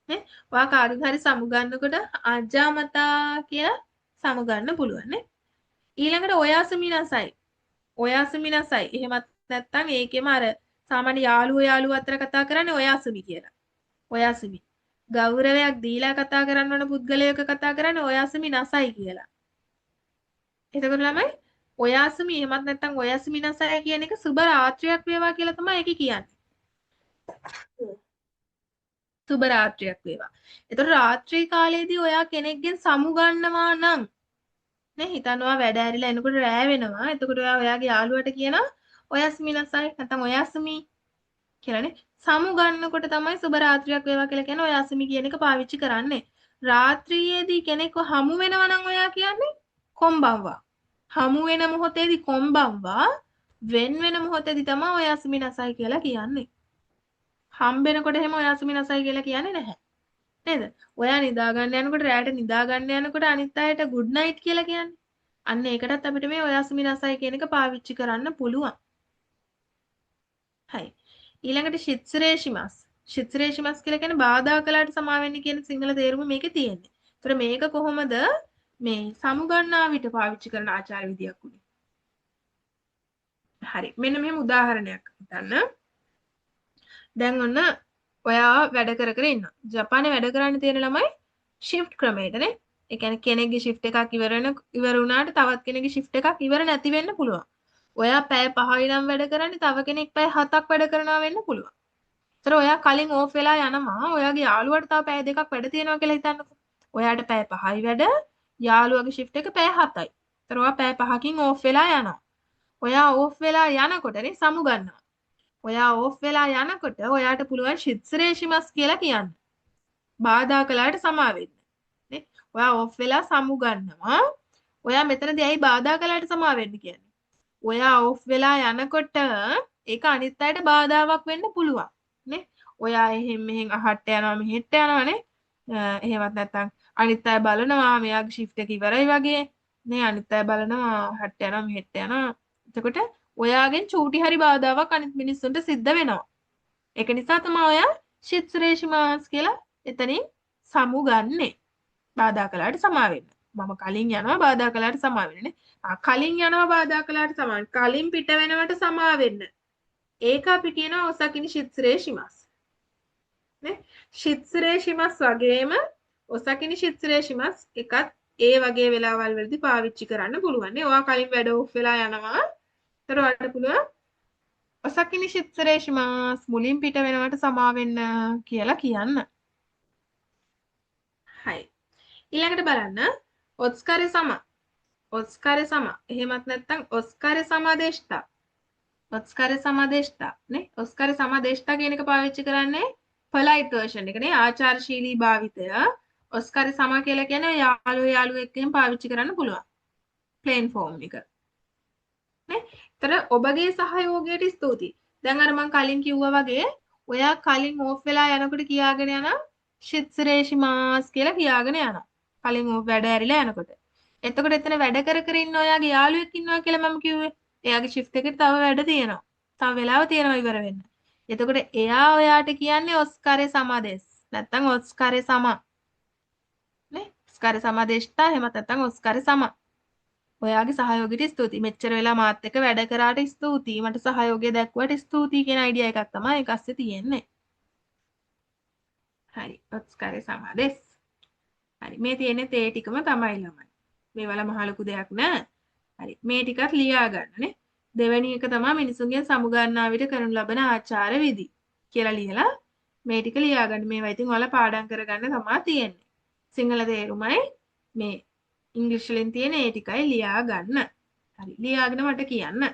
නේ ඔයා කාගෙන් හරි සමු ගන්නකොට අජාමතා කියලා සමු ගන්න පුළුවන් නේ. ඊළඟට ඔයාසුමිනසයි. ඔයාසුමිනසයි. එහෙමත් නැත්නම් ඒකෙම අර සාමාන්‍ය යාළුවෝ අතර කතා කරන්නේ ඔයාසුමි කියලා. ඔයාසුමි. ගෞරවයක් දීලා කතා කරන්න ඕන පුද්ගලයෙක් කතා කරන්නේ ඔයාසුමි නසයි කියලා. එතකොට ළමයි ඔයාසුමි එහෙමත් නැත්නම් ඔයාසුමි නසයි කියන එක සුබ රාත්‍රියක් වේවා කියලා තමයි ඒක කියන්නේ. සුබ රාත්‍රියක් වේවා. එතකොට රාත්‍රී කාලයේදී ඔයා කෙනෙක්ගෙන් සමු ගන්නවා නම් නේ හිතනවා වැඩ ඇරිලා එනකොට රෑ වෙනවා. එතකොට ඔයාගේ යාළුවට කියනවා ඔයාස්මි නසයි නැත්නම් ඔයාස්මි කියලානේ. සමු ගන්නකොට තමයි සුබ රාත්‍රියක් වේවා කියලා කියන ඔයාස්මි කියන එක පාවිච්චි කරන්නේ. රාත්‍රියේදී කෙනෙක්ව හමු වෙනවා නම් ඔයා කියන්නේ කොම්බම්වා. හමු වෙන මොහොතේදී කොම්බම්වා වෙන වෙන මොහොතේදී තමයි ඔයාස්මි නසයි කියලා කියන්නේ. හම්බෙනකොට එහෙම ඔයාස්මි නසයි කියලා කියන්නේ නැහැ. නේද? ඔයා නිදා ගන්න යනකොට රැයට නිදා ගන්න යනකොට අනිත් අයට good night කියලා කියන්නේ. අන්න ඒකටත් අපිට මේ ඔයාස්මි නසයි කියන එක පාවිච්චි කරන්න පුළුවන්. හයි. ඊළඟට ශිත්සරේෂිමස්. ශිත්සරේෂිමස් කියලා කියන්නේ බාධා කළාට සමා වෙන්න කියන සිංහල තේරුම මේකේ තියෙන්නේ. ඒතර මේක කොහොමද මේ සමුගන්නා විට පාවිච්චි කරන ආචාර විදියක් උනේ? හරි. මෙන්න මෙහෙම උදාහරණයක් හිතන්න. දැන් ඔන්න ඔයා වැඩ කර කර ඉන්නවා. ජපානයේ වැඩ කරන්න තියෙන ළමයි shift ක්‍රමයටනේ. ඒ කියන්නේ කෙනෙක්ගේ shift එකක් ඉවර වුණාට තවත් කෙනෙක්ගේ shift එකක් ඉවර නැති වෙන්න පුළුවන්. ඔයා පැය 5යි නම් වැඩ කරන්නේ තව කෙනෙක් පැය 7ක් වැඩ කරනවා වෙන්න පුළුවන්. ඒතර ඔයා කලින් ඕෆ් වෙලා යනවා. ඔයාගේ යාළුවාට තව පැය 2ක් වැඩ තියෙනවා කියලා හිතන්නකෝ. ඔයාට පැය 5යි වැඩ, යාළුවාගේ shift එක පැය 7යි. ඒතර ඔයා පැය 5කින් ඕෆ් වෙලා යනවා. ඔයා ඕෆ් වෙලා යනකොටනේ සමු ගන්නවා. ඔයා ඕෆ් වෙලා යනකොට ඔයාට පුළුවන් ශිත්සරේෂිමස් කියලා කියන්න. බාධා කළාට සමා වෙන්න. නේ? ඔයා ඕෆ් වෙලා සමු ගන්නවා. ඔයා මෙතනදී ඇයි බාධා කළාට සමා වෙන්න කියන්නේ? ඔයා ඕෆ් වෙලා යනකොට ඒක අනිත් අයට බාධාවක් වෙන්න පුළුවන්. නේ? ඔයා එහෙන් මෙහෙන් අහට යනවා මෙහෙට යනවානේ. එහෙමත් නැත්නම් අනිත් අය බලනවා මෙයාගේ shift එක ඉවරයි වගේ. නේ අනිත් අය බලනවා අහට යනවා මෙහෙට යනවා. එතකොට ඔයාගෙන් චූටි හරි බාධාවක් අනිත් මිනිස්සුන්ට සිද්ධ වෙනවා. ඒක නිසා තමයි ඔයා ශිත්සරේෂිමාස් කියලා එතනින් සමු ගන්නෙ. බාධා කළාට සමා වෙන්න. මම කලින් යනවා බාධා කළාට සමා වෙන්නනේ. කලින් යනවා බාධා කළාට සමා. කලින් පිට වෙනවට සමා වෙන්න. ඒක අපි කියනවා ඔසකිනි ශිත්සරේෂිමාස්. නේ? ශිත්සරේෂිමාස් වගේම ඔසකිනි ශිත්සරේෂිමාස් එකත් ඒ වගේ වෙලාවල් වලදී පාවිච්චි කරන්න පුළුවන් නේ. ඔයා කලින් වැඩ ඕෆ් වෙලා යනවා. ඒතර ඔයාලට පුළුවන් ඔසකිනි ශිත්සරේෂිමාස් මුලින් පිට වෙනවට සමා වෙන්න කියලා කියන්න. හයි. ඊළඟට බලන්න ඔස්කාරේ සම. ඔස්කාරේ සම. එහෙමත් නැත්නම් ඔස්කාරේ සමාදේෂ්ඨා. ඔස්කාරේ සමාදේෂ්ඨා නේ. ඔස්කාරේ සමාදේෂ්ඨා කියන එක පාවිච්චි කරන්නේ polite version එක නේ. ආචාරශීලී භාවිතය. ඔස්කාරේ සම කියලා කියන්නේ යාළුවෝ එක්කම පාවිච්චි කරන්න පුළුවන්. plain form එක. නේ? ඒතර ඔබගේ සහයෝගයට ස්තුතියි. දැන් අර මම කලින් කිව්වා වගේ ඔයා කලින් ඕෆ් වෙලා යනකොට කියාගෙන යන ශිත්සරේෂිමාස් කියලා කියාගෙන යනවා. කලින් ඕෆ් වැඩ ඇරිලා යනකොට. එතකොට එතන වැඩ කර කර ඉන්න ඔයාගේ යාළුවෙක් ඉන්නවා කියලා මම කිව්වේ. එයාගේ shift එකට තව වැඩ තියෙනවා. තව වෙලාව තියෙනවා ඉවර වෙන්න. එතකොට එයා ඔයාට කියන්නේ ඔස්කාරේ සමාදේස්. නැත්නම් ඔස්කාරේ සම. නේ? ඔස්කාරේ සමාදේෂ්ඨා එහෙමත් නැත්නම් ඔස්කාරේ සම. ඔයාගේ සහයෝගයට ස්තුතියි. මෙච්චර වෙලා මාත් එක්ක වැඩ කරාට ස්තුතියි. මට සහයෝගය දැක්ුවට ස්තුතියි කියන අයිඩියා එකක් තමයි ඒක ඇස්සේ තියෙන්නේ. හරි. ඔස්කාරේ සමාදේස්. හරි. මේ තියෙන්නේ තේ ටිකම තමයි ළමයි. මේවල මහ ලොකු දෙයක් නෑ. හරි. මේ ටිකත් ලියා ගන්න නේ. දෙවැනි එක තමයි මිනිසුන්ගෙන් සමුගන්නා විට කරනු ලබන ආචාර විධි කියලා ලියලා මේ ටික ලියා ගන්න. මේවා ඉතින් ඔයාලා පාඩම් කරගන්න තමයි තියෙන්නේ. සිංහල තේරුමයි මේ ඉංග්‍රීසි වලින් තියෙන ඒ ටිකයි ලියා ගන්න. හරි. ලියාගෙන මට කියන්න.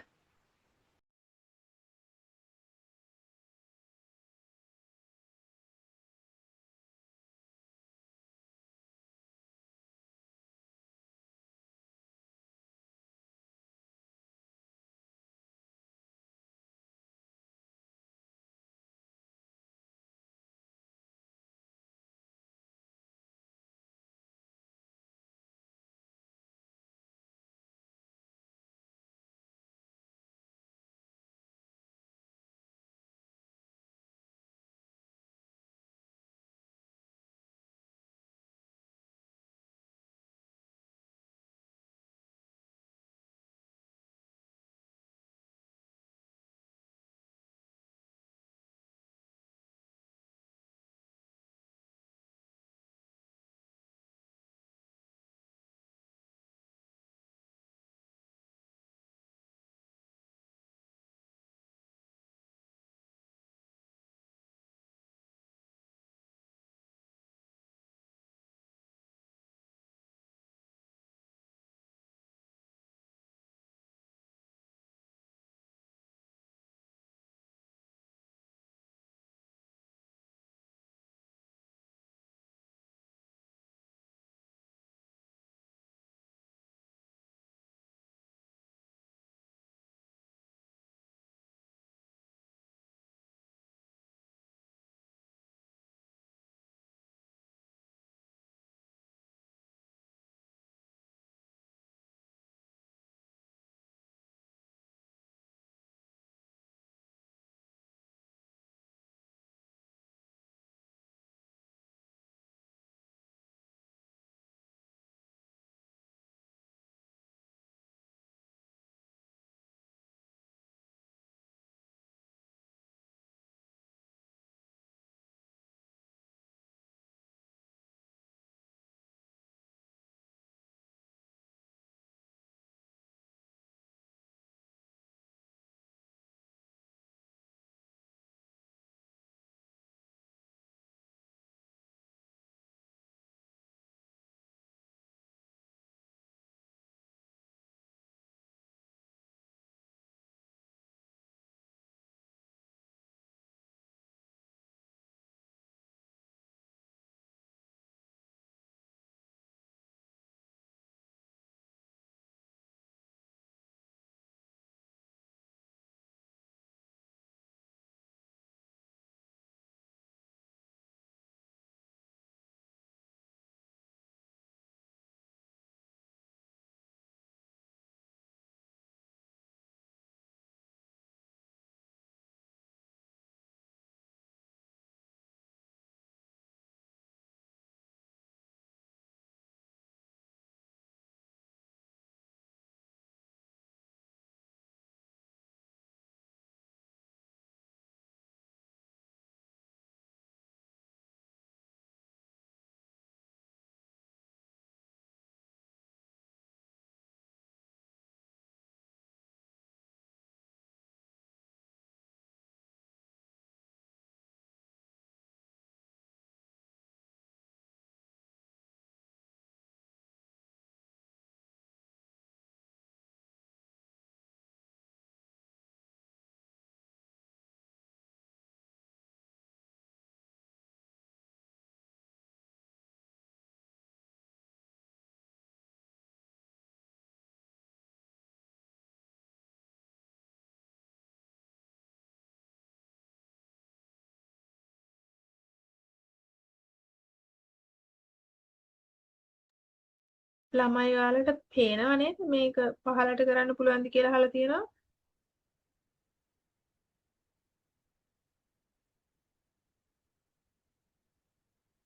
ළමයි ඔයාලට පේනව නේද මේක පහලට කරන්න පුළුවන්ද කියලා අහලා තියෙනවා.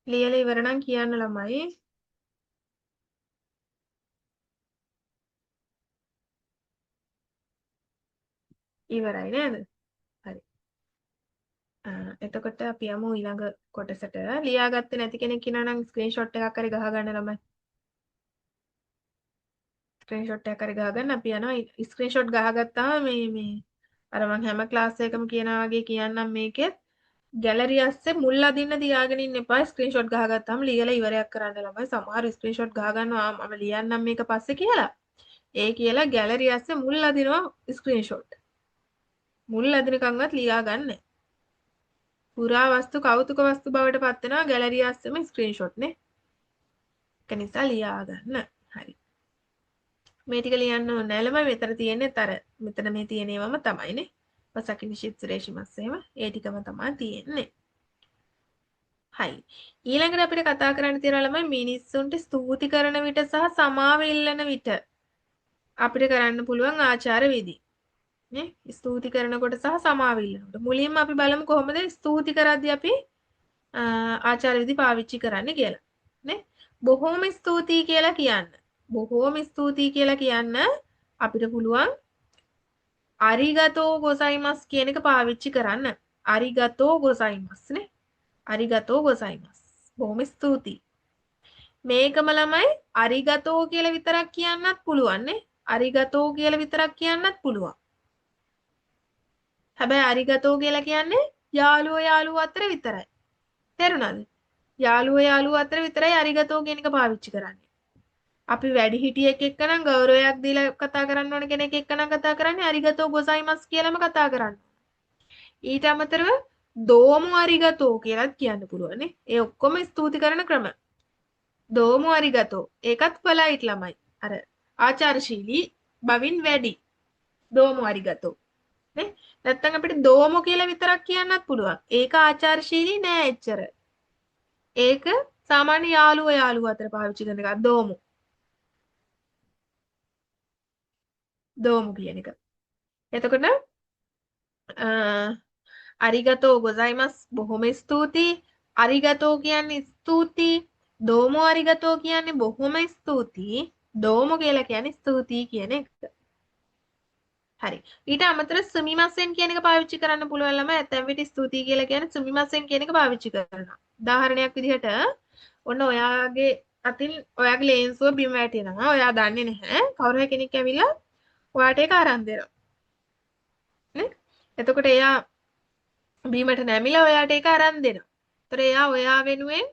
ලියලා ඉවර නම් කියන්න ළමයි. ඉවරයි නේද? හරි. එතකොට අපි යමු ඊළඟ කොටසට. ලියාගත්තේ නැති කෙනෙක් ඉන්නවා නම් ස්ක්‍රීන්ෂොට් එකක් හරි ගහ ගන්න ළමයි. ස්ක්‍රීන්ෂොට් එකක් හරි ගහගන්න අපි යනවා. ස්ක්‍රීන්ෂොට් ගහගත්තාම මේ අර මම හැම ක්ලාස් එකකම කියනා වගේ කියන්නම් මේකෙත් ගැලරි ඇස්සේ මුල් අදින්න තියාගෙන ඉන්න එපා. ස්ක්‍රීන්ෂොට් ගහගත්තාම ලියලා ඉවරයක් කරන්න ළමයි. සමහර ස්ක්‍රීන්ෂොට් ගහ ගන්නවා මම ලියන්නම් මේක පස්සේ කියලා. ඒ කියලා ගැලරි ඇස්සේ මුල් අදිනවා ස්ක්‍රීන්ෂොට්. මුල් අදිනකන්වත් ලියා ගන්න. පුරා වස්තු කෞතුක වස්තු බවට පත් වෙනවා ගැලරි ඇස්සෙම ස්ක්‍රීන්ෂොට් නේ. ඒක නිසා ලියා ගන්න. හරි. මේ ටික ලියන්න ඕනේ නැහැ ළමයි. මෙතන තියෙන්නේ අර මෙතන මේ තියෙනේවම තමයිනේ. පසකින් නිශ්චිත සුරේෂිමස් එහෙම ඒ ටිකම තමයි තියෙන්නේ. හයි. ඊළඟට අපිට කතා කරන්න තියෙනවා ළමයි මිනිස්සුන්ට ස්තුති කරන විට සහ සමාව ඉල්ලන විට අපිට කරන්න පුළුවන් ආචාර විදි. නේ? ස්තුති කරනකොට සහ සමාව ඉල්ලනකොට. මුලින්ම අපි බලමු කොහොමද ස්තුති කරද්දී අපි ආචාර විදි පාවිච්චි කරන්න කියලා. නේ? බොහොම ස්තුතියි කියලා කියන්න. බොහොම ස්තුතියි කියලා කියන්න අපිට පුළුවන් අරිගතෝ ගොසයිමස් කියන එක පාවිච්චි කරන්න. අරිගතෝ ගොසයිමස් නේ. අරිගතෝ ගොසයිමස්. බොහොම ස්තුතියි. මේකම ළමයි අරිගතෝ කියලා විතරක් කියන්නත් පුළුවන් නේ. අරිගතෝ කියලා විතරක් කියන්නත් පුළුවන්. හැබැයි අරිගතෝ කියලා කියන්නේ යාළුවෝ අතර විතරයි. තේරුණාද? යාළුවෝ අතර විතරයි අරිගතෝ කියන එක පාවිච්චි කරන්නේ. අපි වැඩිහිටියෙක් එක්ක නම් ගෞරවයක් දීලා කතා කරන්න ඕන කෙනෙක් එක්ක නම් කතා කරන්නේ අරිගතෝ ගොසයිමස් කියලාම කතා කරන්න. ඊට අමතරව දෝමු අරිගතෝ කියලාත් කියන්න පුළුවන් නේ. ඒ ඔක්කොම ස්තුති කරන ක්‍රම. දෝමු අරිගතෝ ඒකත් පොලයිට් ළමයි. අර ආචාරශීලී බවින් වැඩි. දෝමු අරිගතෝ නේ. නැත්තම් අපිට දෝමු කියලා විතරක් කියන්නත් පුළුවන්. ඒක ආචාරශීලී නෑ එච්චර. ඒක සාමාන්‍ය යාළුවෝ අතර පාවිච්චි කරන එකක් දෝමු. දෝමු කියන එක. එතකොට අරිගතෝ ගොසයිමස් බොහොම ස්තුතියි. අරිගතෝ කියන්නේ ස්තුතියි. දෝමෝ අරිගතෝ කියන්නේ බොහොම ස්තුතියි. දෝමෝ කියලා කියන්නේ ස්තුතියි කියන එක. හරි. ඊට අමතරව සුමිමසෙන් කියන එක පාවිච්චි කරන්න පුළුවන් ළමයි. ඇතැම් විට ස්තුතියි කියලා කියන්නේ සුමිමසෙන් කියන එක පාවිච්චි කරනවා. උදාහරණයක් විදිහට ඔන්න ඔයාගේ අතින් ඔයාගේ ලේන්සුව බිම වැටෙනවා. ඔයා දන්නේ නැහැ. කවුරු හරි කෙනෙක් ඇවිල්ලා ඔයාට ඒක අරන් දෙනවා. නේ? එතකොට එයා බීමට නැමිලා ඔයාට ඒක අරන් දෙනවා. ඒතර එයා ඔයා වෙනුවෙන්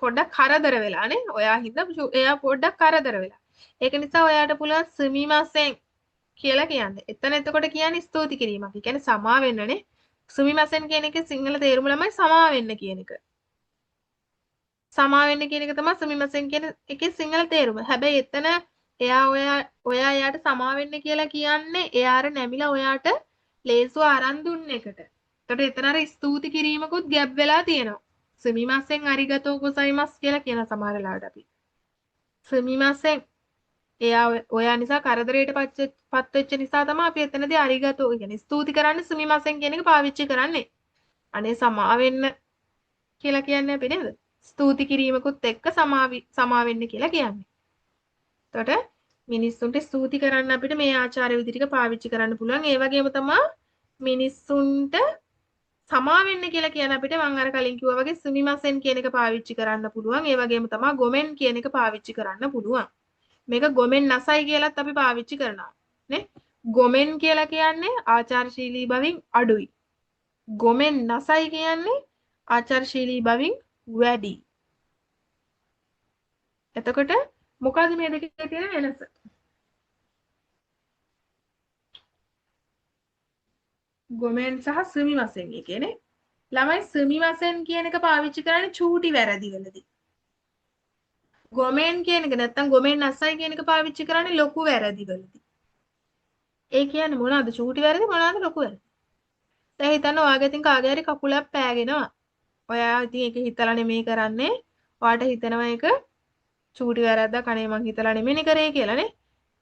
පොඩ්ඩක් කරදර වෙලා නේ. ඔයා හින්දා එයා පොඩ්ඩක් කරදර වෙලා. ඒක නිසා ඔයාට පුළුවන් සුමිමසෙන් කියලා කියන්න. එතන එතකොට කියන්නේ ස්තුති කිරීමක්. ඒ කියන්නේ සමා වෙන්නනේ. සුමිමසෙන් කියන එකේ සිංහල තේරුම ළමයි සමා වෙන්න කියන එක. සමා වෙන්න කියන එක තමයි සුමිමසෙන් කියන එකේ සිංහල තේරුම. හැබැයි එතන ඔයා එයාට සමා වෙන්න කියලා කියන්නේ එයාට නැමිලා ඔයාට ලේසුව අරන් දුන්න එකට. එතකොට එතන අර ස්තුති කිරීමකුත් ගැප් වෙලා තියෙනවා. සුමිමසෙන් අරිගතෝ ගොසයිමස් කියලා කියන සමහර ලාවට අපි. සුමිමසෙන් එයා ඔයා නිසා කරදරයට පත් වෙච්ච නිසා තමයි අපි එතනදී අරිගතෝ කියන්නේ ස්තුති කරන්න සුමිමසෙන් කියන එක පාවිච්චි කරන්නේ. අනේ සමා වෙන්න කියලා කියන්නේ අපි නේද? ස්තුති කිරීමකුත් එක්ක සමා වෙන්න කියලා කියන්නේ. එතකොට මිනිස්සුන්ට ස්තුති කරන්න අපිට මේ ආචාර විදි ටික පාවිච්චි කරන්න පුළුවන්. ඒ වගේම තමයි මිනිස්සුන්ට සමා වෙන්න කියලා කියන අපිට මම අර කලින් කිව්වා වගේ සුමිමසෙන් කියන එක පාවිච්චි කරන්න පුළුවන්. ඒ වගේම තමයි ගොමෙන් කියන එක පාවිච්චි කරන්න පුළුවන්. මේක ගොමෙන් නසයි කියලාත් අපි පාවිච්චි කරනවා නේ. ගොමෙන් කියලා කියන්නේ ආචාරශීලී බවින් අඩුයි. ගොමෙන් නසයි කියන්නේ ආචාරශීලී බවින් වැඩි. එතකොට මොකද මේ දෙකේ තියෙන වෙනස? ගොමෙන් සහ සුමිමසෙන් කියන්නේ ළමයි සුමිමසෙන් කියන එක පාවිච්චි කරන්නේ චූටි වැරදි වලදී. ගොමෙන් කියන එක නැත්තම් ගොමෙන් නසයි කියන එක පාවිච්චි කරන්නේ ලොකු වැරදි වලදී. ඒ කියන්නේ මොනවාද? චූටි වැරදි මොනවාද ලොකු වැරදි? දැන් හිතන්න ඔයාගේ ඉතින් කාගේ හරි කකුලක් පෑගෙනවා. ඔයා ඉතින් ඒක හිතලා නෙමෙයි කරන්නේ. ඔයාට හිතෙනවා ඒක චූටි වැරද්දක් අනේ මං හිතලා නෙමෙයි කරේ කියලා නේ.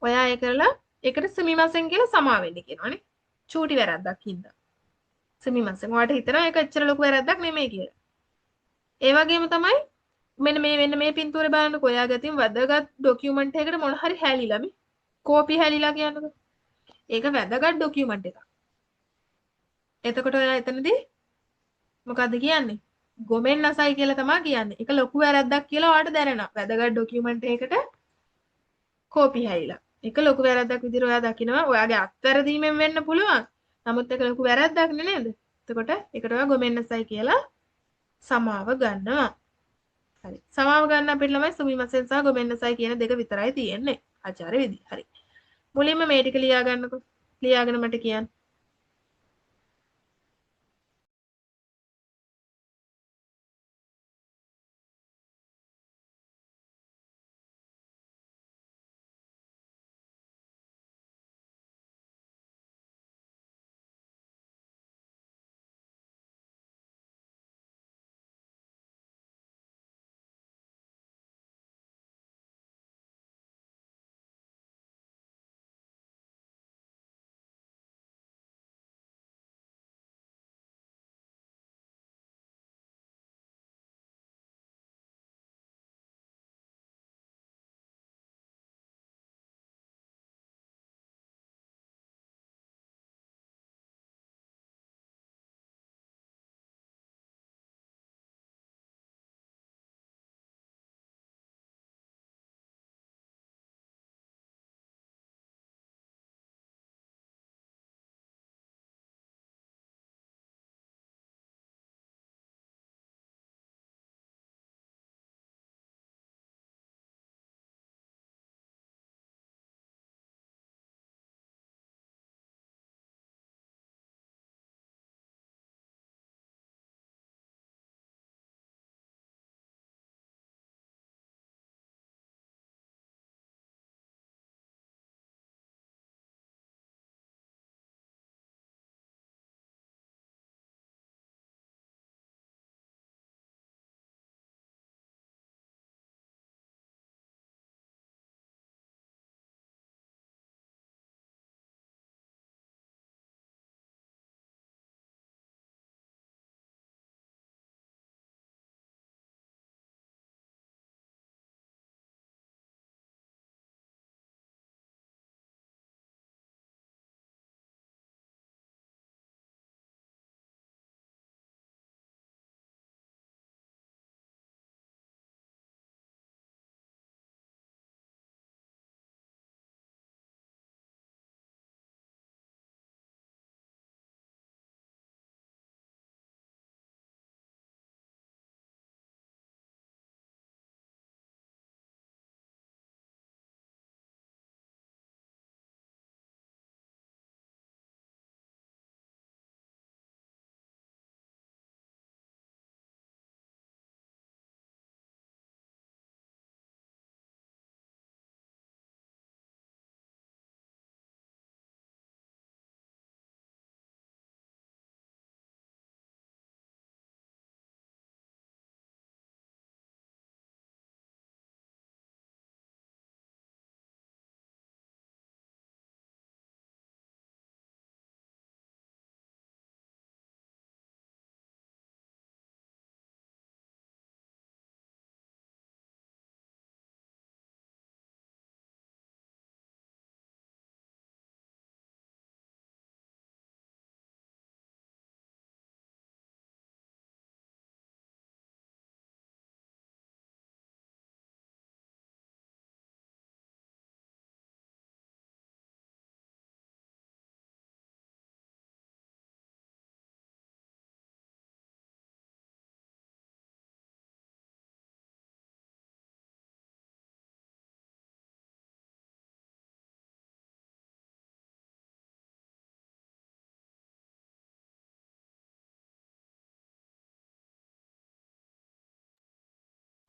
ඔයා ඒ කරලා ඒකට සුමිමසෙන් කියලා සමා වෙන්න කියනවානේ. චූටි වැරද්දක් හින්දා. සුමිමසෙන්. ඔයාට හිතනවා ඒක එච්චර ලොකු වැරද්දක් නෙමෙයි කියලා. ඒ වගේම තමයි මෙන්න මේ පින්තූරේ බලන්නකො. ඔයාගේ අතින් වැදගත් ડોකියුමන්ට් එකකට මොන හරි හැලිලා මේ කෝපි හැලිලා කියන්නකො. ඒක වැදගත් ડોකියුමන්ට් එකක්. එතකොට ඔයා එතනදී මොකද්ද කියන්නේ? ගොමෙන් නසයි කියලා තමයි කියන්නේ. ඒක ලොකු වැරද්දක් කියලා ඔයාලට දැනෙනවා. වැදගත් ඩොකියුමන්ට් එකකට කෝපි හැයිලා. ඒක ලොකු වැරද්දක් විදිහට ඔයා දකිනවා. ඔයාගේ අත්වැරදීමෙන් වෙන්න පුළුවන්. නමුත් ඒක ලොකු වැරද්දක් නේද? එතකොට ඒකට ඔයා ගොමෙන් නසයි කියලා සමාව ගන්නවා. හරි. සමාව ගන්න අපිට ළමයි සුමිමසෙන් සහ ගොමෙන් නසයි කියන දෙක විතරයි තියෙන්නේ. ආචාර්ය විදි. හරි. මුලින්ම මේ ටික ලියා ගන්නකො. ලියාගෙන මට කියන්න.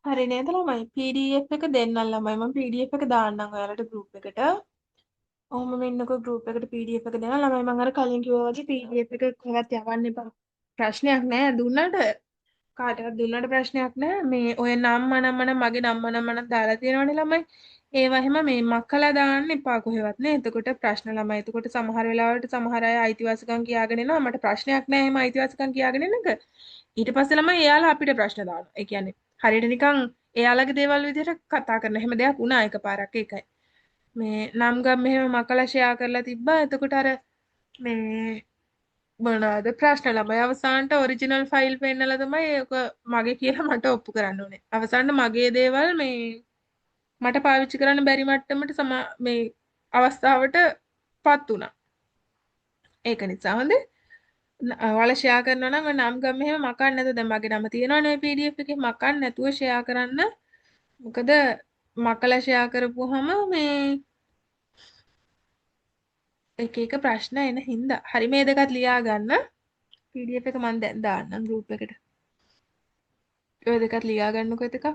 හරි නේද ළමයි? PDF එක දෙන්නම් ළමයි. මම PDF එක දාන්නම් ඔයාලට group එකට. ඔහොම ඉන්නකෝ group එකට PDF එක දෙනවා. ළමයි මම අර කලින් කිව්වා වගේ PDF එක කොහෙවත් යවන්න එපා. ප්‍රශ්නයක් නෑ දුන්නට කාටවත් දුන්නට ප්‍රශ්නයක් නෑ. මේ ඔය නම් මනම් මගේ නම් මනම් දාලා තියෙනවනේ ළමයි. ඒවා එහෙම මේ මක්කලා දාන්න එපා කොහෙවත් නේ. එතකොට ප්‍රශ්න ළමයි. එතකොට සමහර වෙලාවට සමහර අය අයිතිවාසිකම් කියාගෙන එනවා. මට ප්‍රශ්නයක් නෑ එහෙම අයිතිවාසිකම් කියාගෙන එන එක. ඊට පස්සේ ළමයි එයාලා අපිට ප්‍රශ්න දානවා. ඒ කියන්නේ හරියට නිකන් එයාලගේ දේවල් විදිහට කතා කරන හැම දෙයක් වුණා එකපාරක් ඒකයි. මේ නම් ගම් මෙහෙම මකලා ෂෙයා කරලා තිබ්බා. එතකොට අර මේ මොනවාද ප්‍රශ්න ළමයි අවසානට ඔරිජිනල් ෆයිල් පෙන්නලා තමයි ඒක මගේ කියලා මට ඔප්පු කරන්න ඕනේ. අවසානට මගේ දේවල් මේ මට පාවිච්චි කරන්න බැරි මට්ටමට මේ අවස්ථාවට පත් වුණා. ඒක නිසා හොඳේ. ඔයාලා ෂෙයා කරනවා නම් ඔය නම් ගම එහෙම මකන්න නැතුව දැන් මගේ නම තියෙනවනේ PDF එකේ මකන්න නැතුව ෂෙයා කරන්න. මොකද මකලා ෂෙයා කරපුවාම මේ එක එක ප්‍රශ්න එන හින්දා. හරි මේ දෙකත් ලියා ගන්න. PDF එක මම දැන් දාන්නම් group එකට. ඔය දෙකත් ලියා ගන්නකො එකක්.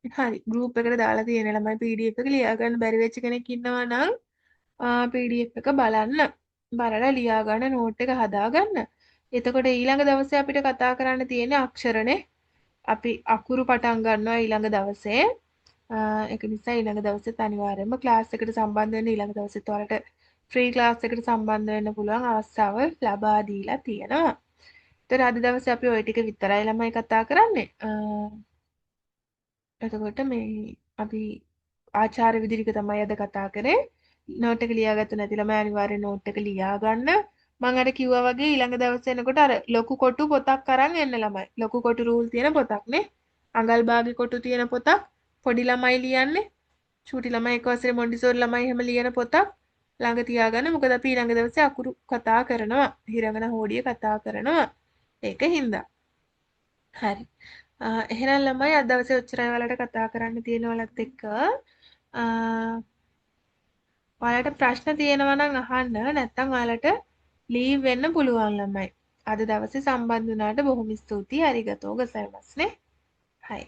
හරි group එකට දාලා තියෙන ළමයි PDF එක ලියා ගන්න බැරි වෙච්ච කෙනෙක් ඉන්නවා නම් PDF එක බලන්න. බලලා ලියා ගන්න නෝට් එක හදා ගන්න. එතකොට ඊළඟ දවසේ අපිට කතා කරන්න තියෙන අක්ෂරනේ. අපි අකුරු පටන් ගන්නවා ඊළඟ දවසේ. ඒක නිසා ඊළඟ දවසෙත් අනිවාර්යයෙන්ම ක්ලාස් එකට සම්බන්ධ වෙන්න ඊළඟ දවසෙත් ඔයාලට ෆ්‍රී ක්ලාස් එකට සම්බන්ධ වෙන්න පුළුවන් අවස්ථාව ලබා දීලා තියෙනවා. ඒතර අද දවසේ අපි ওই ටික විතරයි ළමයි කතා කරන්නේ. එතකොට මේ අපි ආචාර විදිහට තමයි අද කතා කරේ. නෝට් එක ලියාගත්තු නැති ළමයි අනිවාර්යෙන් නෝට් එක ලියා ගන්න. මම අර කිව්වා වගේ ඊළඟ දවසේ එනකොට අර ලොකු කොටු පොතක් අරන් එන්න ළමයි. ලොකු කොටු රූල් තියෙන පොතක් නේ. අඟල් භාගේ කොටු තියෙන පොතක්. පොඩි ළමයි ලියන්නේ. චූටි ළමයි එක් වසරේ මොන්ටිසෝරි ළමයි එහෙම ලියන පොතක් ළඟ තියාගන්න. මොකද අපි ඊළඟ දවසේ අකුරු කතා කරනවා. හිරවන හෝඩිය කතා කරනවා. ඒක හින්දා. හරි. එහෙනම් ළමයි අද දවසේ ඔච්චරයි ඔයාලට කතා කරන්න තියෙන ඔයාලත් එක්ක. ඔයාලට ප්‍රශ්න තියෙනවා නම් අහන්න නැත්නම් ඔයාලට ලීව් වෙන්න පුළුවන් ළමයි. අද දවසේ සම්බන්ධ වුණාට බොහොම ස්තුතියි. අරිගතෝ ගොසයිමස් නේ. හයි.